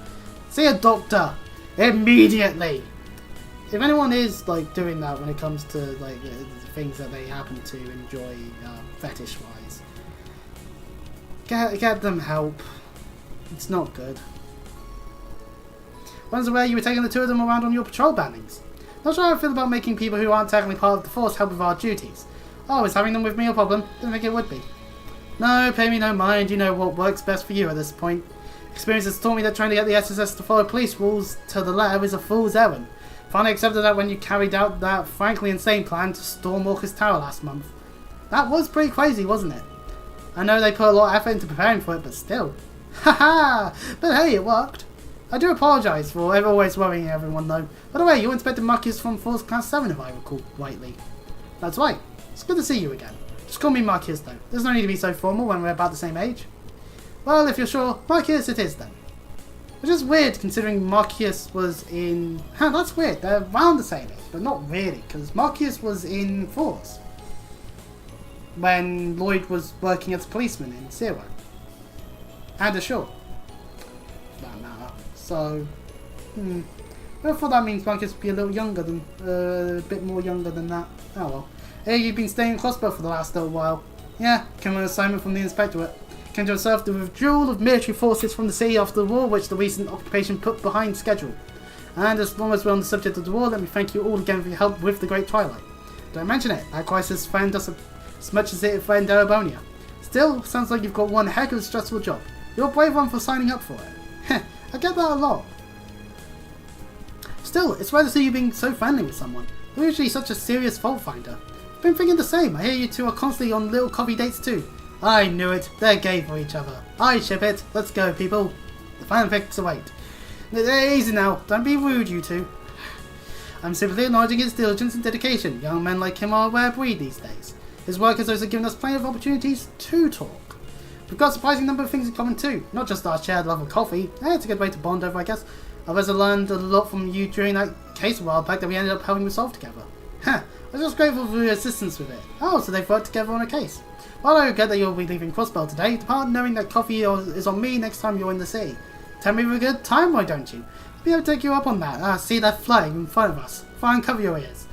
See a doctor. Immediately. If anyone is like doing that when it comes to like things that they happen to enjoy fetish-wise, get them help. It's not good. When I was aware you were taking the two of them around on your patrol bandings. Not sure how I feel about making people who aren't technically part of the force help with our duties. Oh, is having them with me a problem? Didn't think it would be. No, pay me no mind. You know what works best for you at this point. Experience has taught me that trying to get the SSS to follow police rules to the letter is a fool's errand. Finally accepted that when you carried out that frankly insane plan to storm Walker's Tower last month. That was pretty crazy, wasn't it? I know they put a lot of effort into preparing for it, but still. Haha! But hey, it worked. I do apologise for always worrying everyone though. By the way, you Inspector Marcus from Force Class 7 if I recall rightly. That's right. It's good to see you again. Just call me Marcus though. There's no need to be so formal when we're about the same age. Well, if you're sure, Marcus it is then. Which is weird considering Marcus was in... that's weird. They're around the same age, but not really, because Marcus was in Force when Lloyd was working as a policeman in Zero. And ashore. For that matter. So, therefore that means Marcus would be a little younger than, a bit more younger than that. Oh well. Hey, you've been staying in Crossbell for the last little while. Yeah, came on an assignment from the Inspectorate. Came to observe the withdrawal of military forces from the city after the war, which the recent occupation put behind schedule. And as long as we're on the subject of the war, let me thank you all again for your help with the Great Twilight. Don't mention it, that crisis friend us as much as it friend Erebonia. Still, sounds like you've got one heck of a stressful job. You're a brave one for signing up for it. I get that a lot. Still, it's rare to see you being so friendly with someone. You're usually such a serious fault finder. I've been thinking the same. I hear you two are constantly on little coffee dates too. I knew it. They're gay for each other. I ship it. Let's go, people. The fanfics await. Easy now. Don't be rude, you two. I'm simply acknowledging his diligence and dedication. Young men like him are a rare breed these days. His work has also given us plenty of opportunities to talk. We've got a surprising number of things in common too. Not just our shared love of coffee. It's a good way to bond over, I guess. I've also learned a lot from you during that case a while back that we ended up helping resolve together. I was just grateful for your assistance with it. Oh, so they've worked together on a case. Well, I regret that you'll be leaving Crossbell today. Depart knowing that coffee is on me next time you're in the city. Tell me a good time, why don't you? I'll be able to take you up on that. See that flag in front of us. Try and cover your ears.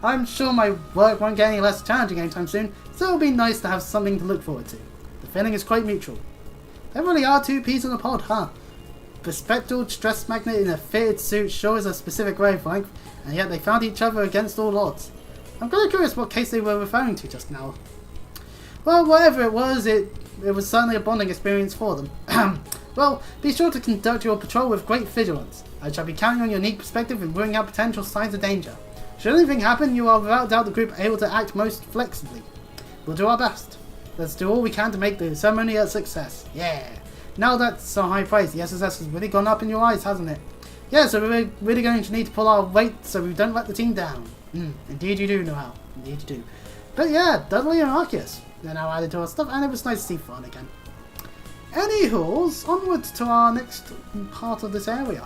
I'm sure my work won't get any less challenging anytime soon, so it'll be nice to have something to look forward to. The feeling is quite mutual. There really are two peas in a pod, huh? Bespectacled stress magnet in a fitted suit sure is a specific wavelength, and yet they found each other against all odds. I'm kind of curious what case they were referring to just now. Well, whatever it was certainly a bonding experience for them. Well, be sure to conduct your patrol with great vigilance. I shall be counting on your unique perspective in ruling out potential signs of danger. Should anything happen, you are without doubt the group able to act most flexibly. We'll do our best. Let's do all we can to make the ceremony a success. Yeah. Now that's so high praise, the SSS has really gone up in your eyes, hasn't it? Yeah, so we're really going to need to pull our weight so we don't let the team down. Indeed you do, Noel. Indeed you do. But yeah, Dudley and Arceus. They're now added to our stuff, and it was nice to see Fawn again. Anywho's, onwards to our next part of this area.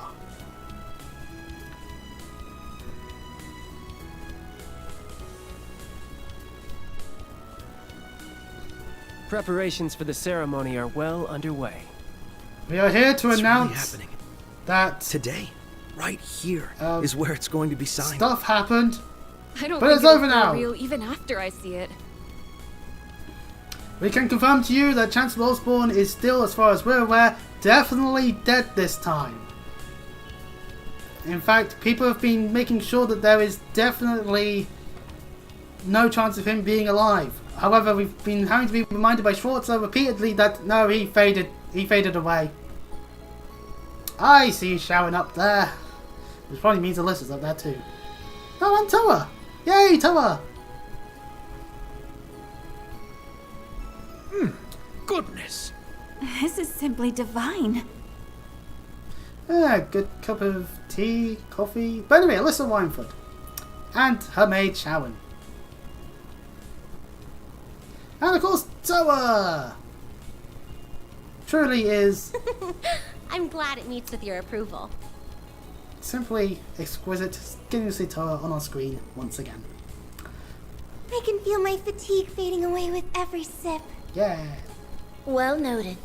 Preparations for the ceremony are well underway. We are here to announce really happening. That today, right here, is where it's going to be signed. Stuff happened, I don't but think it's over now. Real even after I see it. We can confirm to you that Chancellor Osborne is still, as far as we're aware, definitely dead this time. In fact, people have been making sure that there is definitely no chance of him being alive. However, we've been having to be reminded by Schwarzer repeatedly that no, he faded away. I see you showering up there. Which probably means Alyssa's up there too. Oh, and Toa! Yay, Toa! Goodness. This is simply divine. Good cup of tea, coffee. But anyway, Alyssa Winefoot. And her maid Sharon. And of course, Toa! Truly is I'm glad it meets with your approval. simply exquisite, getting to see Toa on our screen once again. I can feel my fatigue fading away with every sip. Yeah. Well noted.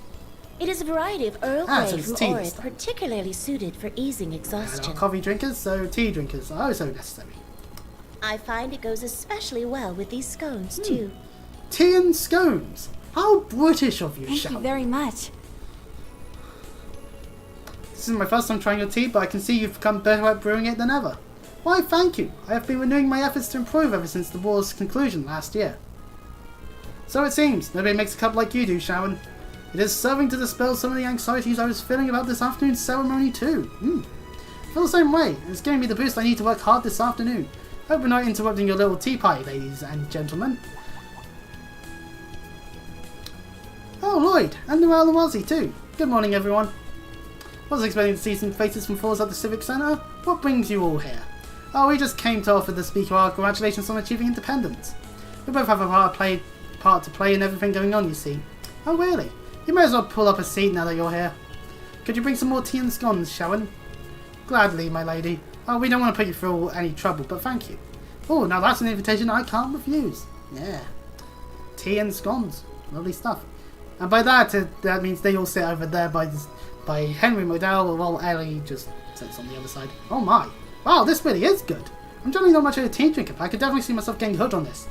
It is a variety of Earl so Grey it's tea fluoride this time. particularly suited for easing And exhaustion. our coffee drinkers, so tea drinkers are also necessary. I find it goes especially well with these scones, too. Tea and scones. How British of you, Thank Sharon. you very much. This is my first time trying your tea, but I can see you've become better at brewing it than ever. Why, thank you. I have been renewing my efforts to improve ever since the war's conclusion last year. So it seems. Nobody makes a cup like you do, Sharon. It is serving to dispel some of the anxieties I was feeling about this afternoon's ceremony too. I feel the same way. It's giving me the boost I need to work hard this afternoon. Hope we're not interrupting your little tea party, ladies and gentlemen. Oh, Lloyd, and Noelle and Wazzy too. Good morning, everyone. Wasn't expecting to see some faces from Falls at the Civic Centre. What brings you all here? Oh, we just came to offer the speaker our congratulations on achieving independence. We both have a part to play in everything going on, you see. Oh, really? You may as well pull up a seat now that you're here. Could you bring some more tea and scones, Sharon? Gladly, my lady. Oh, we don't want to put you through any trouble, but thank you. Oh, now that's an invitation I can't refuse. Yeah. Tea and scones. Lovely stuff. And by that, that means they all sit over there by Henry Modell, while Ellie just sits on the other side. Oh my. Wow, this really is good. I'm generally not much of a tea drinker, but I could definitely see myself getting hooked on this.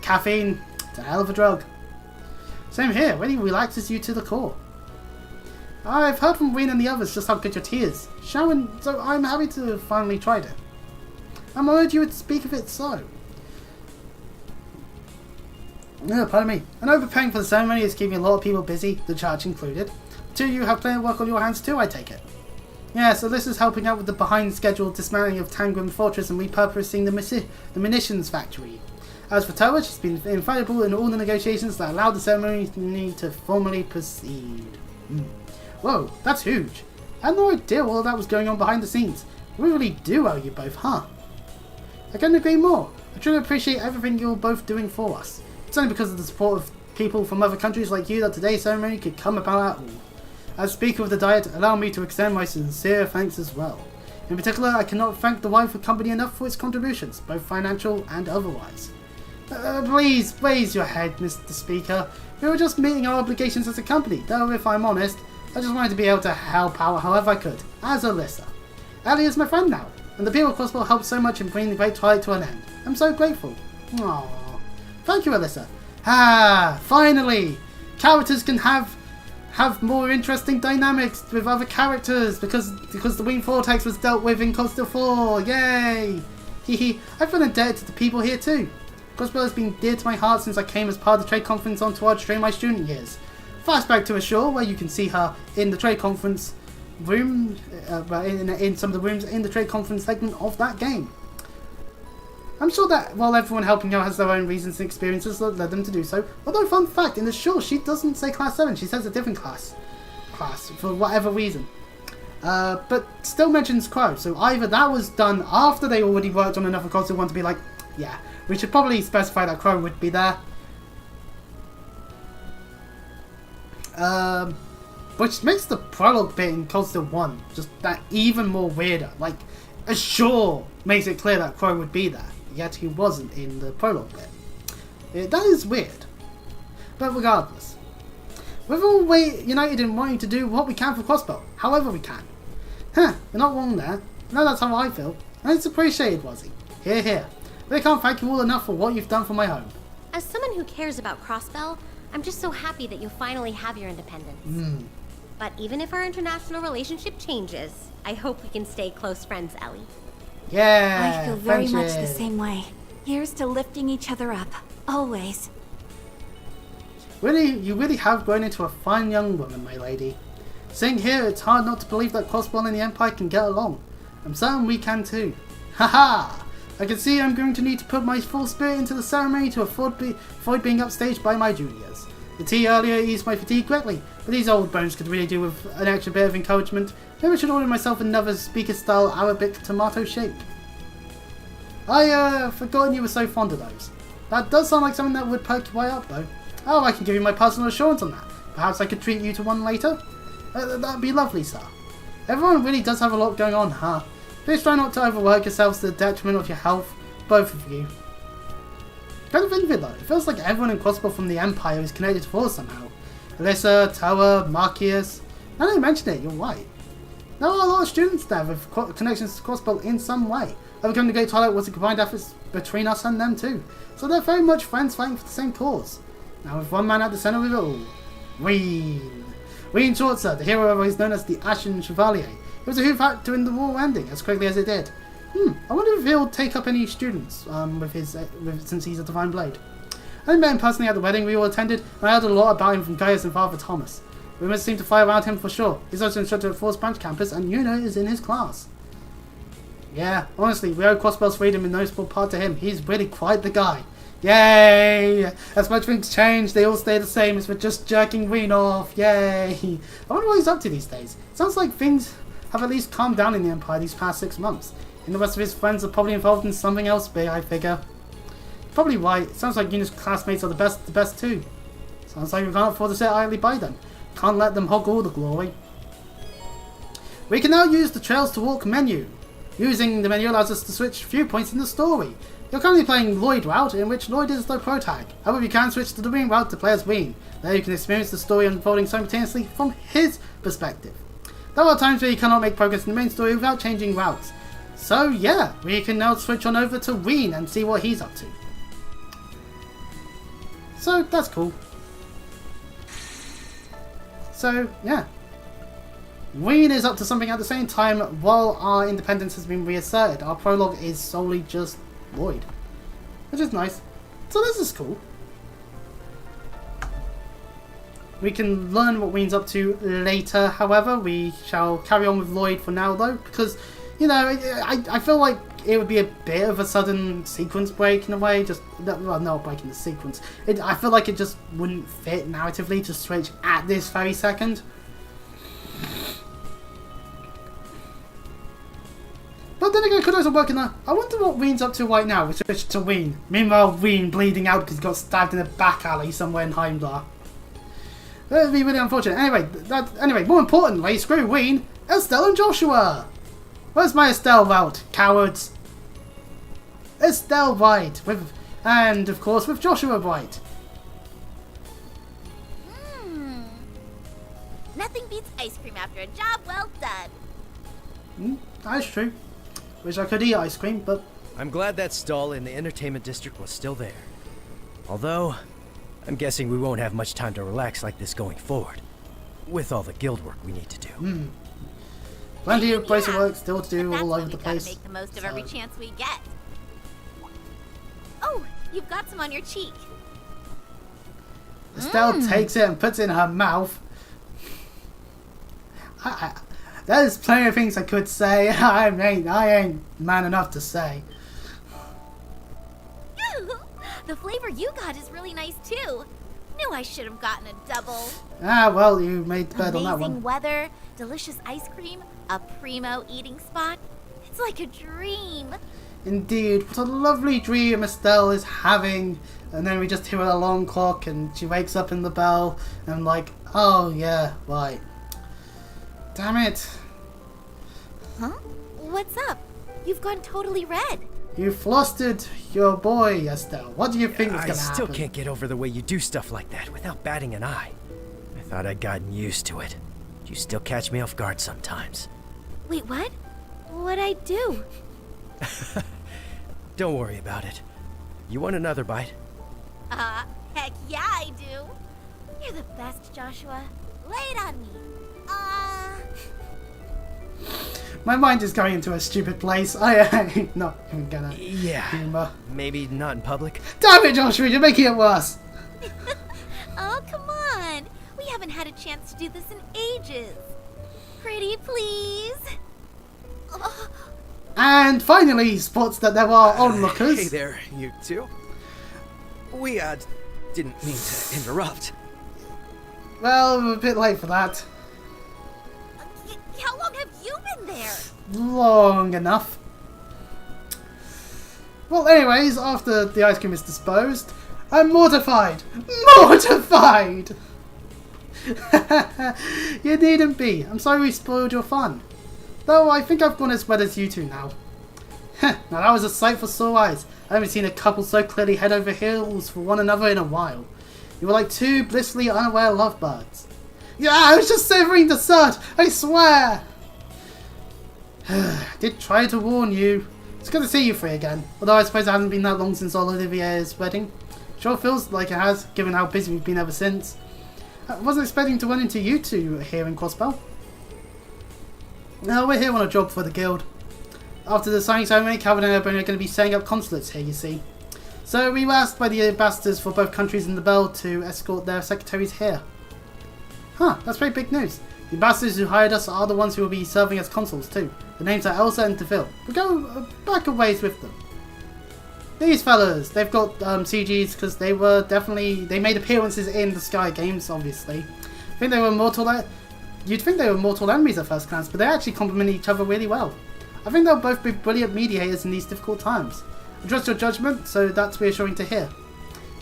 Caffeine. It's a hell of a drug. Same here. Really relaxes you to the core. I've heard from Rean and the others just how good your tea is. Sharon, so I'm happy to have finally tried it. I'm honored you would speak of it so. No, pardon me. I know preparing for the ceremony is keeping a lot of people busy, the church included. Two of you have plenty of work on your hands too, I take it. Yeah, so this is helping out with the behind-schedule dismantling of Tangrim Fortress and repurposing the munitions factory. As for Towa, she's been invaluable in all the negotiations that allowed the ceremony to formally proceed. Whoa, that's huge. I had no idea all that was going on behind the scenes. We really do owe you both, huh? I couldn't agree more. I truly appreciate everything you're both doing for us. It's only because of the support of people from other countries like you that today's ceremony could come about at all. As Speaker of the Diet, allow me to extend my sincere thanks as well. In particular, I cannot thank the Wife Company enough for its contributions, both financial and otherwise. Please raise your head, Mr. Speaker. We were just meeting our obligations as a company, though if I'm honest, I just wanted to be able to help out however I could, as Alyssa. Ellie is my friend now, and the people of Crossbell helped so much in bringing the Great Twilight to an end. I'm so grateful. Aww. Thank you, Alyssa. Ah, finally! Characters can have more interesting dynamics with other characters because the Wing Vortex was dealt with in Costa 4. Yay! Hehe. I feel indebted to the people here too. Crossbell has been dear to my heart since I came as part of the trade conference entourage during my student years. Flashback to Ashore, where you can see her in the trade conference room, in some of the rooms in the trade conference segment of that game. I'm sure that while everyone helping out has their own reasons and experiences that led them to do so, although fun fact, in the show she doesn't say class 7, she says a different class for whatever reason. But still mentions Crow, so either that was done after they already worked on enough of Crow to want to be like, yeah, we should probably specify that Crow would be there. Which makes the prologue bit in Coastal 1 just that even more weirder. Like, Ashore makes it clear that Crow would be there, yet he wasn't in the prologue bit. That is weird. But regardless, we're all united in wanting to do what we can for Crossbell, however we can. Huh, you're not wrong there. No, that's how I feel. And it's appreciated, Wazzy. Hear, hear. But I can't thank you all enough for what you've done for my home. As someone who cares about Crossbell, I'm just so happy that you finally have your independence. But even if our international relationship changes, I hope we can stay close friends, Ellie. Yeah, I feel very much the same way. Here's to lifting each other up, always. Really, you really have grown into a fine young woman, my lady. Sitting here, it's hard not to believe that Crossbell and the Empire can get along. I'm certain we can too. Haha! I can see I'm going to need to put my full spirit into the ceremony to avoid being upstaged by my juniors. The tea earlier eased my fatigue greatly, but these old bones could really do with an extra bit of encouragement. Maybe I should order myself another speaker-style Arabic tomato shake. I forgotten you were so fond of those. That does sound like something that would perk you right up, though. Oh, I can give you my personal assurance on that. Perhaps I could treat you to one later? That'd be lovely, sir. Everyone really does have a lot going on, huh? Please try not to overwork yourselves to the detriment of your health, both of you. Kind of think of it though, it feels like everyone in Crossbell from the Empire is connected to Force somehow. Alyssa, Towa, Marcius. Now that you mention it, you're right. There are a lot of students there with connections to Crossbell in some way. Overcoming the Great Twilight was a combined effort between us and them too. So they're very much friends fighting for the same cause. Now with one man at the centre of it all. Rean. Rean Shortser, the hero always known as the Ashen Chevalier. It was a huge factor in the war ending as quickly as it did. I wonder if he'll take up any students since he's a Divine Blade. I met him personally at the wedding we all attended, and I heard a lot about him from Gaius and Father Thomas. Rumors seem to fly around him for sure. He's also instructor at Force Branch campus, and Yuna is in his class. Yeah, honestly, we owe Crossbell's freedom in no small part to him. He's really quite the guy. Yay! As much things change, they all stay the same as we're just jerking Rean off. Yay! I wonder what he's up to these days. Sounds like things have at least calmed down in the Empire these past 6 months. And the rest of his friends are probably involved in something else big, I figure. Probably right. It sounds like Yuna's classmates are the best too. Sounds like we can't afford to sit idly by them. Can't let them hog all the glory. We can now use the Trails to Walk menu. Using the menu allows us to switch viewpoints in the story. You're currently playing Lloyd route, in which Lloyd is the protag. However, you can switch to the Rean route to play as Rean. There you can experience the story unfolding simultaneously from his perspective. There are times where you cannot make progress in the main story without changing routes. So yeah, we can now switch on over to Rean and see what he's up to. So that's cool. So yeah. Rean is up to something at the same time while our independence has been reasserted. Our prologue is solely just Lloyd, which is nice. So this is cool. We can learn what Rean's up to later, however. We shall carry on with Lloyd for now though, because, you know, I feel like it would be a bit of a sudden sequence break in a way. Just, well, not breaking the sequence. I feel like it just wouldn't fit narratively to switch at this very second. But then again, it could also work in the... I wonder what Rean's up to right now. We switch to Rean. Meanwhile, Rean bleeding out because he got stabbed in a back alley somewhere in Heimdall. That would be really unfortunate. Anyway, more importantly, screw Rean, Estelle and Joshua. Where's my Estelle route, cowards? Estelle right, and of course with Joshua right. Nothing beats ice cream after a job well done. That's true. Wish I could eat ice cream, but... I'm glad that stall in the entertainment district was still there. Although, I'm guessing we won't have much time to relax like this going forward. With all the guild work we need to do. Plenty of place of work still to do all over the place. Make the most of every chance we get. Oh, you've got some on your cheek. Estelle takes it and puts it in her mouth. There's plenty of things I could say. I ain't man enough to say. The flavor you got is really nice too. Knew I should have gotten a double. Ah, well, you made the bed on that one. Amazing weather, delicious ice cream, a primo eating spot. It's like a dream. Indeed, what a lovely dream Estelle is having. And then we just hear an alarm clock and she wakes up in the bell and I'm like, oh yeah, right. Damn it. Huh? What's up? You've gone totally red. You flustered your boy, Estelle. What do you think is gonna happen? I still can't get over the way you do stuff like that without batting an eye. I thought I'd gotten used to it. You still catch me off guard sometimes. Wait, what? What'd I do? Don't worry about it. You want another bite? Heck yeah I do. You're the best, Joshua. Lay it on me. My mind is going into a stupid place. I ain't not even gonna humor. Maybe not in public. Damn it, Joshua, you're making it worse. Oh, come on. We haven't had a chance to do this in ages. Pretty please. And finally, he spots that there are onlookers. Hey there, you two. We, didn't mean to interrupt. Well, we're a bit late for that. How long have you been there? Long enough. Well, anyways, after the ice cream is disposed, I'm mortified. Mortified! You needn't be. I'm sorry we spoiled your fun. Though I think I've gone as wet as you two now. Now that was a sight for sore eyes. I haven't seen a couple so clearly head over heels for one another in a while. You were like two blissfully unaware lovebirds. Yeah, I was just savoring dessert, I swear! Did try to warn you. It's good to see you three again. Although I suppose it hasn't been that long since Olivier's wedding. Sure feels like it has, given how busy we've been ever since. I wasn't expecting to run into you two here in Crossbell. No, we're here on a job for the guild. After the signing ceremony, Calvin and I are going to be setting up consulates here, you see. So we were asked by the ambassadors for both countries in the Bell to escort their secretaries here. Huh, that's very big news. The ambassadors who hired us are the ones who will be serving as consuls too. The names are Elsa and DeVille. We go back a ways with them. These fellas, they've got CGs because they made appearances in the Sky games, obviously. I think they were you'd think they were mortal enemies at first glance, but they actually complement each other really well. I think they'll both be brilliant mediators in these difficult times. I trust your judgment, so that's reassuring to hear.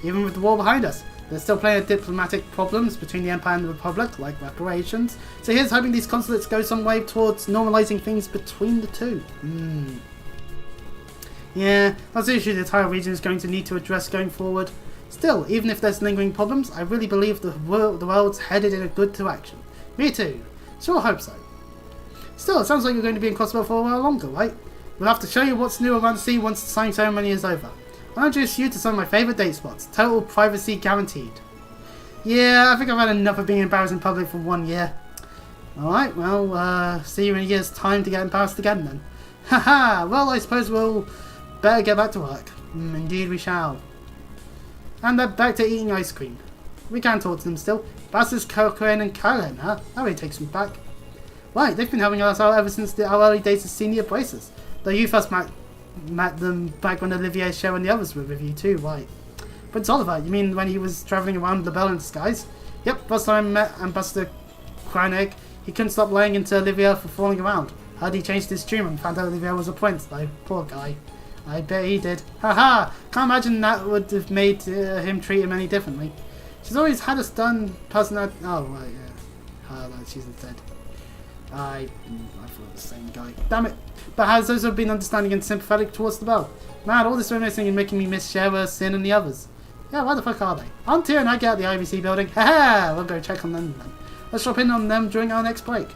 Even with the war behind us, there's still plenty of diplomatic problems between the Empire and the Republic, like reparations. So here's hoping these consulates go some way towards normalizing things between the two. Yeah, that's the issue the entire region is going to need to address going forward. Still, even if there's lingering problems, I really believe the world's headed in a good direction. Me too. Sure hope so. Still, it sounds like you're going to be in Crossbell for a while longer, right? We'll have to show you what's new around the sea once the signing ceremony is over. I'll introduce you to some of my favourite date spots. Total privacy guaranteed. Yeah, I think I've had enough of being embarrassed in public for 1 year. Alright, well, see you in a year's time to get embarrassed again then. Haha, well I suppose we'll better get back to work. Indeed we shall. And they're back to eating ice cream. We can talk to them still. Bastards Cochran and Karen, huh? That really takes me back. Right, they've been helping us out ever since our early days as senior bracers. Though you first met them back when Olivier, Show and the others were with you too, right? Prince Oliver, you mean when he was travelling around the Bell in disguise? Yep, first time I met Ambassador Kreinig, he couldn't stop laying into Olivier for falling around. Heard he changed his tune and found out Olivier was a prince though. Poor guy. I bet he did. Haha! Can't imagine that would have made him treat him any differently. She's always had a stern personality. Oh, right, yeah. No, she's dead. I thought it was the same guy. Damn it. But has also been understanding and sympathetic towards the Bell. Man, all this reminiscing and making me miss Shara, Sin and the others. Yeah, where the fuck are they? Until and I get out the IBC building. Haha! We'll go check on them then. Let's drop in on them during our next break.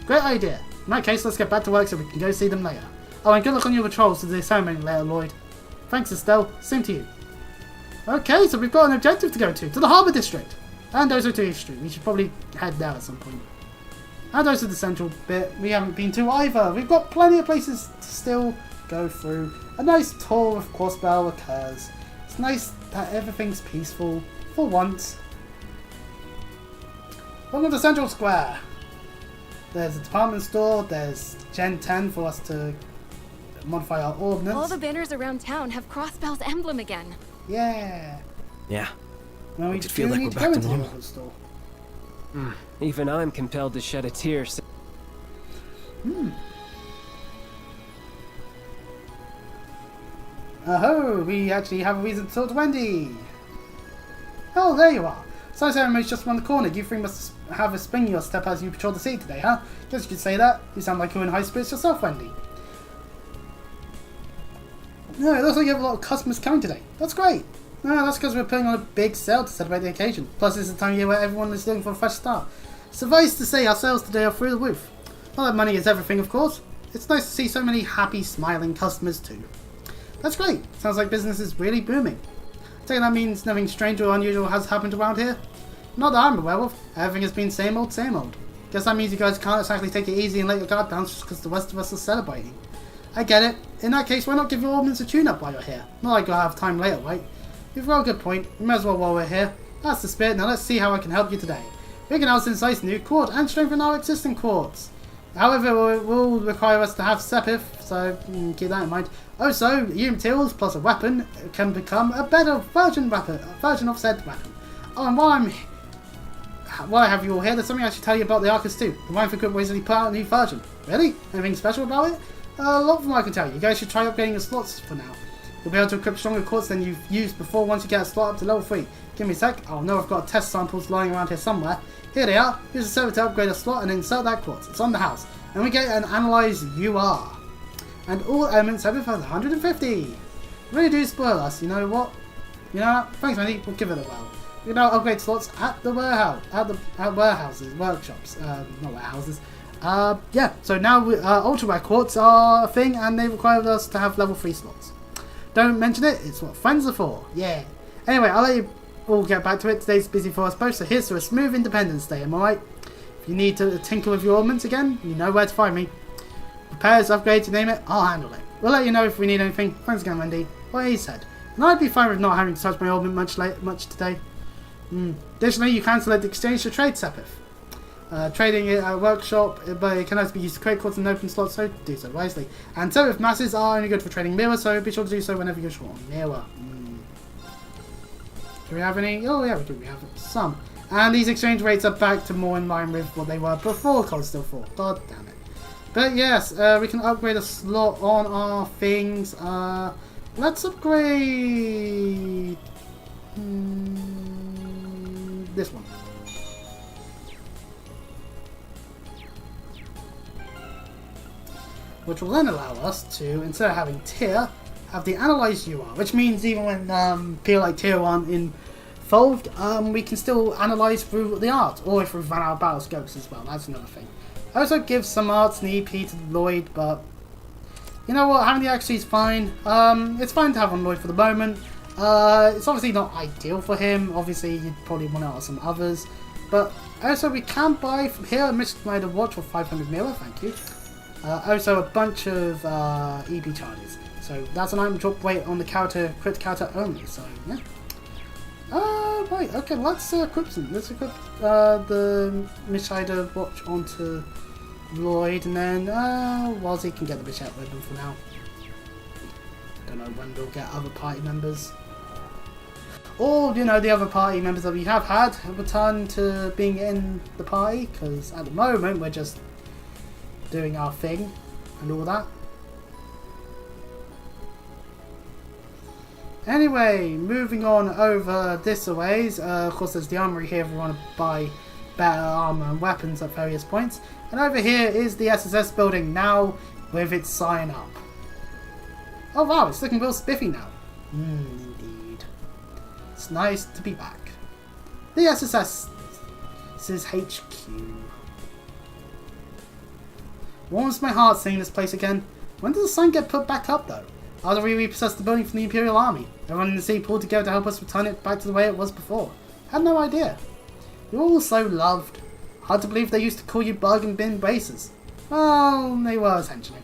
Great idea. In that case, let's get back to work so we can go see them later. Oh, and good luck on your patrols to the ceremony later, Lloyd. Thanks, Estelle. Same to you. Okay, so we've got an objective to go to the Harbour District. And also to East Street. We should probably head there at some point. And also the central bit we haven't been to either. We've got plenty of places to still go through. A nice tour of Crossbell occurs. It's nice that everything's peaceful for once. Welcome to Central Square. There's a department store, there's Gen 10 for us to modify our ordnance. All the banners around town have Crossbell's emblem again. Yeah. Yeah. Well, we Makes it feel like we're back to normal. Even I'm compelled to shed a tear. Oh, we actually have a reason to talk to Wendy. Oh, there you are. So ceremony's just around the corner. You three must have a spring in your step as you patrol the city today, huh? Guess you could say that. You sound like you're in high spirits yourself, Wendy. No, it looks like you have a lot of customers coming today. That's great. No, that's because we're putting on a big sale to celebrate the occasion. Plus, it's the time of year where everyone is looking for a fresh start. Suffice to say, our sales today are through the roof. Not that money is everything, of course. It's nice to see so many happy, smiling customers too. That's great. Sounds like business is really booming. I take it that means nothing strange or unusual has happened around here? Not that I'm aware of. Everything has been same old, same old. Guess that means you guys can't exactly take it easy and let your guard down just because the rest of us are celebrating. I get it. In that case, why not give your ordnance a tune-up while you're here? Not like you'll have time later, right? You've got a good point. You may as well while we're here. That's the spirit. Now let's see how I can help you today. We can also incise new quart and strengthen our existing quartz. However, it will require us to have Sepith, so keep that in mind. Also, new materials plus a weapon can become a better version of said weapon. Oh, and while I have you all here, there's something I should tell you about the Arcus too. The Wine for Good recently put out a new version. Really? Anything special about it? A lot from what I can tell you. You guys should try upgrading your slots for now. You'll be able to equip stronger quartz than you've used before once you get a slot up to level 3. Give me a sec. Oh no, I've got test samples lying around here somewhere. Here they are. Use the server to upgrade a slot and insert that quartz. It's on the house. And we get an analyze UR. And all elements have it for 150. Really do spoil us, you know what? You know what? Thanks, Mandy. We'll give it a whirl. You know, upgrade slots at the warehouse, at warehouses, workshops, not warehouses. Yeah. So now ultra rare quartz are a thing, and they require us to have level 3 slots. Don't mention it. It's what friends are for. Yeah. Anyway, I'll let you all get back to it. Today's busy for us both, so here's to a smooth Independence Day. Am I right? If you need to tinker with your ornaments again, you know where to find me. Repairs, upgrades, you name it, I'll handle it. We'll let you know if we need anything. Thanks again, Wendy. What he said. And I'd be fine with not having to touch my orbit much today. Additionally, you can select exchange to trade Sepith. Trading it at a workshop, but it can also be used to create codes and open slots, so do so wisely. And Sepith masses are only good for trading mirror, so be sure to do so whenever you're short on mirror. Do we have any? Oh yeah, we have some. And these exchange rates are back to more in line with what they were before Cold Steel 4. God damn it. But yes, we can upgrade a slot on our things. Let's upgrade this one. Which will then allow us to, instead of having tier, have the analyze UR, which means even when people like tier 1 involved, we can still analyze through the art, or if we've run out of battle scopes as well. That's another thing. I also give some arts and EP to Lloyd, but you know what, having the XG is fine. It's fine to have on Lloyd for the moment. It's obviously not ideal for him. Obviously, you'd probably want out some others, but also we can buy from here a Mystic Rider watch for 500 mil. Thank you. Also a bunch of EB charges. So that's an item drop rate on the character, crit character only. So yeah. Right. Okay. Let's equip them. Let's equip the Mishida watch onto Lloyd, and then Wazzy can get the Bishop ribbon for now. Don't know when we'll get other party members, or you know, the other party members that we have had return to being in the party, because at the moment we're just doing our thing and all that. Anyway, moving on over this a ways. Of course, there's the armory here if we want to buy better armor and weapons at various points. And over here is the SSS building now with its sign up. Oh wow, it's looking real spiffy now. Indeed. It's nice to be back. The SSS. This is HQ. Warms my heart seeing this place again. When does the sign get put back up though? After we repossessed the building from the Imperial Army, everyone in the city pulled together to help us return it back to the way it was before. Had no idea. You're all so loved. Hard to believe they used to call you bargain bin bases. Well, they were essentially.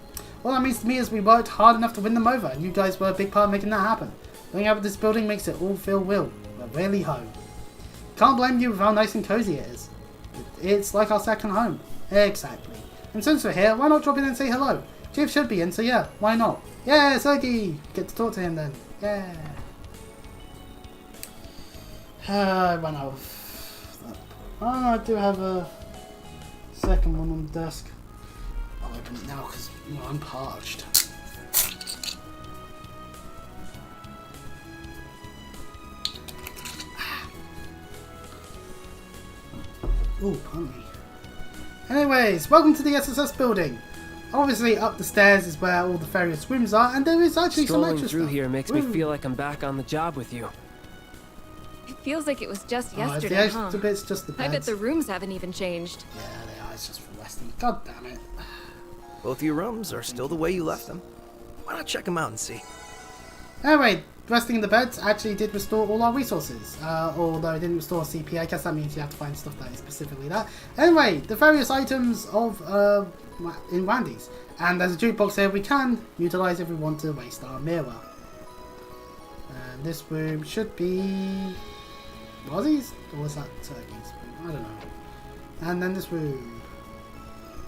All that means to me is we worked hard enough to win them over, and you guys were a big part of making that happen. Going out with this building makes it all feel real. We're really home. Can't blame you with how nice and cozy it is. It's like our second home. Exactly. And since we're here, why not drop in and say hello? Chief should be in, so yeah, why not? Yeah, Sergey! Get to talk to him then. Yeah. I ran out of that. Oh, I do have a second one on the desk. I'll open it now because I'm parched. Ooh, pardon me. Anyways, welcome to the SSS building. Obviously, up the stairs is where all the various rooms are, and there is actually some extra through stuff. Here makes me feel like I'm back on the job with you. It feels like it was just yesterday, the extra bits, just the beds. I bet the rooms haven't even changed. Yeah, they are. It's just for resting. God damn it. Both your rooms are still the way you left them. Why not check them out and see? Anyway, resting in the beds actually did restore all our resources. Although it didn't restore CP, I guess that means you have to find stuff that is specifically that. Anyway, the various items of in Wandy's. And there's a jukebox here we can utilise if we want to waste our mirror. And this room should be Wazzy's? Or was that Turkey's room? I don't know. And then this room.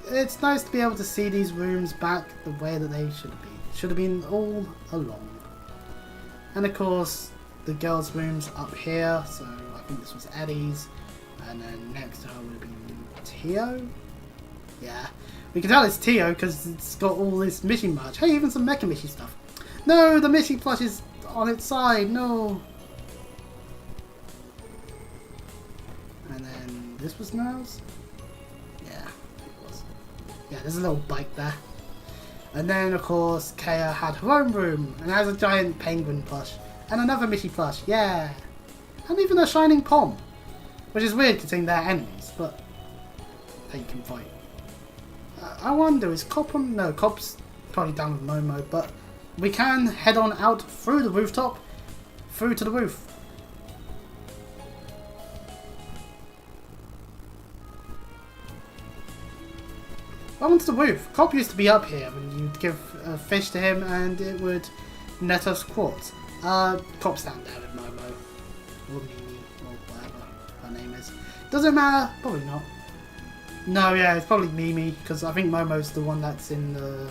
It's nice to be able to see these rooms back the way that they should have been. Should have been all along. And of course, the girls' rooms up here. So I think this was Eddie's. And then next to her would have been Tio. Yeah. We can tell it's Tio because it's got all this Mishi merch. Hey, even some Mecha Mishi stuff. No, the Mishi plush is on its side. No. And then this was Niles. Yeah, it was. Yeah, there's a little bike there. And then, of course, Kaya had her own room and has a giant penguin plush. And another Mishi plush. Yeah. And even a shining pom. Which is weird considering they're enemies, but they can fight. I wonder, is Cop on? No, Cop's probably down with Momo, but we can head on out through the rooftop, through to the roof. Onto the roof. Cop used to be up here when you'd give a fish to him and it would net us quartz. Cop stand there with Momo. Or Mimi, or whatever her name is. Doesn't matter. Probably not. No, yeah, it's probably Mimi, because I think Momo's the one that's in the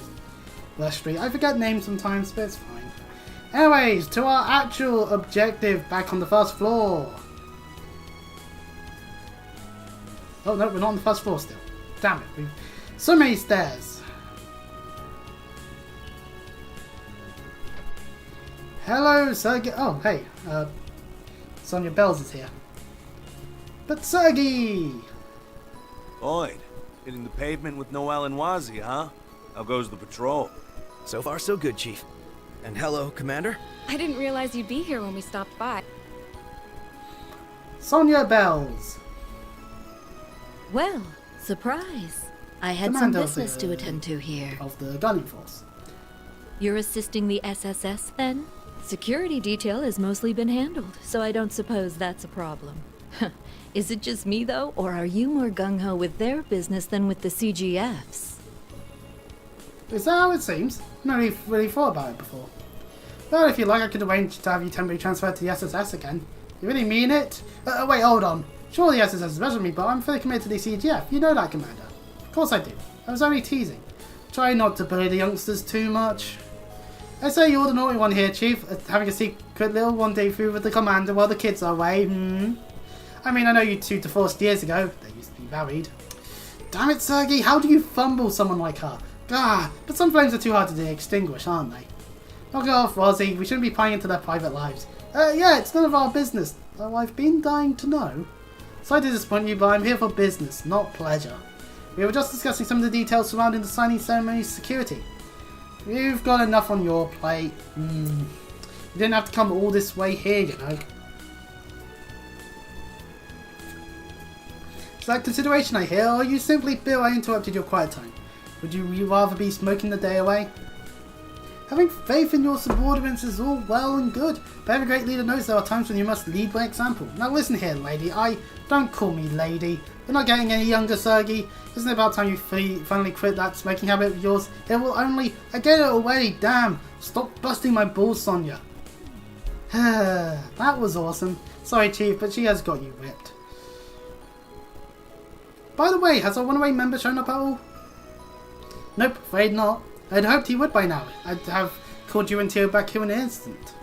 West Street. I forget names sometimes, but it's fine. Anyways, to our actual objective back on the first floor. Oh no, we're not on the first floor still. Damn it, we've so many stairs. Hello, Sergey. Oh, hey, Sonia Bells is here. But Sergey! Lloyd, hitting the pavement with no Wazi, huh? How goes the patrol? So far, so good, Chief. And hello, Commander. I didn't realize you'd be here when we stopped by. Sonia Bells. Well, surprise. I had Commander some business to attend to here. Of the gunning force. You're assisting the SSS, then? Security detail has mostly been handled, so I don't suppose that's a problem. Is it just me, though, or are you more gung-ho with their business than with the CGF's? Is that how it seems? I've not really thought about it before. Well, if you like, I could arrange to have you temporarily transferred to the SSS again. You really mean it? Wait, hold on. Sure, the SSS is better than me, but I'm fully committed to the CGF. You know that, Commander. Of course I do. I was only teasing. Try not to bully the youngsters too much. I say you're the naughty one here, Chief, having a secret little rendezvous with the Commander while the kids are away, I mean, I know you two divorced years ago. They used to be married. Damn it, Sergey, how do you fumble someone like her? Ah, but some flames are too hard to extinguish, aren't they? Knock it off, Rosie. We shouldn't be prying into their private lives. Yeah, it's none of our business. Though I've been dying to know. Sorry to disappoint you, but I'm here for business, not pleasure. We were just discussing some of the details surrounding the signing ceremony's security. You've got enough on your plate. You didn't have to come all this way here, you know. Is that consideration I hear, or you simply feel I interrupted your quiet time? Would you rather be smoking the day away? Having faith in your subordinates is all well and good, but every great leader knows there are times when you must lead by example. Now listen here, lady. Don't call me lady. We're not getting any younger, Sergey. Isn't it about time you finally quit that smoking habit of yours? It will only... I get it already, damn. Stop busting my balls, Sonia. That was awesome. Sorry, Chief, but she has got you whipped. By the way, has our one-away member shown up at all? Nope, afraid not. I'd hoped he would by now. I'd have called you into back here in an instant.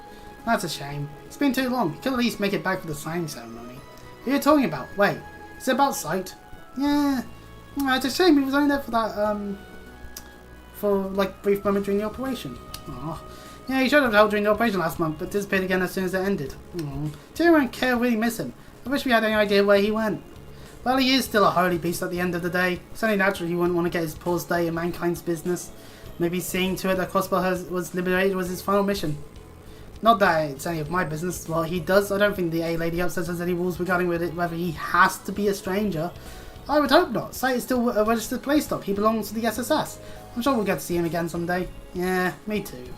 That's a shame. It's been too long. You could at least make it back for the signing ceremony. Who are you talking about? Wait, is it about Sight? Yeah. It's a shame he was only there for that, for, like, brief moment during the operation. Aw. Yeah, he showed up to help during the operation last month, but disappeared again as soon as it ended. Tyrion and Care really miss him. I wish we had any idea where he went. Well, he is still a holy beast at the end of the day. It's only natural he wouldn't want to get his paws dirty in mankind's business. Maybe seeing to it that Crossbell was liberated was his final mission. Not that it's any of my business what he does. I don't think the A-Lady upstairs has any rules regarding whether he has to be a stranger. I would hope not. Sight is still a registered playstop. He belongs to the SSS. I'm sure we'll get to see him again someday. Yeah, me too.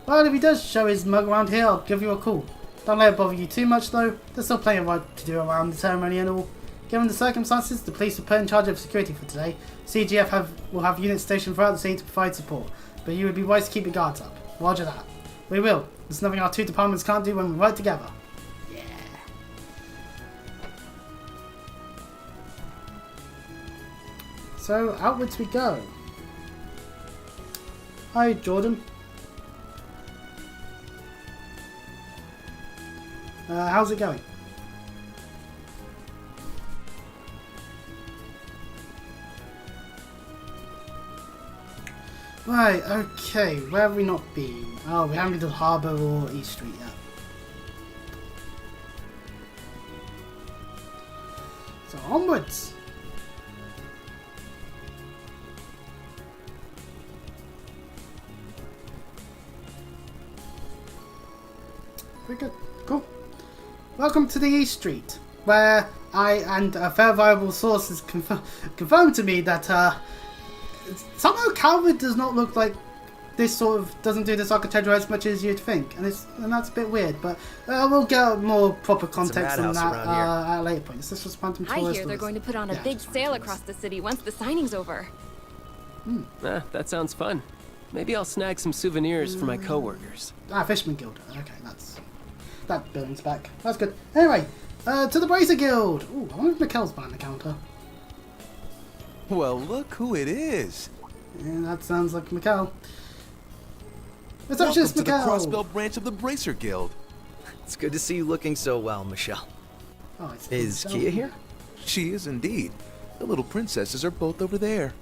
Well, if he does show his mug around here, I'll give you a call. Don't let it bother you too much though. There's still plenty of work to do around the ceremony and all. Given the circumstances, the police were put in charge of security for today. CGF will have units stationed throughout the city to provide support, but you would be wise to keep your guards up. Roger that. We will. There's nothing our two departments can't do when we work together. Yeah. So, outwards we go. Hi, Jordan. How's it going? Right, okay, where have we not been? Oh, we haven't been to the harbour or East Street yet. So, onwards! Very good, cool. Welcome to the East Street, where I and a fair viable source has confirmed to me that somehow Calvert does not look like this sort of doesn't do this architecture as much as you'd think, and that's a bit weird. But we'll get more proper context on that at a later point. This was Phantom Tourist. I hear they're going to put on a big sale across the city once the signing's over. That sounds fun. Maybe I'll snag some souvenirs for my coworkers. Ah, Fisherman Guild. Okay, that billing's back. That's good. Anyway, to the Bracer Guild. Ooh, I wonder if Mikkel's behind the counter. Well, look who it is. Yeah, that sounds like Mikkel. What's up, Welcome just to the Mikkel? Crossbell branch of the Bracer Guild. It's good to see you looking so well, Michelle. Oh, it's Is Michelle. Kia here? She is indeed. The little princesses are both over there.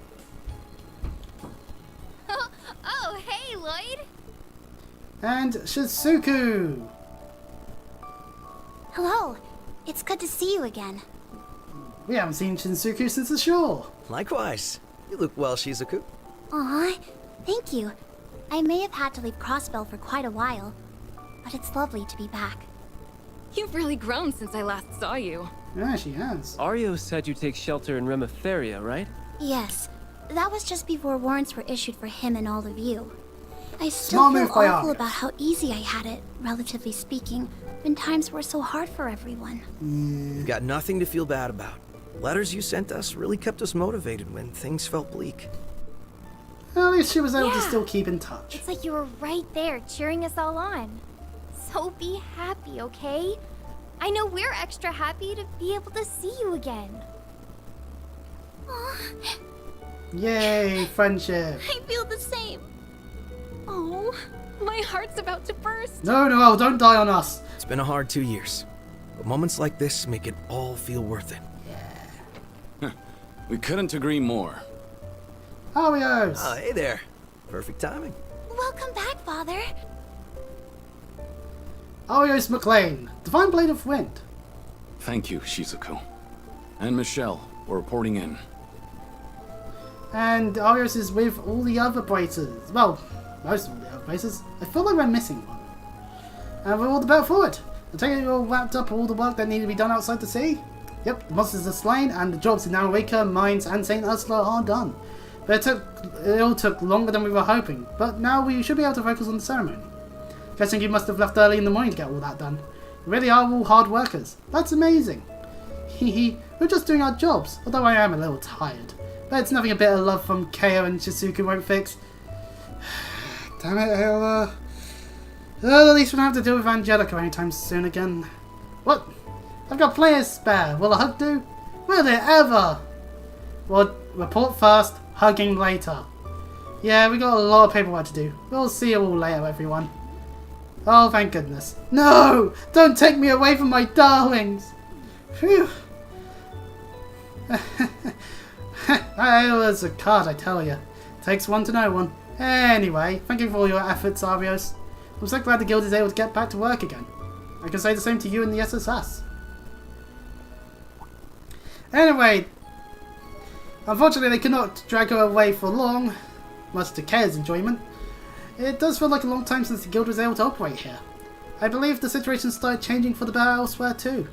Oh, hey, Lloyd. And Shizuku. Hello. It's good to see you again. We haven't seen Shinsuku since the shore. Likewise. You look well, Shizuku. Aw, thank you. I may have had to leave Crossbell for quite a while, but it's lovely to be back. You've really grown since I last saw you. Yeah, she has. Ario said you take shelter in Remetheria, right? Yes, that was just before warrants were issued for him and all of you. I Small still feel move by awful Aria. about how easy I had it, relatively speaking, when times were so hard for everyone. You've got nothing to feel bad about. Letters you sent us really kept us motivated when things felt bleak. At least she was able to Yeah. still keep in touch. It's like you were right there cheering us all on. So be happy, okay? I know we're extra happy to be able to see you again. Aw, Yay, friendship. I feel the same. Oh, my heart's about to burst. No, Noel, don't die on us. It's been a hard 2 years, but moments like this make it all feel worth it. We couldn't agree more. Arios. Ah, hey there. Perfect timing. welcome back, Father. Arios McLean, Divine Blade of Wind. Thank you, Shizuku. And Michelle, for reporting in. And Arios is with all the other bracers. Well, most of all the other bracers. I feel like we're missing one. And we're all the better for it. I take it you all wrapped up all the work that needed to be done outside the sea? Yep, the monsters are slain, and the jobs in Narewika, Mines, and St. Ursula are done. But it all took longer than we were hoping. But now we should be able to focus on the ceremony. Guessing you must have left early in the morning to get all that done. You really are all hard workers. That's amazing. Hehe, we're just doing our jobs, although I am a little tired. But it's nothing a bit of love from Keo and Shizuku won't fix. Damn it, Aola. Well, at least we don't have to deal with Angelica anytime soon again. What? I've got plenty of spare. Will a hug do? Will it ever? Well, report first, hugging later. Yeah, we got a lot of paperwork to do. We'll see you all later, everyone. Oh, thank goodness. No! Don't take me away from my darlings! Phew. Aola's a card, I tell you. Takes one to know one. Anyway, thank you for all your efforts, Arios. I'm so glad the guild is able to get back to work again. I can say the same to you and the SSS. Anyway, unfortunately they cannot drag her away for long, much to Kaya's enjoyment. It does feel like a long time since the guild was able to operate here. I believe the situation started changing for the better elsewhere too.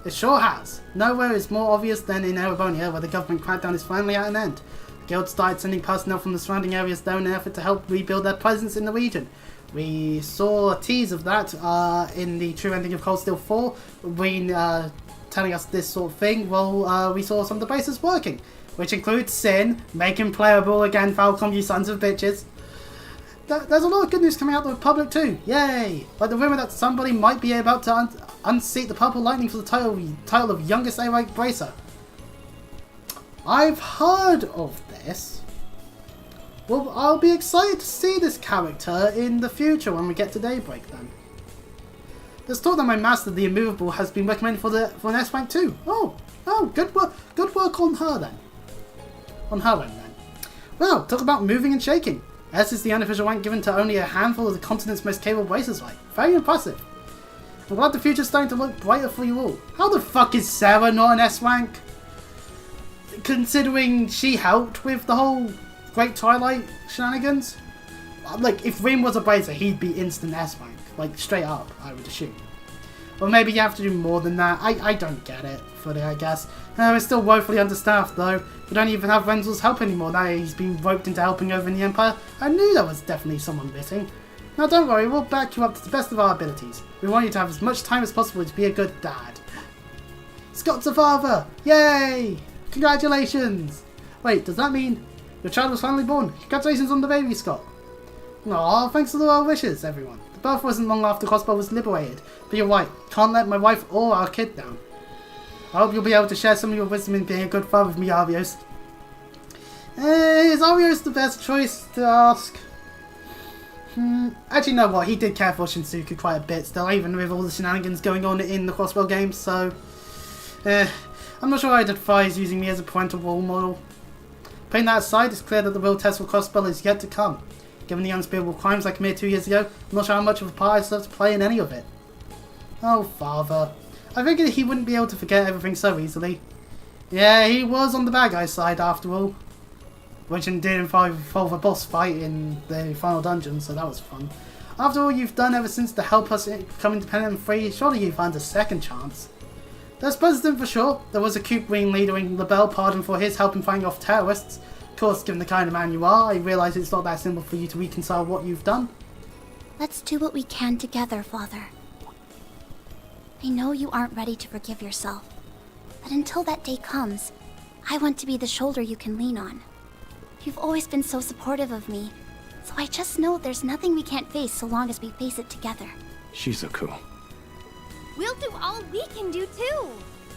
It sure has. Nowhere is more obvious than in Erebonia, where the government crackdown is finally at an end. The guild started sending personnel from the surrounding areas down in an effort to help rebuild their presence in the region. We saw a tease of that in the true ending of Cold Steel 4, telling us this sort of thing. Well, we saw some of the bases working, which includes Sin, making playable again, Falcom, you sons of bitches. There's a lot of good news coming out of the public too, yay! Like the rumour that somebody might be about to unseat the Purple Lightning for the title of Youngest A-Rank Bracer. I've heard of this. Well, I'll be excited to see this character in the future when we get to Daybreak then. There's talk that my master, the Immovable, has been recommended for an S-Rank too. Oh, good work on her then. On her end then. Well, talk about moving and shaking. S is the unofficial rank given to only a handful of the continent's most capable bracers like. Very impressive. I'm glad the future's starting to look brighter for you all. How the fuck is Sarah not an S-Rank? Considering she helped with the whole Great Twilight shenanigans? Like, if Rean was a bracer, he'd be instant S-Rank. Like, straight up, I would assume. Or maybe you have to do more than that. I don't get it, fully, I guess. We're still woefully understaffed, though. We don't even have Renzel's help anymore now he's been roped into helping over in the Empire. I knew there was definitely someone missing. Now don't worry, we'll back you up to the best of our abilities. We want you to have as much time as possible to be a good dad. Scott's a father! Yay! Congratulations! Wait, does that mean your child was finally born? Congratulations on the baby, Scott. Aw, thanks for the well wishes, everyone. The birth wasn't long after Crossbell was liberated, but you're right, can't let my wife or our kid down. I hope you'll be able to share some of your wisdom in being a good father with me, Arios. Is Arios the best choice to ask? Actually, you know what? He did care for Shinsuke quite a bit still, even with all the shenanigans going on in the Crossbell games, so... I'm not sure I'd advise using me as a parental role model. Putting that aside, it's clear that the real test for Crossbell is yet to come. Given the unspeakable crimes I committed 2 years ago, I'm not sure how much of a part I still have to play in any of it. Oh, father. I figured he wouldn't be able to forget everything so easily. Yeah, he was on the bad guy's side after all. Which did involve a boss fight in the final dungeon, so that was fun. After all you've done ever since to help us become independent and free, surely you've earned a second chance. There's precedent for sure. There was a coup ring leader in LaBelle pardoned for his help in fighting off terrorists. Of course, given the kind of man you are, I realise it's not that simple for you to reconcile what you've done. Let's do what we can together, Father. I know you aren't ready to forgive yourself, but until that day comes, I want to be the shoulder you can lean on. You've always been so supportive of me, so I just know there's nothing we can't face so long as we face it together. Shizuku. We'll do all we can do too!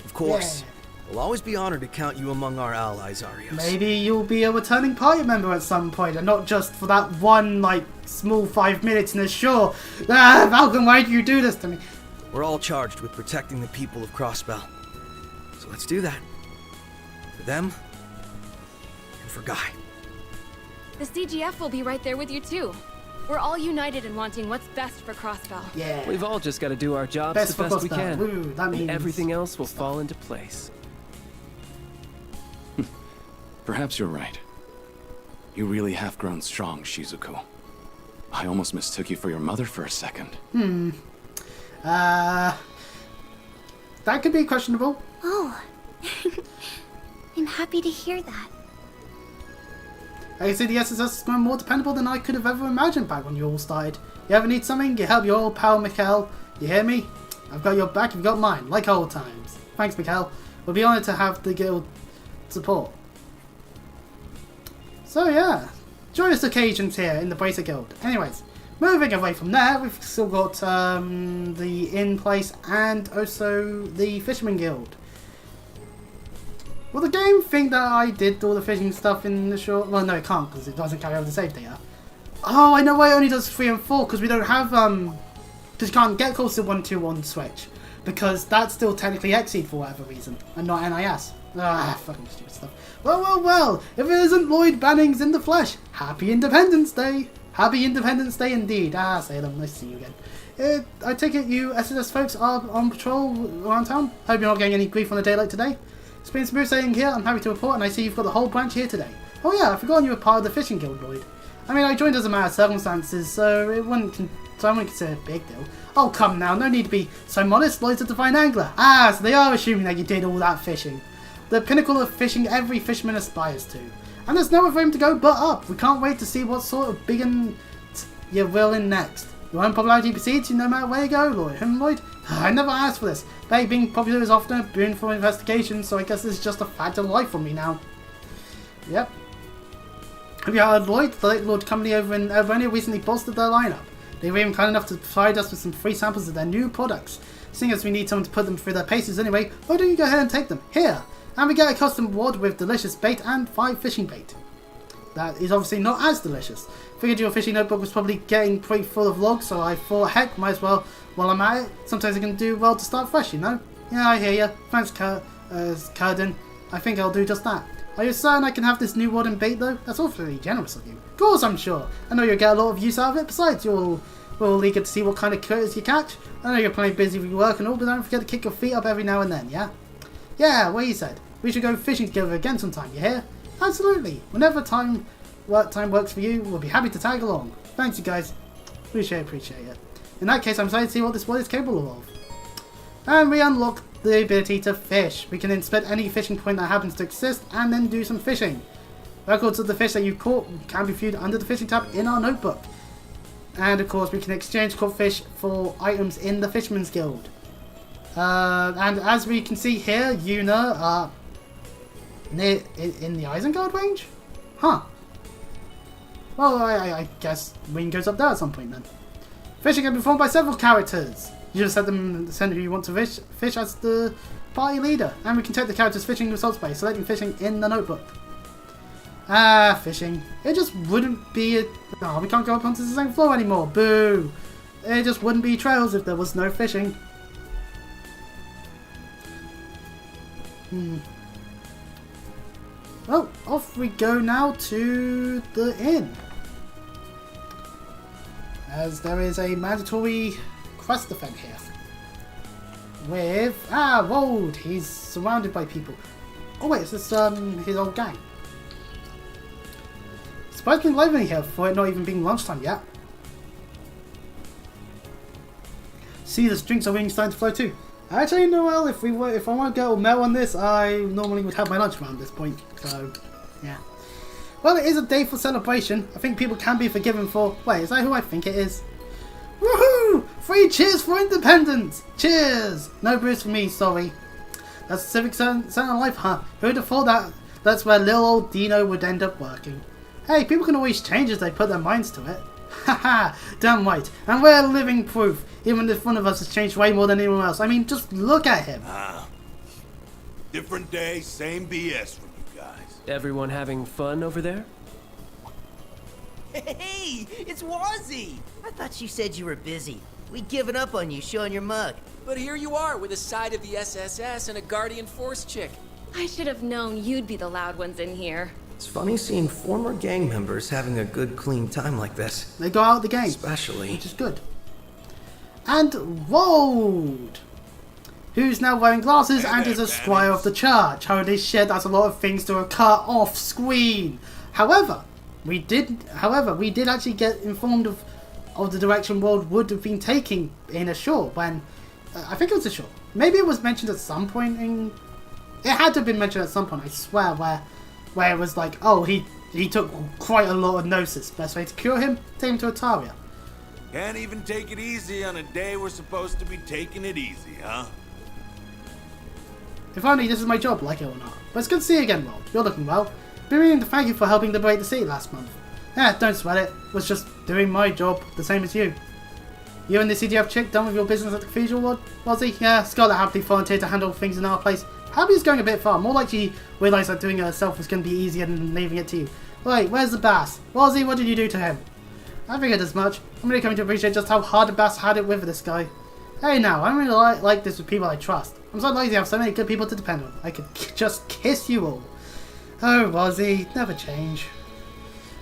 Of course. Yeah. We'll always be honored to count you among our allies, Arios. Maybe you'll be a returning party member at some point, and not just for that one, small 5 minutes in a show. Falcon, why did you do this to me? We're all charged with protecting the people of Crossbell. So let's do that. For them, and for Guy. The CGF will be right there with you too. We're all united in wanting what's best for Crossbell. Yeah. We've all just got to do our jobs the best we can. Ooh, that means and everything else will fall into place. Perhaps you're right. You really have grown strong, Shizuku. I almost mistook you for your mother for a second. That could be questionable. Oh. I'm happy to hear that. I can see the SSS has grown more dependable than I could have ever imagined back when you all started. You ever need something, you help your old pal Mikhail. You hear me? I've got your back, you've got mine, like old times. Thanks, Mikhail. We'll be honoured to have the guild support. So yeah, joyous occasions here in the Bracer Guild. Anyways, moving away from there, we've still got the Inn Place and also the Fisherman Guild. Will the game think that I did all the fishing stuff in the short... Well, no, it can't, because it doesn't carry over the save data. Oh, I know why it only does 3 and 4, because we don't have... Because you can't get Coastal 1 2 on Switch. Because that's still technically Xseed for whatever reason, and not NIS. Ah, fucking stupid stuff. Well, if it isn't Lloyd Banning's in the flesh, happy Independence Day! Happy Independence Day indeed. Ah, Salem, nice to see you again. I take it you SSS folks are on patrol around town? Hope you're not getting any grief on a day like today. It's been smooth sailing here, I'm happy to report, and I see you've got the whole branch here today. Oh yeah, I've forgotten you were part of the fishing guild, Lloyd. I mean, I joined as a matter of circumstances, so I wouldn't consider it a big deal. Oh, come now, no need to be so modest, Lloyd's a divine angler. Ah, so they are assuming that you did all that fishing. The pinnacle of fishing every fisherman aspires to. And there's nowhere for him to go but up. We can't wait to see what sort of big and you're willing next. Your own popularity precedes you no matter where you go, Lloyd. Lloyd? I never asked for this. But being popular is often a boon for investigations, so I guess this is just a fact of life for me now. Yep. Have you heard, Lloyd? The Lake Lord Company over in Reverie recently bolstered their lineup. They were even kind enough to provide us with some free samples of their new products. Seeing as we need someone to put them through their paces anyway, why don't you go ahead and take them? Here! And we get a custom reward with delicious bait and 5 fishing bait. That is obviously not as delicious. Figured your fishing notebook was probably getting pretty full of logs, so I thought, heck, might as well, while I'm at it, sometimes I can do well to start fresh, you know? Yeah, I hear ya. Thanks, Curden. I think I'll do just that. Are you certain I can have this new rod and bait, though? That's awfully generous of you. Of course, I'm sure. I know you'll get a lot of use out of it. Besides, we're all eager to see what kind of critters you catch. I know you're plenty busy with your work and all, but don't forget to kick your feet up every now and then, yeah? Yeah, what you said. We should go fishing together again sometime, you hear? Absolutely. Whenever time works for you, we'll be happy to tag along. Thanks, you guys. Appreciate it. In that case, I'm excited to see what this boy is capable of. And we unlock the ability to fish. We can inspect any fishing point that happens to exist and then do some fishing. Records of the fish that you caught can be viewed under the fishing tab in our notebook. And of course, we can exchange caught fish for items in the Fisherman's Guild. And as we can see here, Yuna near in the Isengard range? Huh. Well, I guess Rean goes up there at some point then. Fishing can be performed by several characters. You just set them in the center who you want to fish as the party leader. And we can take the character's fishing results by selecting fishing in the notebook. Ah, fishing. It just wouldn't be a... Oh, we can't go up onto the same floor anymore. Boo! It just wouldn't be trails if there was no fishing. Well, off we go now to the inn. As there is a mandatory quest event here. With... Ah, Wold! He's surrounded by people. Oh wait, is this his old gang? Surprisingly lively here for it not even being lunchtime yet. See, the drinks are really starting to flow too. Actually, Noel, if I want to go Mel on this, I normally would have my lunch around this point. So, yeah. Well, it is a day for celebration. I think people can be forgiven for... Wait, is that who I think it is? Woohoo! 3 cheers for independence! Cheers! No brews for me, sorry. That's Civic Center Life, huh? Who'd have thought that that's where little old Dino would end up working? Hey, people can always change as they put their minds to it. Haha, damn right. And we're living proof, even if one of us has changed way more than anyone else. I mean, just look at him. Different day, same BS from you guys. Everyone having fun over there? Hey, it's Wazzy! I thought you said you were busy. We'd given up on you showing your mug. But here you are with a side of the SSS and a Guardian Force chick. I should have known you'd be the loud ones in here. It's funny seeing former gang members having a good, clean time like this. They go out the game. Especially. Which is good. And Wold! Who's now wearing glasses and is a squire of the church. Holy shit, that's a lot of things to cut off screen. However, we did actually get informed of the direction Wold would have been taking in a short when... I think it was a short. Maybe it was mentioned at some point in... It had to have been mentioned at some point, I swear, where it was like, oh, he took quite a lot of gnosis. Best way to cure him? Take him to Ataria. Can't even take it easy on a day we're supposed to be taking it easy, huh? If only this is my job, like it or not. But it's good to see you again, Wold. You're looking well. Been meaning to thank you for helping liberate the city last month. Don't sweat it. Was just doing my job, the same as you. You and the CDF chick done with your business at the cathedral, was he? Yeah, Scarlet happily volunteered to handle things in our place. Happy's going a bit far. More like she realised that doing it herself was going to be easier than leaving it to you. Wait, where's the Bass? Wazzy, what did you do to him? I figured as much. I'm really coming to appreciate just how hard the Bass had it with this guy. Hey now, I really like this with people I trust. I'm so lazy to have so many good people to depend on. I could just kiss you all. Oh, Wazzy, never change.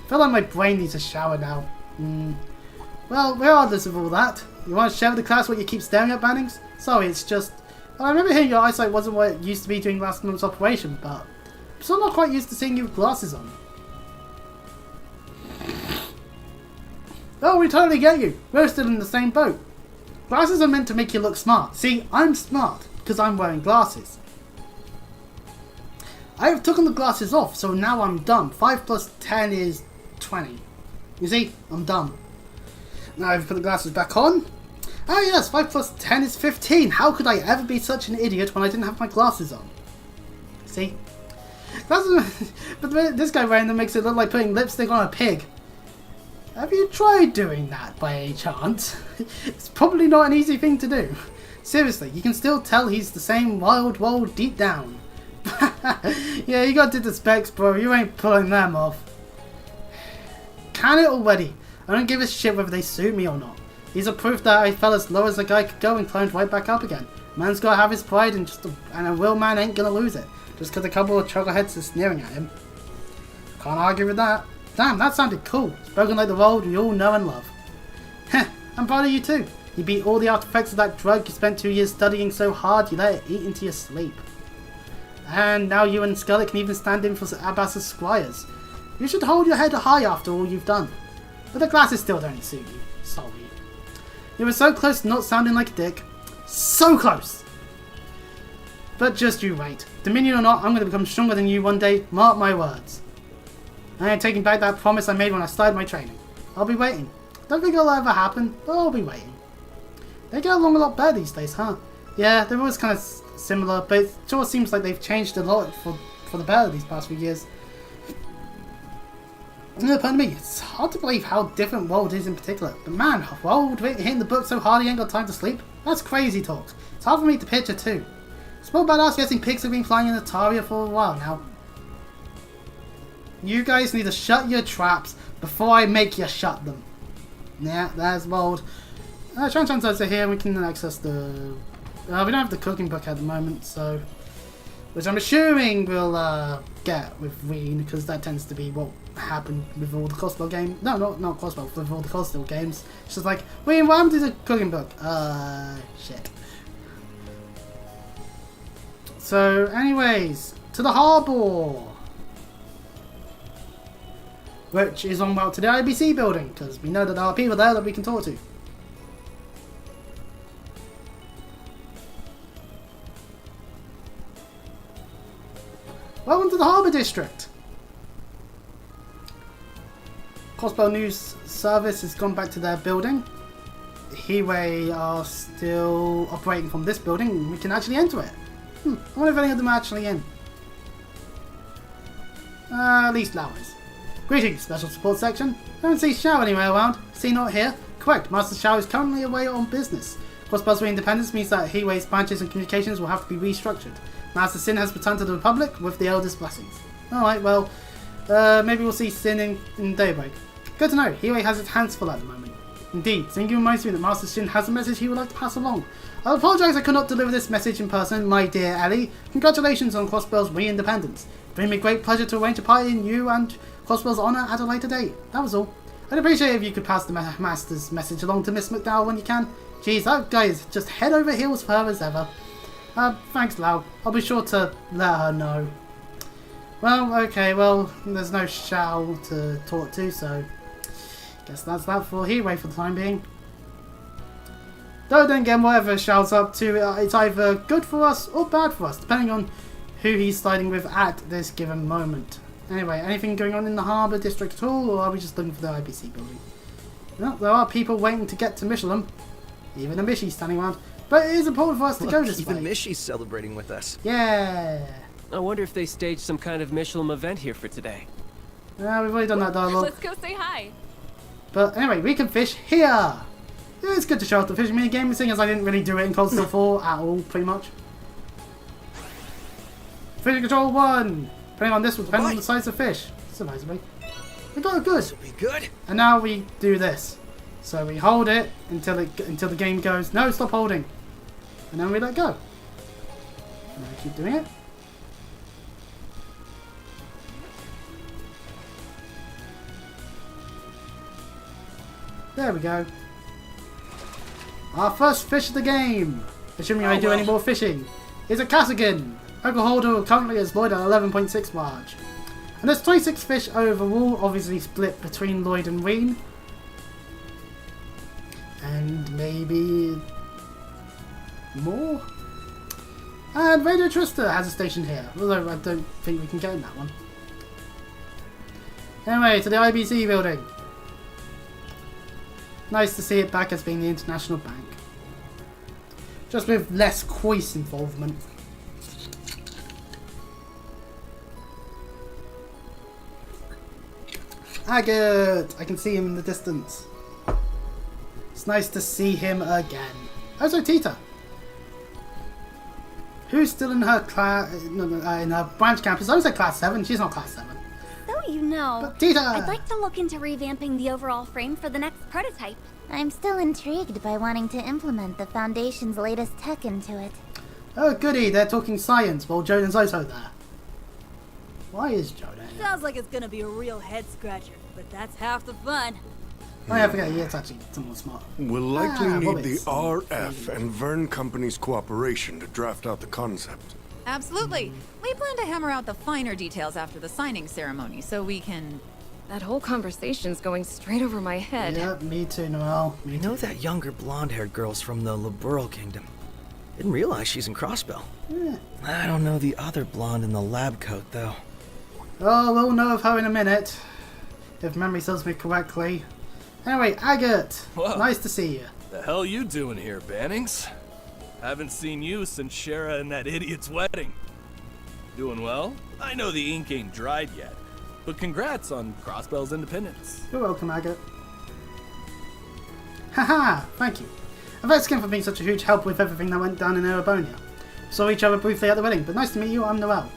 I feel like my brain needs a shower now. Well, regardless of all that, you want to share with the class what you keep staring at, Bannings? Sorry, it's just... Well, I remember hearing your eyesight wasn't what it used to be during last month's operation, but I'm still not quite used to seeing you with glasses on. Oh, we totally get you. We're still in the same boat. Glasses are meant to make you look smart. See, I'm smart because I'm wearing glasses. I've taken the glasses off, so now I'm dumb. 5 plus 10 is 20. You see, I'm dumb. Now I've put the glasses back on. Ah yes, 5 plus 10 is 15. How could I ever be such an idiot when I didn't have my glasses on? See? But this guy wearing them makes it look like putting lipstick on a pig. Have you tried doing that by any chance? It's probably not an easy thing to do. Seriously, you can still tell he's the same wild Wold deep down. Yeah, you got to the specs, bro. You ain't pulling them off. Can it already? I don't give a shit whether they suit me or not. He's a proof that I fell as low as a guy could go and climbed right back up again. Man's gotta have his pride and a real man ain't gonna lose it. Just because a couple of chuckleheads are sneering at him. Can't argue with that. Damn, that sounded cool. Spoken like the Wold we all know and love. Heh, I'm proud of you too. You beat all the artifacts of that drug you spent 2 years studying so hard you let it eat into your sleep. And now you and Scarlet can even stand in for Abbas's squires. You should hold your head high after all you've done. But the glasses still don't suit you. Sorry. You were so close to not sounding like a dick. So close! But just you wait. Dominion or not, I'm going to become stronger than you one day. Mark my words. I ain't taking back that promise I made when I started my training. I'll be waiting. Don't think it'll ever happen, but I'll be waiting. They get along a lot better these days, huh? Yeah, they're always kind of similar, but it sure seems like they've changed a lot for the better these past few years. Pardon me, it's hard to believe how different World is in particular. But man, World hitting the book so hard he ain't got time to sleep? That's crazy talk. It's hard for me to picture too. Small badass guessing pigs have been flying in Ataria for a while now. You guys need to shut your traps before I make you shut them. Yeah, there's World. Transfer's over here, we can access the... we don't have the cooking book at the moment, so... Which I'm assuming we'll get with Rean, because that tends to be what happened with all the crossbell games. No, not crossbell, with all the crossbell games. It's just like, Rean, what happened to the cooking book? Shit. So, anyways, to the harbour. Which is on route to the IBC building, because we know that there are people there that we can talk to. Welcome to the Harbour District! Crossbell News Service has gone back to their building. Hiway are still operating from this building. We can actually enter it. I wonder if any of them are actually in. At least Lau is. Greetings, Special Support Section. I don't see Xiao anywhere around. See not here? Correct, Master Xiao is currently away on business. Crossbell's re-independence means that Hiway's branches and communications will have to be restructured. Master Sin has returned to the Republic with the Elder's blessings. Alright, well, maybe we'll see Sin in daybreak. Good to know, Hiway has its hands full at the moment. Indeed, Zingu reminds me that Master Sin has a message he would like to pass along. I apologise I could not deliver this message in person, my dear Ellie. Congratulations on Crossbell's re-independence. It brings me great pleasure to arrange a party in you and Crossbell's honour at a later date. That was all. I'd appreciate if you could pass the Master's message along to Miss McDowell when you can. Jeez, that guy is just head over heels for her as ever. Thanks, Lau. I'll be sure to let her know. Well, okay, well, there's no Xiao to talk to, so... guess that's that for Hiway for the time being. Though then again, whatever Xiao's up to, it's either good for us or bad for us, depending on who he's siding with at this given moment. Anyway, anything going on in the Harbour District at all, or are we just looking for the IBC building? Well, there are people waiting to get to Michelin. Even a Mishi standing around. But it is important for us to go this way. Even Mishi's celebrating with us. Yeah. I wonder if they staged some kind of Michelin event here for today. Yeah, we've already done that dialogue. Let's go say hi. But anyway, we can fish here. Yeah, it's good to show off the fishing minigame, seeing as I didn't really do it in Cold Steel 4 at all, pretty much. Fishing control 1. Putting on this will depend on the size of fish. Surprisingly. We got it good. This will be good. And now we do this. So we hold it until the game goes, no, stop holding. And then we let go. And we keep doing it. There we go. Our first fish of the game, assuming I do any more fishing, is a Cassigan. Local holder currently is Lloyd at 11.6 large. And there's 26 fish overall, obviously split between Lloyd and Rean. And maybe more? And Radio Trista has a station here, although I don't think we can get in that one. Anyway, to the IBC building. Nice to see it back as being the International Bank. Just with less Koi's involvement. Agate! I can see him in the distance. It's nice to see him again. Also Tita. Who's still in her class, in her branch campus. I was at class 7, she's not class 7. So you know, But Tita! I'd like to look into revamping the overall frame for the next prototype. I'm still intrigued by wanting to implement the Foundation's latest tech into it. Oh goody, they're talking science while Jonah's also there. Why is Jonah here? Sounds like it's gonna be a real head scratcher, but that's half the fun. Oh yeah, I forget, it's actually someone smart. We'll likely need the Roberts. RF and Vern Company's cooperation to draft out the concept. Absolutely. We plan to hammer out the finer details after the signing ceremony, so we can... That whole conversation's going straight over my head. Yeah, me too, Noel. I know that younger blonde-haired girl's from the Liberal Kingdom. Didn't realize she's in Crossbell. Yeah. I don't know the other blonde in the lab coat, though. Oh, we'll know of her in a minute. If memory serves me correctly. Anyway, Agate! Whoa. Nice to see you. The hell you doing here, Bannings? Haven't seen you since Shara and that idiot's wedding. Doing well? I know the ink ain't dried yet, But congrats on Crossbell's independence. You're welcome, Agate. Haha, thank you. And thanks again for being such a huge help with everything that went down in Erebonia. Saw each other briefly at the wedding, but nice to meet you, I'm Noel.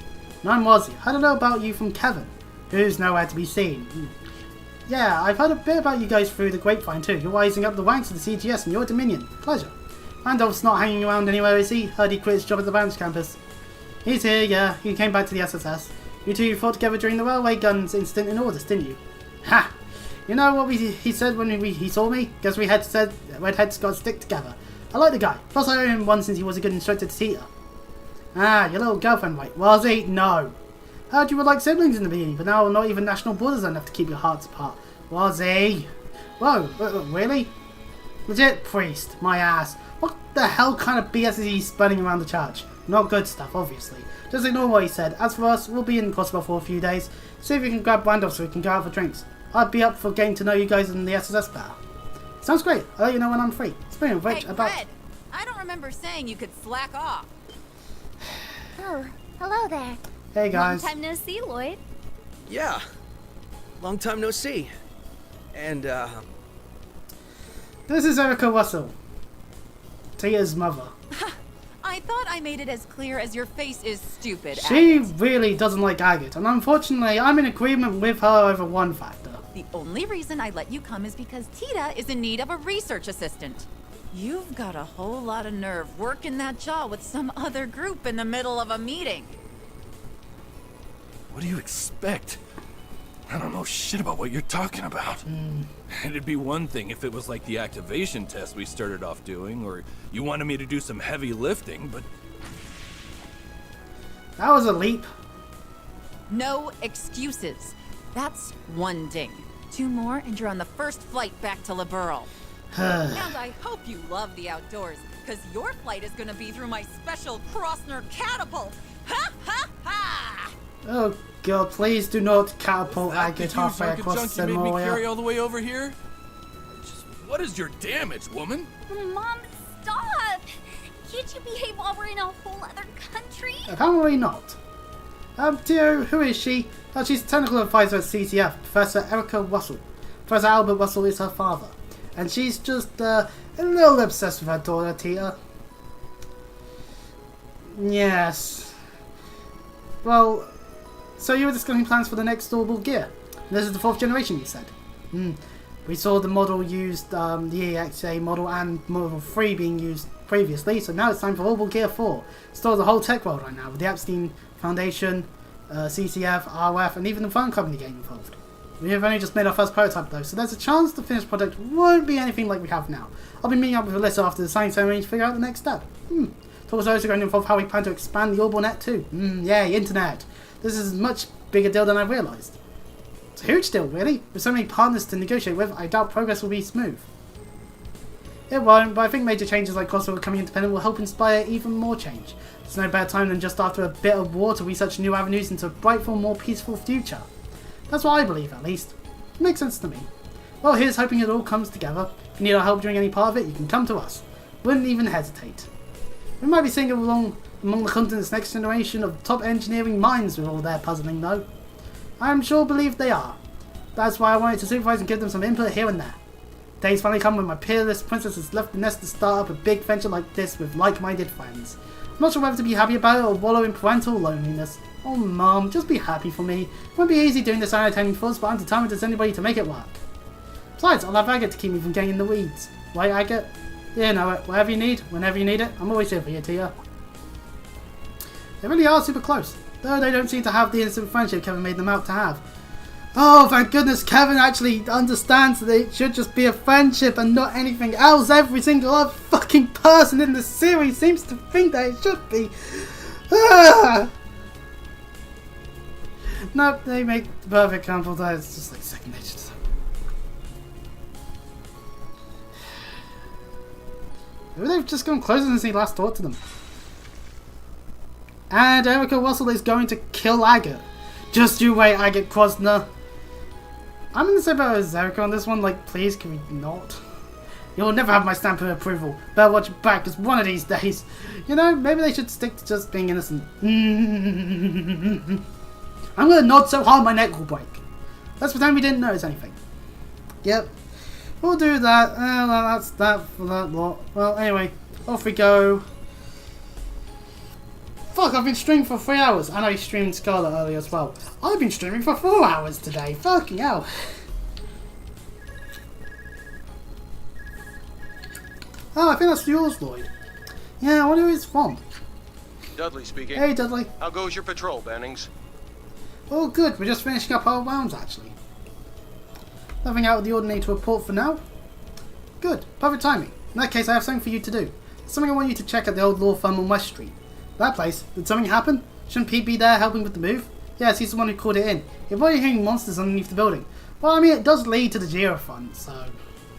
And I'm Wazzy. I don't know about you from Kevin, who's nowhere to be seen. Yeah, I've heard a bit about you guys through the grapevine too. You're rising up the ranks of the CGS and your Dominion. Pleasure. Randolph's not hanging around anywhere, is he? Heard he quit his job at the branch campus. He's here, yeah. He came back to the SSS. You two fought together during the railway guns incident in August, didn't you? Ha! You know what he said when he saw me? Guess we said redheads got to stick together. I like the guy. Plus I owe him one since he was a good instructor to Tita. Ah, your little girlfriend, right? Was he? No. Heard you were like siblings in the beginning, but now not even national borders are enough to keep your hearts apart. Was he? Whoa, really? Legit priest, my ass. What the hell kind of BS is he spinning around the church? Not good stuff, obviously. Just ignore what he said. As for us, we'll be in Crossbell for a few days. See if we can grab Randolph so we can go out for drinks. I'd be up for getting to know you guys in the SSS better. Sounds great. I'll let you know when I'm free. Speaking of which, about... Fred, I don't remember saying you could slack off. Oh, hello there. Hey guys. Long time no see, Lloyd. Yeah. Long time no see. And, This is Erica Russell, Tia's mother. I thought I made it as clear as your face is stupid. She really doesn't like Agate, and unfortunately, I'm in agreement with her over one factor. The only reason I let you come is because Tita is in need of a research assistant. You've got a whole lot of nerve working that jaw with some other group in the middle of a meeting. What do you expect? I don't know shit about what you're talking about. It'd be one thing if it was like the activation test we started off doing, or you wanted me to do some heavy lifting, but... That was a leap. No excuses. That's one ding. 2 more and you're on the first flight back to Liberl. And I hope you love the outdoors, because your flight is going to be through my special Crossner catapult. Ha ha ha! Oh god, please do not catapult Agate halfway across the you made me Moria. carry all the way over here? What is your damage, woman? Mom, stop! Can't you behave while we're in a whole other country? Apparently not. Tio, who is she? She's a technical advisor at CCF, Professor Erica Russell. Professor Albert Russell is her father. And she's just a little obsessed with her daughter, Tia. Yes. Well, so you were discussing plans for the next storable gear. This is the 4th generation, you said. We saw the model used, the EXA model and Model 3 being used previously, so now it's time for Orbital Gear 4. Stores the whole tech world right now, with the Epstein Foundation, CCF, RF, and even the phone company getting involved. We have only just made our first prototype though, so there's a chance the finished product won't be anything like we have now. I'll be meeting up with Alyssa after the science ceremony to figure out the next step. Talks are also going to involve how we plan to expand the Orbital Net too. Yay, internet. This is a much bigger deal than I realised. It's a huge deal, really. With so many partners to negotiate with, I doubt progress will be smooth. It won't, but I think major changes like Crossbell becoming independent will help inspire even more change. There's no better time than just after a bit of war to research new avenues into a brighter, more peaceful future. That's what I believe, at least. It makes sense to me. Well, here's hoping it all comes together. If you need our help during any part of it, you can come to us. Wouldn't even hesitate. We might be seeing along among the continent's next generation of top engineering minds with all their puzzling, though. I am sure believe they are. That's why I wanted to supervise and give them some input here and there. Days finally come when my peerless princess has left the nest to start up a big venture like this with like-minded friends. I'm not sure whether to be happy about it or wallow in parental loneliness. Oh Mom, just be happy for me. It won't be easy doing this unattending for us, but I'm determined as anybody to make it work. Besides, I'll have Agate to keep me from getting in the weeds. Right, Agate? Yeah, know it. Whatever you need, whenever you need it, I'm always here for you, Tia. They really are super close, though they don't seem to have the instant friendship Kevin made them out to have. Oh, thank goodness Kevin actually understands that it should just be a friendship and not anything else. Every single other fucking person in the series seems to think that it should be. Nope, they make the perfect couple that it's just like second nature to them. Maybe they've just gone closer since he last talked to them. And Erica Russell is going to kill Agate. Just you wait, Agate Krosner. I'm in the same boat as Erica on this one, like, please, can we not? You'll never have my stamp of approval. Better watch your back, because one of these days, you know, maybe they should stick to just being innocent. I'm gonna nod so hard my neck will break. Let's pretend we didn't notice anything. Yep. We'll do that. That's that for that lot. Well, anyway, off we go. Fuck, I've been streaming for 3 hours. I know you streamed Scarlet earlier as well. I've been streaming for 4 hours today. Fucking hell. Oh, I think that's yours, Lloyd. Yeah, I wonder who it's from. Dudley speaking. Hey, Dudley. How goes your patrol, Bannings? Oh, good. We're just finishing up our rounds, actually. Nothing out of the ordinary to report for now. Good. Perfect timing. In that case, I have something for you to do. There's something I want you to check at the old law firm on West Street. That place. Did something happen? Shouldn't Pete be there helping with the move? Yes, he's the one who called it in. You're probably hearing monsters underneath the building. Well, I mean, it does lead to the Geofront, so...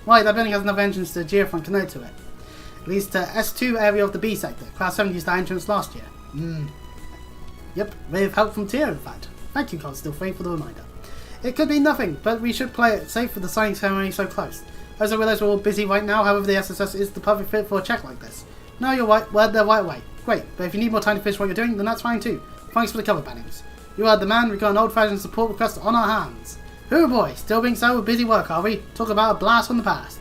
Right, that building has enough entrance to the Geofront connected to it. It leads to S2 area of the B sector. Class 7 used that entrance last year. Yep, with help from Tia, in fact. Thank you, Constable Free, for the reminder. It could be nothing, but we should play it safe with the signing ceremony so close. As I realise we're all busy right now, however the SSS is the perfect fit for a check like this. No, you're right, we're there right away. Great, but if you need more time to finish what you're doing, then that's fine too. Thanks for the cover, Bannings. You heard the man, we've got an old-fashioned support request on our hands. Hoo boy, still being so with busy work, are we? Talk about a blast from the past.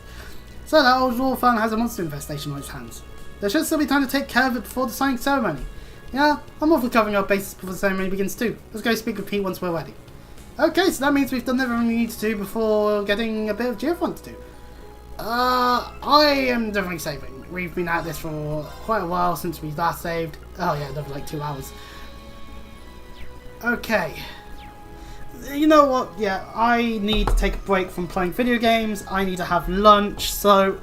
So that old law firm has a monster infestation on its hands. There should still be time to take care of it before the signing ceremony. Yeah, I'm all for covering our bases before the ceremony begins too. Let's go speak with Pete once we're ready. Okay, so that means we've done everything we need to do before getting a bit of Geofront to do. I am definitely saving. We've been at this for quite a while since we last saved. Oh yeah, another like 2 hours. Okay. You know what? Yeah, I need to take a break from playing video games. I need to have lunch, so...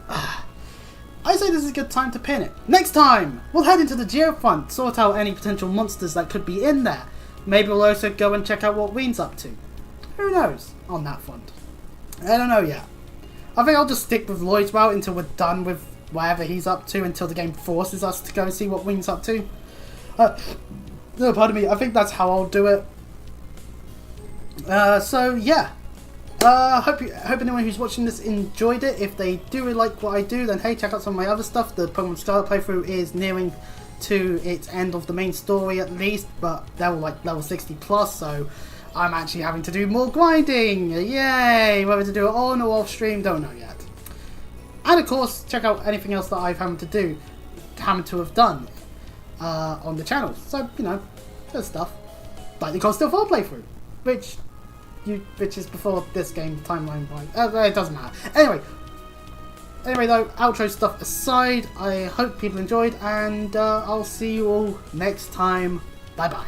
I say this is a good time to pin it. Next time, we'll head into the Geofront, sort out any potential monsters that could be in there. Maybe we'll also go and check out what Rean's up to. Who knows on that front? I don't know yet. I think I'll just stick with Lloyd's route until we're done with whatever he's up to, until the game forces us to go and see what Rean's up to. No, pardon me, I think that's how I'll do it. So yeah. Hope anyone who's watching this enjoyed it. If they do really like what I do, then hey, check out some of my other stuff. The Pokemon Scarlet playthrough is nearing to its end of the main story at least, but they're all like level 60 plus, so I'm actually having to do more grinding. Yay! Whether to do it on or off stream, don't know yet. And of course, check out anything else that I've having to have done on the channel. So, you know, there's stuff like the Constant 4 playthrough, which is before this game timeline. It doesn't matter. Anyway though, outro stuff aside, I hope people enjoyed, and I'll see you all next time. Bye bye.